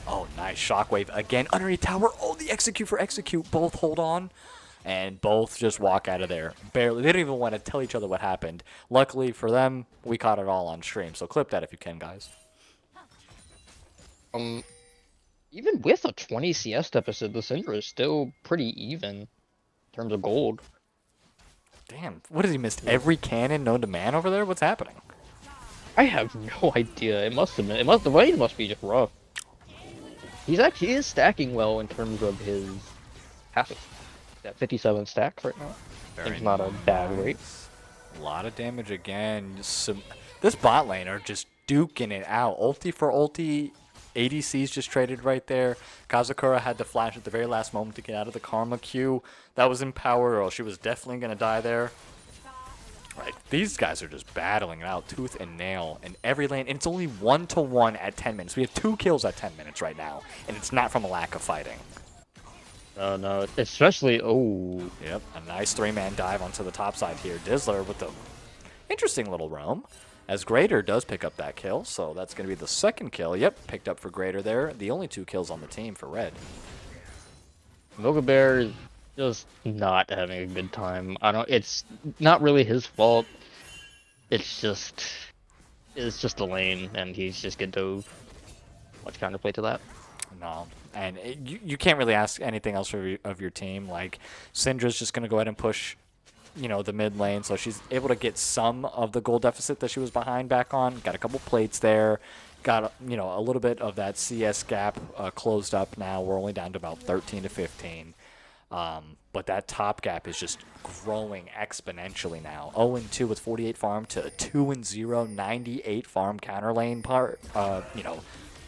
Oh, nice shockwave again underneath tower. Oh, the execute for execute. Both hold on, and both just walk out of there. Barely. They didn't even want to tell each other what happened. Luckily for them, we caught it all on stream. So clip that if you can, guys. Even with a 20 CS deficit, the Syndra is still pretty even in terms of gold. Damn, what has he missed? Every cannon known to man over there? What's happening? I have no idea. It must have been. The lane must be just rough. He is stacking well in terms of his passive. That 57 stacks right now. It's not a bad rate. A lot of damage again. This bot lane are just duking it out. Ulti for ulti. ADC's just traded right there. Kazakura had to flash at the very last moment to get out of the Karma queue. That was in power, or she was definitely going to die there. Right, these guys are just battling it out tooth and nail in every lane. And it's only 1-1 at 10 minutes. We have 2 kills at 10 minutes right now. And it's not from a lack of fighting. No, especially, oh. Yep, a nice 3-man dive onto the top side here. Dizzler with the interesting little roam. As Greater does pick up that kill, so that's going to be the second kill. Yep, picked up for Greater there. The only 2 kills on the team for Red. Mocha Bear is just not having a good time. It's not really his fault. It's just the lane, and he's just get dove. Much counterplay to that. No, and you can't really ask anything else of your team. Like, Syndra's just going to go ahead and push the mid lane, so she's able to get some of the gold deficit that she was behind back on. Got a couple plates there. Got a little bit of that CS gap closed up now. We're only down to about 13 to 15. But that top gap is just growing exponentially now. 0-2 with 48 farm to 2-0, 98 farm counter lane part.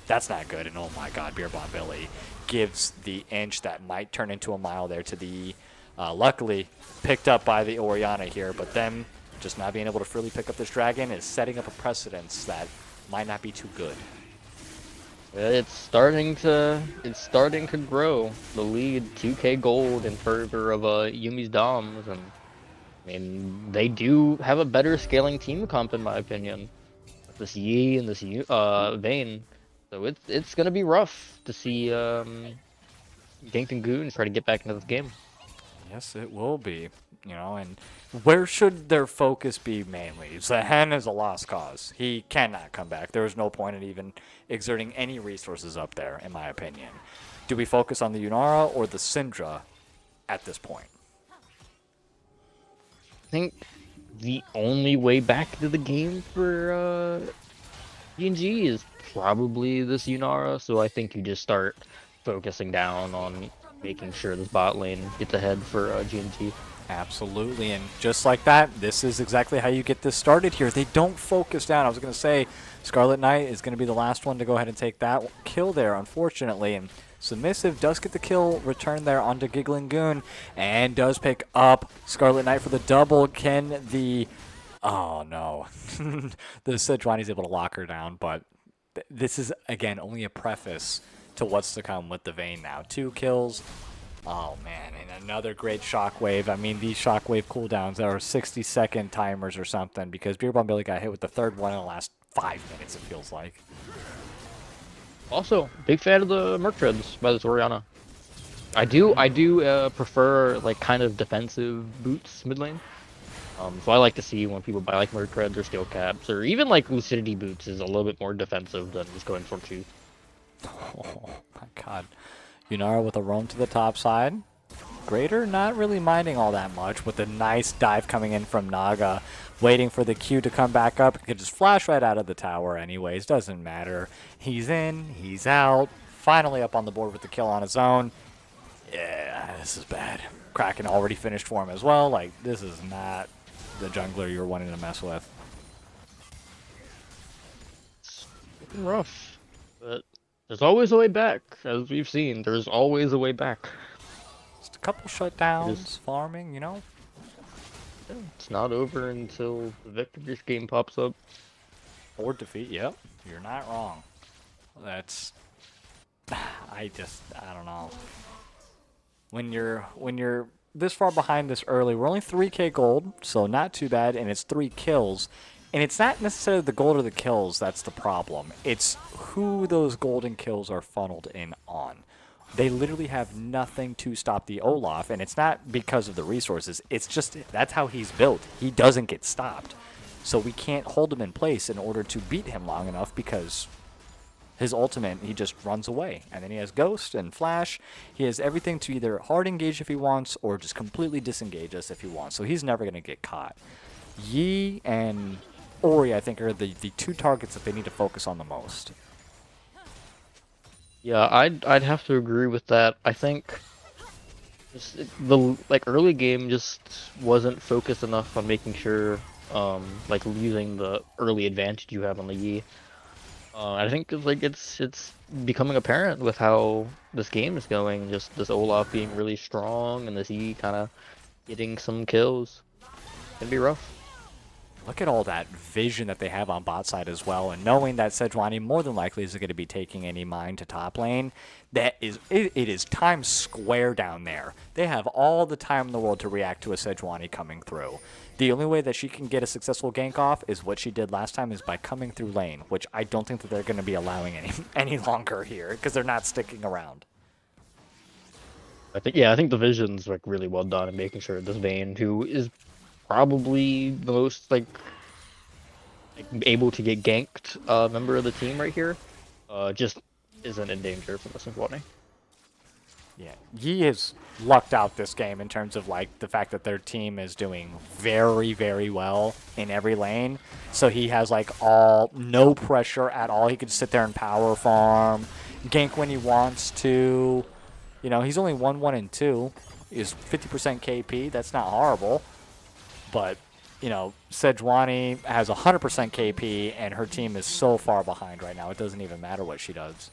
That's not good. And oh my God, Beer Bomb Billy gives the inch that might turn into a mile there to the luckily picked up by the Orianna here, but them just not being able to freely pick up this dragon is setting up a precedence that might not be too good. It's starting to grow. The lead 2k gold in favor of Yuumi's Doms, and I mean they do have a better scaling team comp in my opinion. With this Yi and this Vayne, so it's gonna be rough to see Ganked and Gooned, try to get back into this game. Yes, it will be. And where should their focus be mainly? Zahen is a lost cause. He cannot come back. There is no point in even exerting any resources up there, in my opinion. Do we focus on the Yunara or the Syndra at this point? I think the only way back to the game for G&G is probably this Yunara, so I think you just start focusing down on making sure this bot lane gets ahead for G&G. Absolutely, and just like that, this is exactly how you get this started here. They don't focus down. I was going to say Scarlet Knight is going to be the last one to go ahead and take that kill there, unfortunately, and Submissive does get the kill return there onto Giggling Goon and does pick up Scarlet Knight for the double. Can the... Oh, no. The Sejuani's able to lock her down, but this is, again, only a preface to what's to come with the Vayne now. 2 kills. Oh, man, and another great shockwave. I mean, these shockwave cooldowns are 60-second timers or something because Beer Bomb Billy got hit with the third one in the last 5 minutes, it feels like. Also, big fan of the Merc Treads by this Orianna. I do prefer like kind of defensive boots mid lane. So I like to see when people buy like Merc Treads or Steel Caps or even like Lucidity boots is a little bit more defensive than just going for 2. Oh, my God. Yunara with a roam to the top side. Greater not really minding all that much with a nice dive coming in from Naga. Waiting for the Q to come back up. He could just flash right out of the tower anyways. Doesn't matter. He's in. He's out. Finally up on the board with the kill on his own. Yeah, this is bad. Kraken already finished for him as well. Like, this is not the jungler you're wanting to mess with. It's looking rough, but there's always a way back. As we've seen, there's always a way back. Just a couple shutdowns, farming, Yeah, it's not over until the victory game pops up. Or defeat, yep. You're not wrong. That's... I don't know. When you're this far behind this early, we're only 3k gold, so not too bad, and it's 3 kills. And it's not necessarily the gold or the kills that's the problem. It's who those golden kills are funneled in on. They literally have nothing to stop the Olaf, and it's not because of the resources. It's just that's how he's built. He doesn't get stopped. So we can't hold him in place in order to beat him long enough because his ultimate, he just runs away. And then he has Ghost and Flash. He has everything to either hard engage if he wants or just completely disengage us if he wants. So he's never going to get caught. Yi and Ori, I think, are the 2 targets that they need to focus on the most. Yeah, I'd have to agree with that. I think the like early game just wasn't focused enough on making sure like using the early advantage you have on the Yi. I think it's becoming apparent with how this game is going. Just this Olaf being really strong and this Yi kind of getting some kills. It's gonna be rough. Look at all that vision that they have on bot side as well, and knowing that Sejuani more than likely is going to be taking any mine to top lane, it is Times Square down there. They have all the time in the world to react to a Sejuani coming through. The only way that she can get a successful gank off is what she did last time, is by coming through lane, which I don't think that they're going to be allowing any longer here because they're not sticking around. I think the vision's like really well done in making sure this Vayne, who is probably the most like able to get ganked member of the team right here, just isn't in danger from this Symphony. Yeah, Yi has lucked out this game in terms of like the fact that their team is doing very, very well in every lane. So he has like no pressure at all. He could sit there and power farm, gank when he wants to. He's only 1-1 and 2. He's 50% KP. That's not horrible. But, Sejuani has 100% KP, and her team is so far behind right now. It doesn't even matter what she does.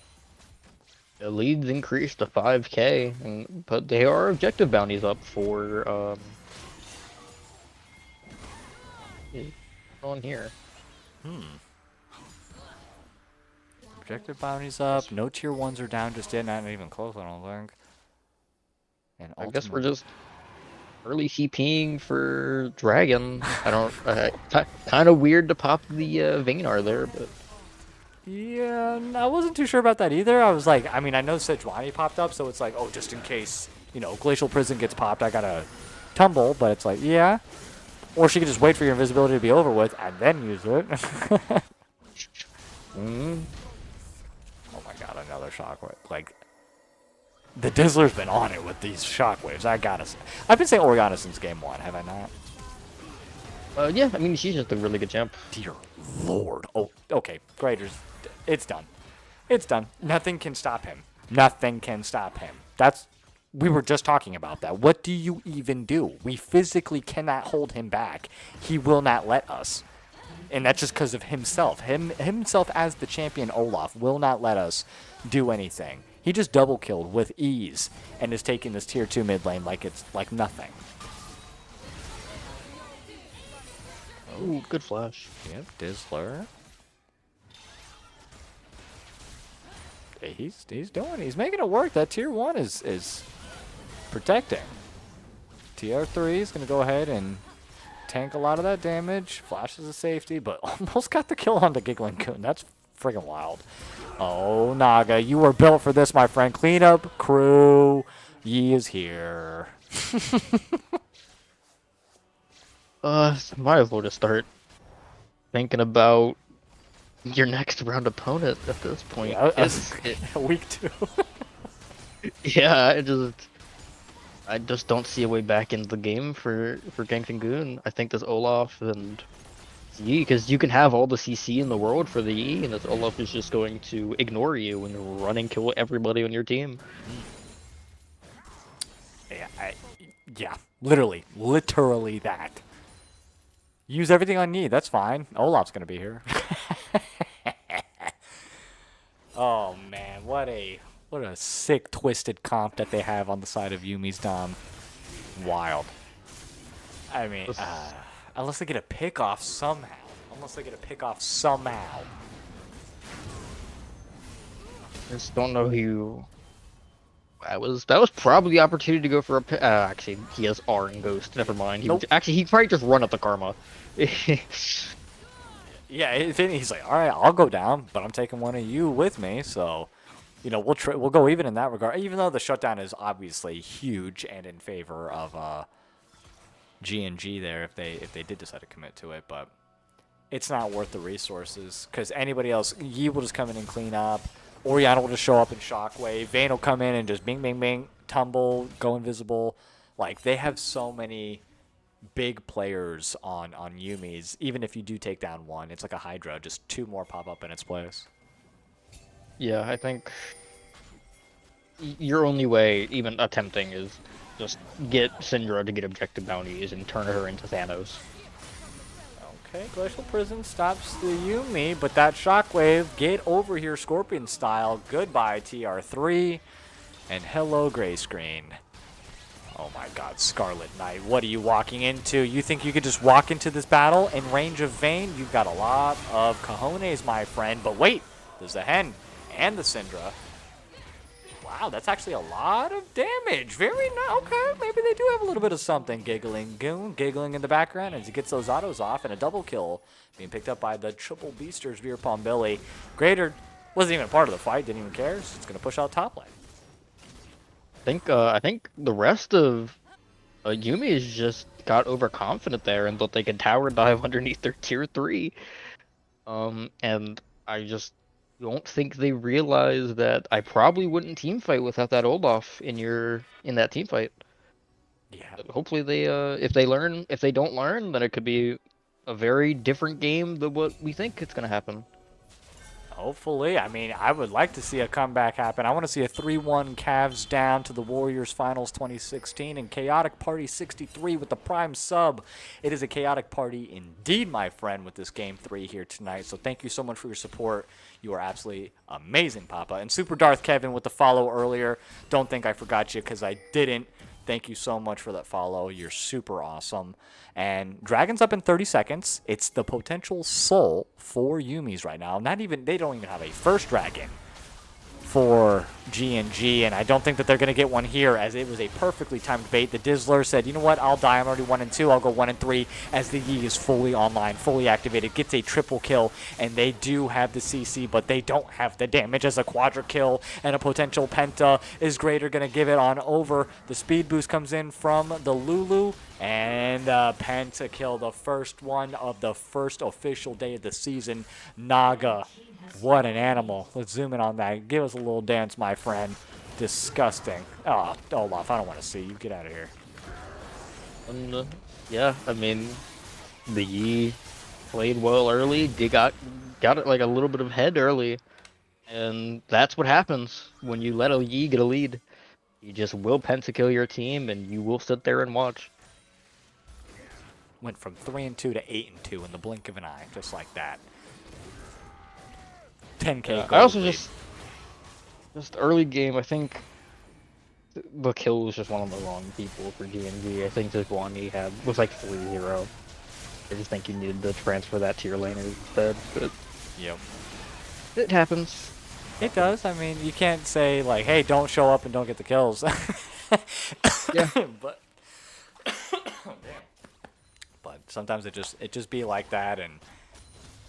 The leads increased to 5k, but they are objective bounties up for on here. Objective bounties up. No tier 1s are down just yet. Not even close, I don't think. And I guess we're just early CPing for Dragon. I don't. Kind of weird to pop the Vaynar there, but Yeah, I wasn't too sure about that either. I was like, I mean, I know Sejuani popped up, so it's like, oh, just in case, Glacial Prison gets popped, I gotta tumble. But it's like, yeah. Or she could just wait for your invisibility to be over with and then use it. Mm. Oh my god, another shockwave. Like, the Dizzler's been on it with these shockwaves. I gotta say. I've been saying Oriana since game 1, have I not? Yeah, I mean, she's just a really good champ. Dear lord. Oh, okay. Graders. It's done. It's done. Nothing can stop him. Nothing can stop him. We were just talking about that. What do you even do? We physically cannot hold him back. He will not let us. And that's just because of himself. Himself as the champion Olaf will not let us do anything. He just double killed with ease and is taking this tier 2 mid lane like it's like nothing. Ooh, good flash. Yep, Dizzler. He's making it work. That tier 1 is protecting. TR3 is going to go ahead and tank a lot of that damage. Flash is a safety, but almost got the kill on the Giggling Goon. That's friggin' wild. Oh, Naga, you were built for this, my friend. Cleanup crew. Yi is here. Might as well just start thinking about your next round opponent at this point. Yeah, week 2. Yeah, I just don't see a way back into the game for Ganked and Goon. I think this Olaf and Yi, because you can have all the CC in the world for the Yi, and this Olaf is just going to ignore you and run and kill everybody on your team. Yeah, literally that. Use everything on Yi. That's fine. Olaf's gonna be here. Oh man, what a sick twisted comp that they have on the side of Yuumi's Dom. Wild. I mean, unless they get a pick off somehow. Just don't know who. That was probably the opportunity to go for a. Actually, he has R and Ghost. Never mind. Nope. He'd probably just run up the Karma. Yeah, he's like, all right, I'll go down, but I'm taking one of you with me, so we'll go even in that regard. Even though the shutdown is obviously huge and in favor of G&G there if they did decide to commit to it, but it's not worth the resources because anybody else, Yi will just come in and clean up. Oriana will just show up in Shockwave. Vayne will come in and just bing, bing, bing, tumble, go invisible. Like, they have so many big players on Yuumi's. Even if you do take down one, it's like a Hydra. Just 2 more pop up in its place. Yeah, I think your only way, even attempting, is just get Syndra to get objective bounties and turn her into Thanos. Okay, Glacial Prison stops the Yuumi, but that Shockwave, get over here Scorpion style. Goodbye, TR3. And hello, Gray Screen. Oh my god, Scarlet Knight, what are you walking into? You think you could just walk into this battle in range of Vayne? You've got a lot of cojones, my friend. But wait, there's the Hen and the Syndra. Wow, that's actually a lot of damage. Very nice. Okay, maybe they do have a little bit of something. Giggling Goon, giggling in the background as he gets those autos off, and a double kill being picked up by the Triple Beasters, Veer Palm Billy. Greater wasn't even a part of the fight, didn't even care. It's just going to push out top lane. I think the rest of Yuumi has just got overconfident there and thought they could tower dive underneath their tier 3. And I just don't think they realize that I probably wouldn't team fight without that Olaf in that team fight. Yeah. But hopefully they if they don't learn, then it could be a very different game than what we think it's gonna happen. Hopefully. I mean, I would like to see a comeback happen. I want to see a 3-1 Cavs down to the Warriors Finals 2016 and Chaotic Party 63 with the Prime sub. It is a chaotic party indeed, my friend, with this Game 3 here tonight. So thank you so much for your support. You are absolutely amazing, Papa. And Super Darth Kevin with the follow earlier. Don't think I forgot you because I didn't. Thank you so much for that follow. You're super awesome. And Dragon's up in 30 seconds. It's the potential soul for Yuumi's right now. They don't even have a first dragon for G&G, and I don't think that they're going to get one here, as it was a perfectly timed bait. The Dizzler said, you know what, I'll die, I'm already 1 and 2, I'll go 1 and 3, as the Yi is fully online, fully activated, gets a triple kill, and they do have the CC, but they don't have the damage, as a quadra kill and a potential penta is greater, going to give it on over. The speed boost comes in from the Lulu, and penta kill, the first one of the first official day of the season. Naga, what an animal. Let's zoom in on that. Give us a little dance, my friend. Disgusting. Oh, Olaf, I don't want to see you. Get out of here. And, yeah, I mean, the Yi played well early. They got it like a little bit of head early, and that's what happens when you let a Yi get a lead. You just will pentakill your team, and you will sit there and watch. Went from 3 and 2 to 8 and 2 in the blink of an eye, just like that. 10K Yeah, gold I also lead. just early game. I think the kill was just one of the wrong people for GNG. I think this one he had was like 3-0. I just think you needed to transfer that to your laner instead, but Yep. it happens. It does. I mean, you can't say, like, hey, don't show up and don't get the kills. Yeah. but but sometimes it just be like that, and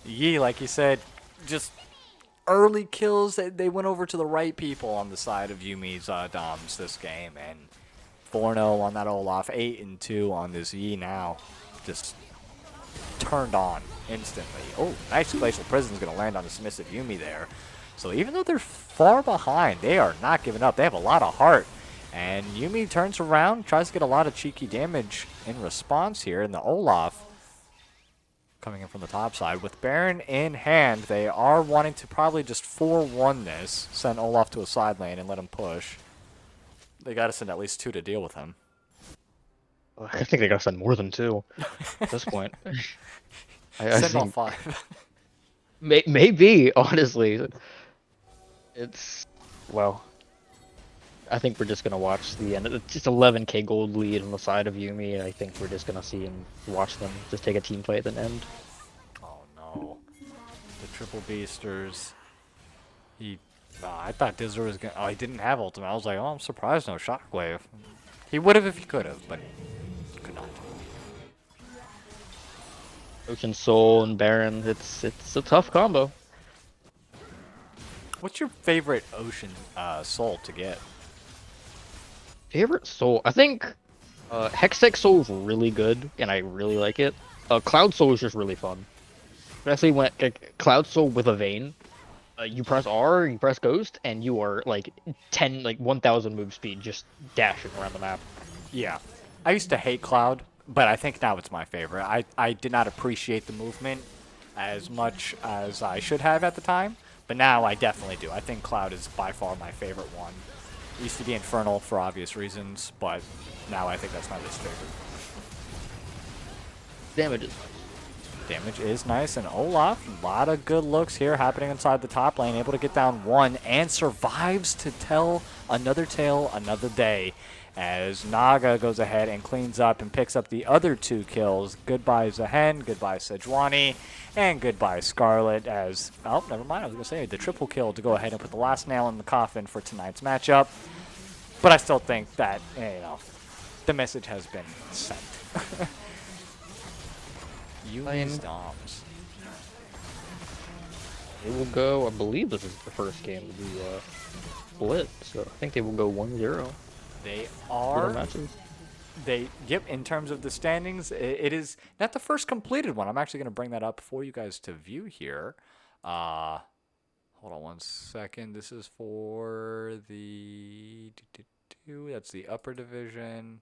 Yi, like you said, just early kills. They went over to the right people on the side of Yuumi's Doms this game, and 4-0 on that Olaf, 8 and 2 on this Yi now. Just turned on instantly. Oh, nice Glacial Prison's going to land on the submissive Yuumi there. So even though they're far behind, they are not giving up. They have a lot of heart. And Yuumi turns around, tries to get a lot of cheeky damage in response here. And the Olaf coming in from the top side. With Baron in hand, they are wanting to probably just 4-1 this. Send Olaf to a side lane and let him push. They got to send at least 2 to deal with him. I think they gotta send more than 2 at this point. I Send all think 5. maybe honestly, it's well. I think we're just gonna watch the end. It's just 11K gold lead on the side of Yuumi. I think we're just gonna see him watch them just take a team fight and end. Oh no. The triple beasters. I thought Dizzler was gonna. Oh, he didn't have ultimate. I was like, oh, I'm surprised no shockwave. He would have if he could have, but could not. Ocean Soul and Baron. It's a tough combo. What's your favorite Ocean Soul to get? Favorite soul? I think Hextech Soul is really good, and I really like it. Cloud Soul is just really fun. Especially when Cloud Soul with a Vayne. You press R, you press Ghost, and you are like 1,000 move speed just dashing around the map. Yeah. I used to hate Cloud, but I think now it's my favorite. I did not appreciate the movement as much as I should have at the time, but now I definitely do. I think Cloud is by far my favorite one. It used to be Infernal for obvious reasons, but now I think that's my least favorite. Damages. Damage is nice, and Olaf, a lot of good looks here happening inside the top lane, able to get down 1 and survives to tell another tale another day, as Naga goes ahead and cleans up and picks up the other 2 kills. Goodbye Zahen, goodbye Sejuani, and goodbye Scarlet, as, oh, never mind, I was going to say the triple kill to go ahead and put the last nail in the coffin for tonight's matchup, but I still think that, the message has been sent. Yuumis Doms. They will go, I believe this is the first game to be split, so I think they will go 1-0. They For their are. matches. Yep, in terms of the standings, it is not the first completed one. I'm actually going to bring that up for you guys to view here. Hold on 1 second. This is for the. That's the upper division.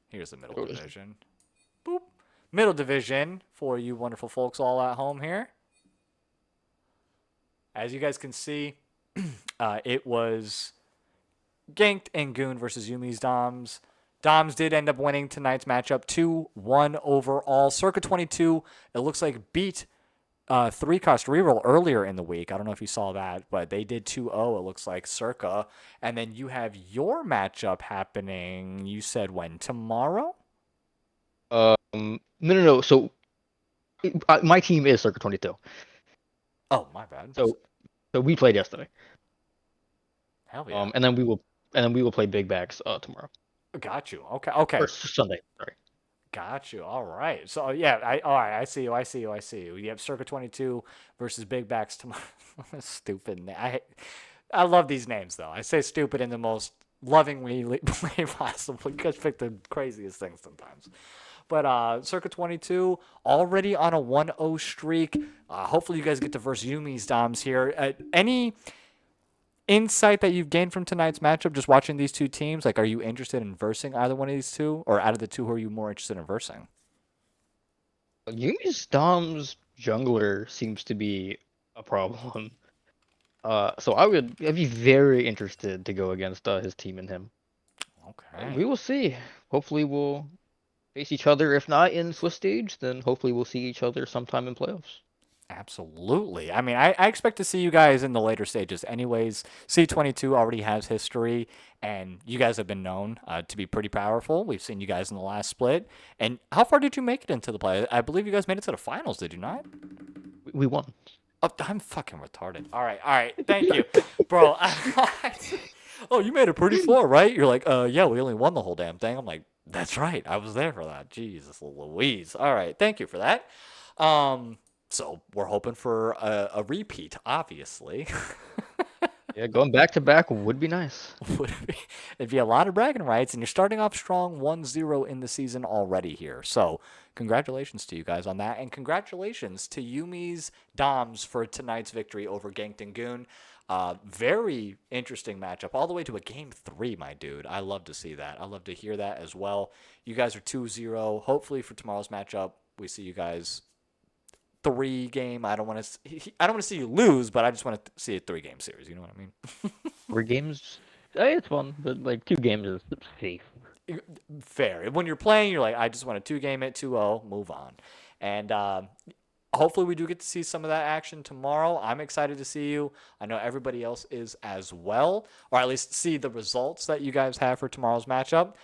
Here's the middle division. Boop. Middle division for you wonderful folks all at home here. As you guys can see, it was Ganked and Gooned versus Yuumi's Doms. Doms did end up winning tonight's matchup 2-1 overall. Circa 22, it looks like beat 3-cost reroll earlier in the week. I don't know if you saw that, but they did 2-0, it looks like, Circa. And then you have your matchup happening, you said when? Tomorrow? No. So my team is Circa 22. Oh, my bad. So we played yesterday. Hell yeah. And then we will play big backs tomorrow Got you. Okay. or Okay. Sunday. Sorry. Got you. All right. So yeah, all right. I see you. I see you. I see you. You have Circa 22 versus Big Backs tomorrow. Stupid. I love these names though. I say stupid in the most lovingly way possible. You guys pick the craziest things sometimes. But Circa 22 already on a 1-0 streak. Hopefully you guys get to verse Yuumis Doms here. Any insight that you've gained from tonight's matchup just watching these two teams? Like, are you interested in versing either one of these two, or out of the two, who are you more interested in versing? Yumi's Dom's jungler seems to be a problem. So I'd be very interested to go against his team and him. Okay. We will see. Hopefully we'll face each other. If not in Swiss stage, then hopefully we'll see each other sometime in playoffs. Absolutely. I mean, I expect to see you guys in the later stages. Anyways, C22 already has history, and you guys have been known to be pretty powerful. We've seen you guys in the last split. And how far did you make it into the play? I believe you guys made it to the finals, did you not? We won. Oh, I'm fucking retarded. All right. Thank you, bro. Oh, you made it pretty far, right? You're like, yeah, we only won the whole damn thing. I'm like, that's right. I was there for that. Jesus Louise. All right. Thank you for that. So we're hoping for a repeat, obviously. Yeah, going back to back would be nice. It'd be a lot of bragging rights, and you're starting off strong 1-0 in the season already here. So, congratulations to you guys on that, and congratulations to Yumi's Doms for tonight's victory over Ganked and Gooned. Very interesting matchup, all the way to a game 3, my dude. I love to see that. I love to hear that as well. You guys are 2-0. Hopefully, for tomorrow's matchup, we see you guys 3 game. I don't want to see you lose, but I just want to see a 3 game series. You know what I mean? 3 games, it's fun, but like 2 games is safe. Fair. When you're playing, you're like, I just want a 2 game at 2-0, move on. And hopefully we do get to see some of that action tomorrow. I'm excited to see you. I know everybody else is as well, or at least see the results that you guys have for tomorrow's matchup.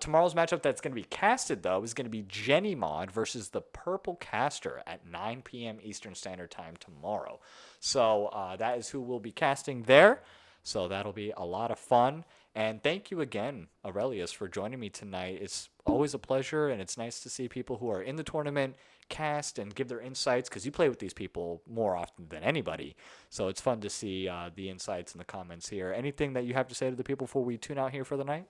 Tomorrow's matchup that's going to be casted, though, is going to be Jenny Mod versus the Purple Caster at 9 p.m. Eastern Standard Time tomorrow. So that is who we'll be casting there. So that'll be a lot of fun. And thank you again, Aurelius, for joining me tonight. It's always a pleasure, and it's nice to see people who are in the tournament cast and give their insights because you play with these people more often than anybody. So it's fun to see the insights in the comments here. Anything that you have to say to the people before we tune out here for the night?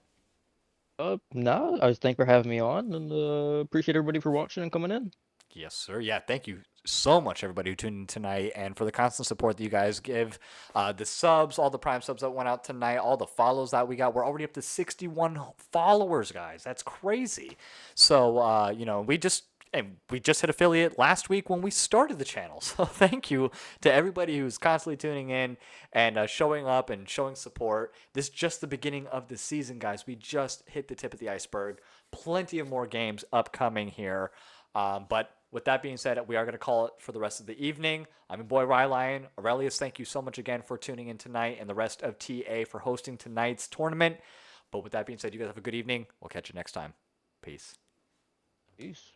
No, I was thank for having me on, and appreciate everybody for watching and coming in. Yes, sir. Yeah, thank you so much, everybody who tuned in tonight, and for the constant support that you guys give. The subs, all the Prime subs that went out tonight, all the follows that we got. We're already up to 61 followers, guys. That's crazy. So, we just hit affiliate last week when we started the channel. So thank you to everybody who's constantly tuning in and showing up and showing support. This is just the beginning of the season, guys. We just hit the tip of the iceberg. Plenty of more games upcoming here. But with that being said, we are going to call it for the rest of the evening. I'm your boy Rylion. Aurelius, thank you so much again for tuning in tonight, and the rest of TA for hosting tonight's tournament. But with that being said, you guys have a good evening. We'll catch you next time. Peace. Peace.